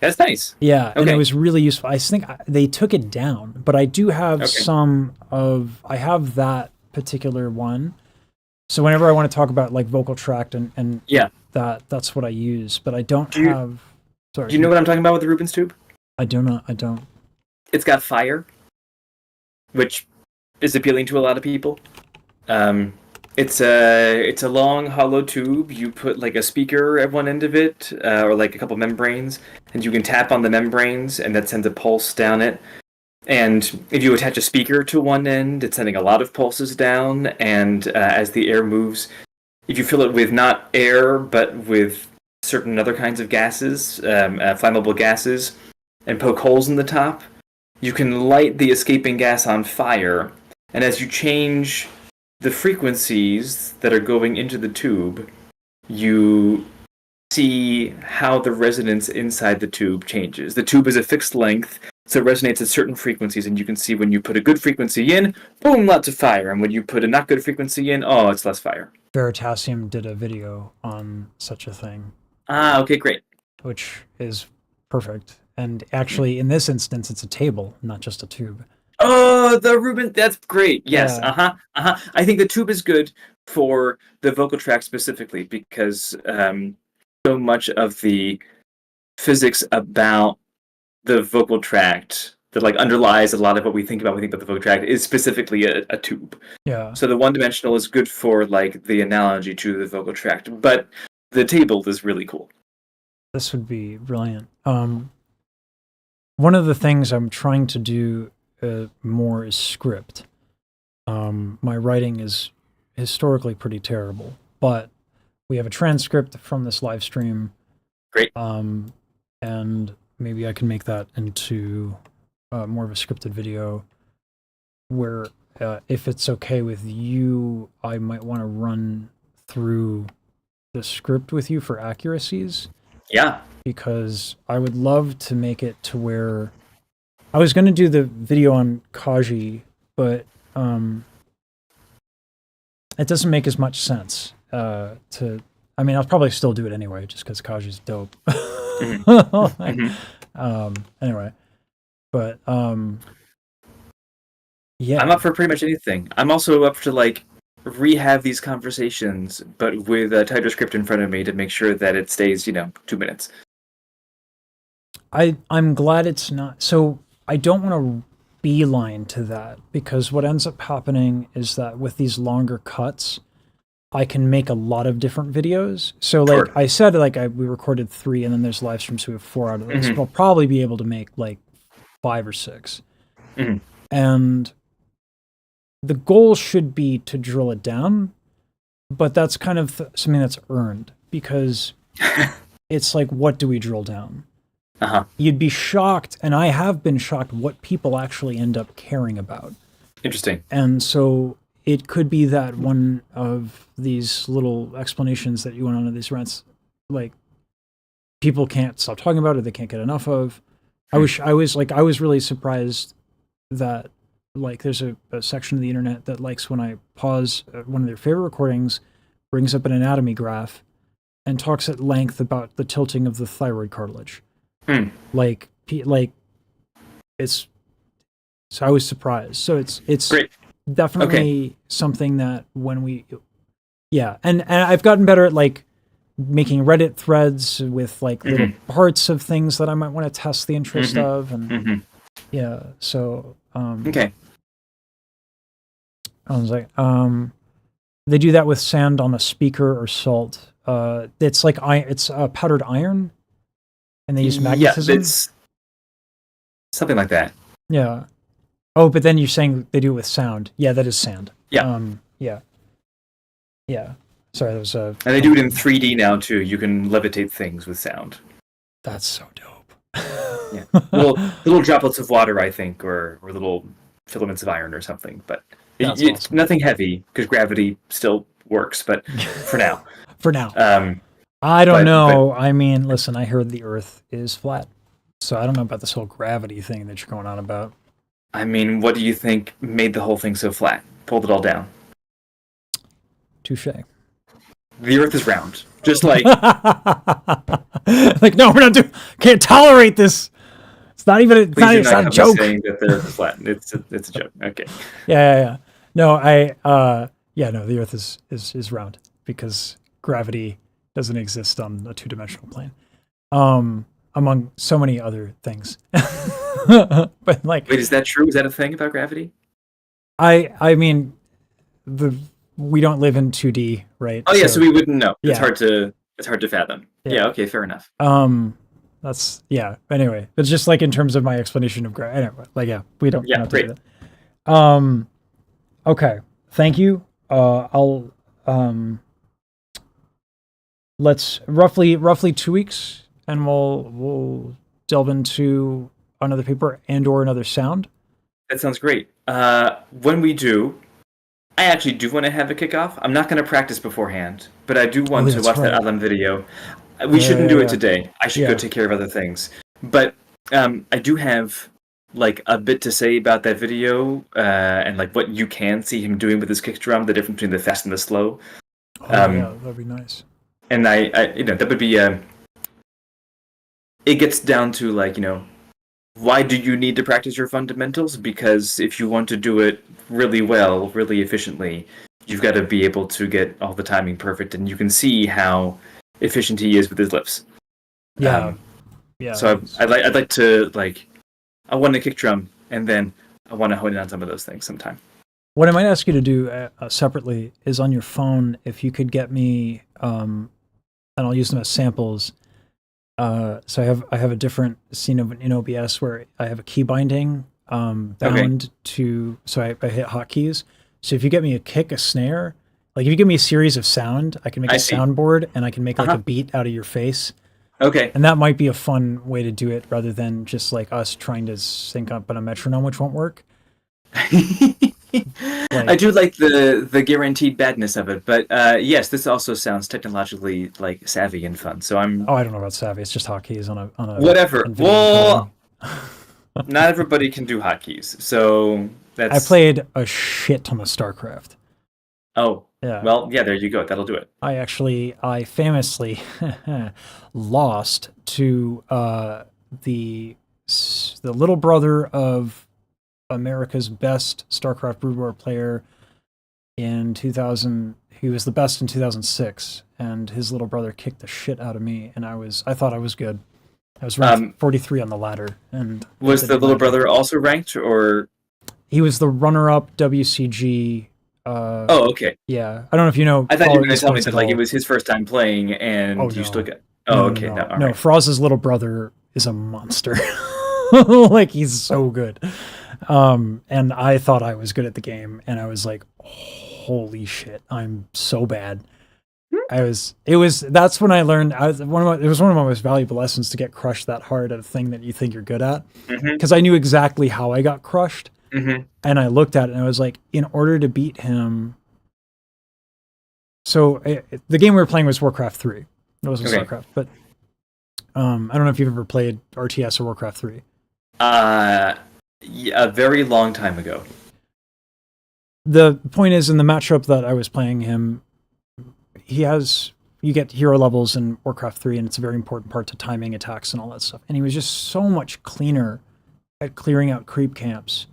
B: That's nice.
A: Yeah, and it
B: Okay.
A: was really useful. I think they took it down, but I do have I have that particular one. So whenever I want to talk about like vocal tract and
B: Yeah.
A: that's what I use, but I don't
B: Do you-
A: have. Sorry,
B: Do you know what I'm talking about with the Rubens tube?
A: I do not. I don't.
B: It's got fire, which is appealing to a lot of people. It's a long hollow tube. You put like a speaker at one end of it, or like a couple membranes, and you can tap on the membranes, and that sends a pulse down it. And if you attach a speaker to one end, it's sending a lot of pulses down. And as the air moves, if you fill it with not air but with certain other kinds of gases, flammable gases, and poke holes in the top, you can light the escaping gas on fire. And as you change the frequencies that are going into the tube, you see how the resonance inside the tube changes. The tube is a fixed length, so it resonates at certain frequencies, and you can see when you put a good frequency in, boom, lots of fire. And when you put a not good frequency in, oh, it's less fire.
A: Veritasium did a video on such a thing,
B: Ah, okay, great.
A: which is perfect. And actually, in this instance, it's a table, not just a tube.
B: Oh, the Rubin, that's great. Yes,
A: Yeah.
B: I think the tube is good for the vocal tract specifically because so much of the physics about the vocal tract that like underlies a lot of what we think about when we think about the vocal tract is specifically a tube.
A: Yeah.
B: So the one-dimensional is good for like the analogy to the vocal tract, but the table is really cool.
A: This would be brilliant. One of the things I'm trying to do more is script. My writing is historically pretty terrible, but we have a transcript from this live stream.
B: Great.
A: And maybe I can make that into more of a scripted video where, if it's okay with you, I might want to run through the script with you for accuracies.
B: Yeah.
A: Because I would love to make it to where I was going to do the video on Kaji, but it doesn't make as much sense I mean, I'll probably still do it anyway, just because Kaji's dope. Anyway, but yeah,
B: I'm up for pretty much anything. I'm also up to like rehab these conversations, but with a tighter script in front of me to make sure that it stays, 2 minutes.
A: I'm glad it's not. So I don't want to beeline to that, because what ends up happening is that with these longer cuts, I can make a lot of different videos. So like
B: Sure.
A: I said, like we recorded 3 and then there's live streams, so we have 4 out of this. I'll probably be able to make like 5 or 6.
B: Mhm.
A: And the goal should be to drill it down. but that's kind of something that's earned because it's like, what do we drill down? You'd be shocked, and I have been shocked, what people actually end up caring about.
B: Interesting.
A: And so it could be that one of these little explanations that you went on to these rants, like, people can't stop talking about it, they can't get enough of. I was really surprised that, like, there's a section of the internet that likes when I pause one of their favorite recordings, brings up an anatomy graph, and talks at length about the tilting of the thyroid cartilage. Like it's. So I was surprised. So it's
B: Great.
A: definitely something that when we, and I've gotten better at like making Reddit threads with like little parts of things that I might want to test the interest of, and so
B: Okay.
A: I was like, they do that with sand on a speaker or salt. It's like it's powdered iron, and they use magnetism.
B: Yeah, it's something like that.
A: Yeah. Oh, but then you're saying they do it with sound. Yeah, that is sand.
B: Yeah.
A: Yeah. Sorry, that was
B: And they do it in 3D now too. You can levitate things with sound.
A: That's so dope.
B: Yeah. little droplets of water, I think, or little filaments of iron or something. But
A: That's
B: it's
A: awesome.
B: nothing heavy because gravity still works. But for now,
A: For now. I don't
B: but-
A: know. I mean, listen, I heard the Earth is flat, so I don't know about this whole gravity thing that you're going on about.
B: I mean, what do you think made the whole thing so flat? Pulled it all down.
A: Touche.
B: The Earth is round, just like
A: Like, no, we're not doing. Can't tolerate this. It's not even. It's
B: please
A: not,
B: do
A: it's
B: not
A: not a
B: come
A: joke.
B: saying that the Earth is flat. It's a joke. Okay.
A: Yeah. No, no, the Earth is round because gravity doesn't exist on a two-dimensional plane. Among so many other things. But like,
B: Wait, is that true? Is that a thing about gravity?
A: I mean, we don't live in 2D, right?
B: Oh yeah, so we wouldn't know.
A: Yeah.
B: It's hard to fathom. Yeah. Okay, fair enough.
A: That's anyway, it's just like in terms of my explanation of gravity. Anyway, like we don't.
B: Yeah,
A: have to do
B: great.
A: that. Okay, thank you. I'll let's roughly 2 weeks, and we'll delve into another paper and or another sound.
B: That sounds great. When we do, I actually do want to have a kickoff. I'm not going to practice beforehand, but I do want to
A: that's
B: watch that
A: right.
B: Alan video. We shouldn't do
A: yeah.
B: it today. I should
A: Yeah.
B: go take care of other things. But I do have like a bit to say about that video and like what you can see him doing with his kick drum, the difference between the fast and the slow.
A: Yeah, that'd be nice.
B: And I that would be it gets down to like, why do you need to practice your fundamentals? Because if you want to do it really well, really efficiently, you've got to be able to get all the timing perfect, and you can see how efficient he is with his lifts.
A: Yeah.
B: So I'd like to I want to kick drum, and then I want to hone in on some of those things sometime.
A: What I might ask you to do separately is on your phone, if you could get me, and I'll use them as samples. So I have a different scene in OBS where I have a key binding bound to, so I hit hotkeys. So if you get me a kick, a snare, like if you give me a series of sound, I can make a soundboard and I can make like a beat out of your face.
B: Okay.
A: And that might be a fun way to do it rather than just like us trying to sync up on a metronome, which won't work.
B: I do like the guaranteed badness of it, but yes, this also sounds technologically like savvy and fun. So I'm.
A: Oh, I don't know about savvy. It's just hotkeys on a
B: whatever.
A: NVIDIA
B: Well,
A: encoding.
B: not everybody can do hotkeys, so that's.
A: I played a shit ton of StarCraft.
B: Oh.
A: Yeah.
B: Well, yeah. There you go. That'll do it.
A: I famously lost to the little brother of America's best StarCraft Brood War player in 2000. He was the best in 2006, and his little brother kicked the shit out of me, and I thought I was good. I was ranked 43 on the ladder, and
B: was the little brother also ranked, or
A: he was the runner-up WCG.
B: Oh, okay.
A: Yeah, I don't know if you know.
B: I thought you were going to tell me
A: esports
B: that
A: at
B: like
A: all.
B: it was his first time playing, and
A: Oh,
B: you
A: no.
B: still got. Oh, okay.
A: No,
B: No, all
A: no.
B: right.
A: Froz's little brother is a monster. Like he's so good. And I thought I was good at the game, and I was like, oh, holy shit, I'm so bad. That's when I learned, it was one of my most valuable lessons to get crushed that hard at a thing that you think you're good at. Because I knew exactly how I got crushed. And I looked at it and I was like, in order to beat him. So the game we were playing was Warcraft 3. It wasn't StarCraft, but I don't know if you've ever played RTS or Warcraft 3.
B: Yeah, a very long time ago.
A: The point is, in the matchup that I was playing him, you get hero levels in Warcraft 3, and it's a very important part to timing attacks and all that stuff. And he was just so much cleaner at clearing out creep camps.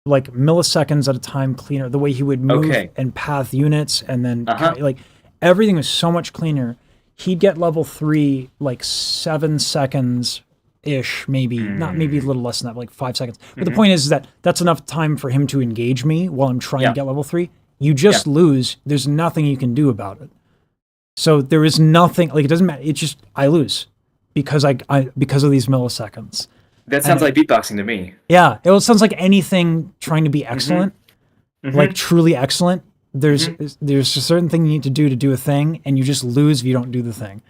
A: Like milliseconds at a time cleaner. The way he would move and path units, and then like everything was so much cleaner. He'd get level 3 like 7 seconds ish, maybe maybe a little less than that, like 5 seconds. But the point is that that's enough time for him to engage me while I'm trying to get level 3. You just lose. There's nothing you can do about it. So there is nothing, like, it doesn't matter. It's just I lose because because of these milliseconds.
B: That sounds like beatboxing to me.
A: Yeah, it sounds like anything trying to be excellent, like truly excellent. There's a certain thing you need to do a thing, and you just lose if you don't do the thing.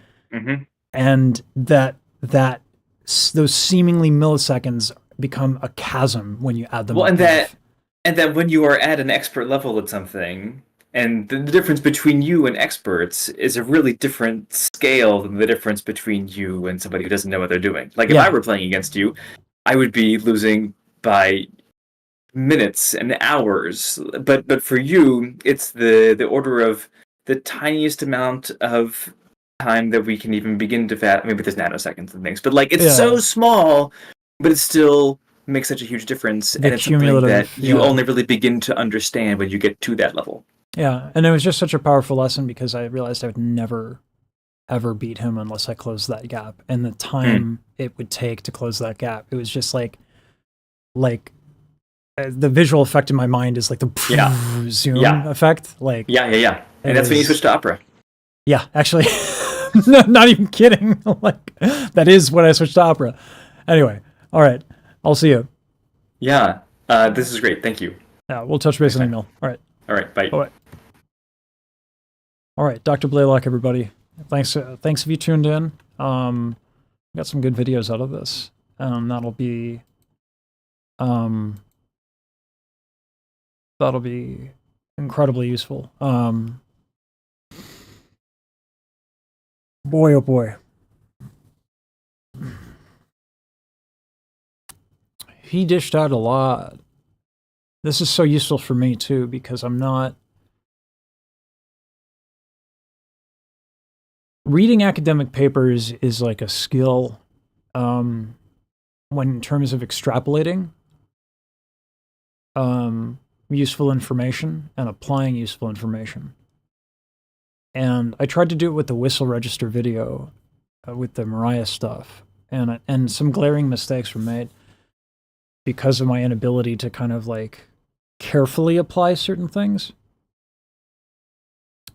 A: And those seemingly milliseconds become a chasm when you add them.
B: Well, and that when you are at an expert level at something, and the difference between you and experts is a really different scale than the difference between you and somebody who doesn't know what they're doing. Like, if I were playing against you, I would be losing by minutes and hours. But for you, it's the order of the tiniest amount of time that we can even begin to maybe there's nanoseconds and things. But, like, it's so small, but it still makes such a huge difference. And it's something that you only really begin to understand when you get to that level.
A: Yeah, and it was just such a powerful lesson because I realized I would never, ever beat him unless I closed that gap. And the time it would take to close that gap, it was just like the visual effect in my mind is like the zoom effect. Like
B: And that's when you switch to opera.
A: Yeah, actually, no, not even kidding. Like that is when I switched to opera. Anyway, all right, I'll see you.
B: Yeah, this is great. Thank you.
A: Yeah, we'll touch base on email. All right.
B: All right, bye.
A: Bye. All right, Dr. Blaylock, everybody. Thanks if you tuned in. Got some good videos out of this. That'll be incredibly useful. Boy, oh boy. He dished out a lot. This is so useful for me too, because I'm not reading academic papers is like a skill when in terms of extrapolating useful information and applying useful information. And I tried to do it with the whistle register video with the Mariah stuff, and some glaring mistakes were made because of my inability to kind of like carefully apply certain things.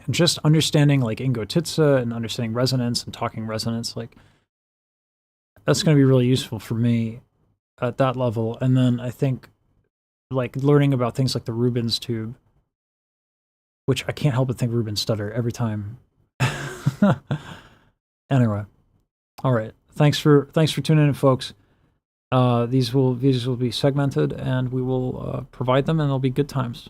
A: And just understanding like ingotitsa and understanding resonance and talking resonance, like that's going to be really useful for me at that level. And then I think like learning about things like the Rubens tube, which I can't help but think Rubens stutter every time. Anyway, all right. Thanks for tuning in, folks. These will be segmented, and we will provide them, and they'll be good times.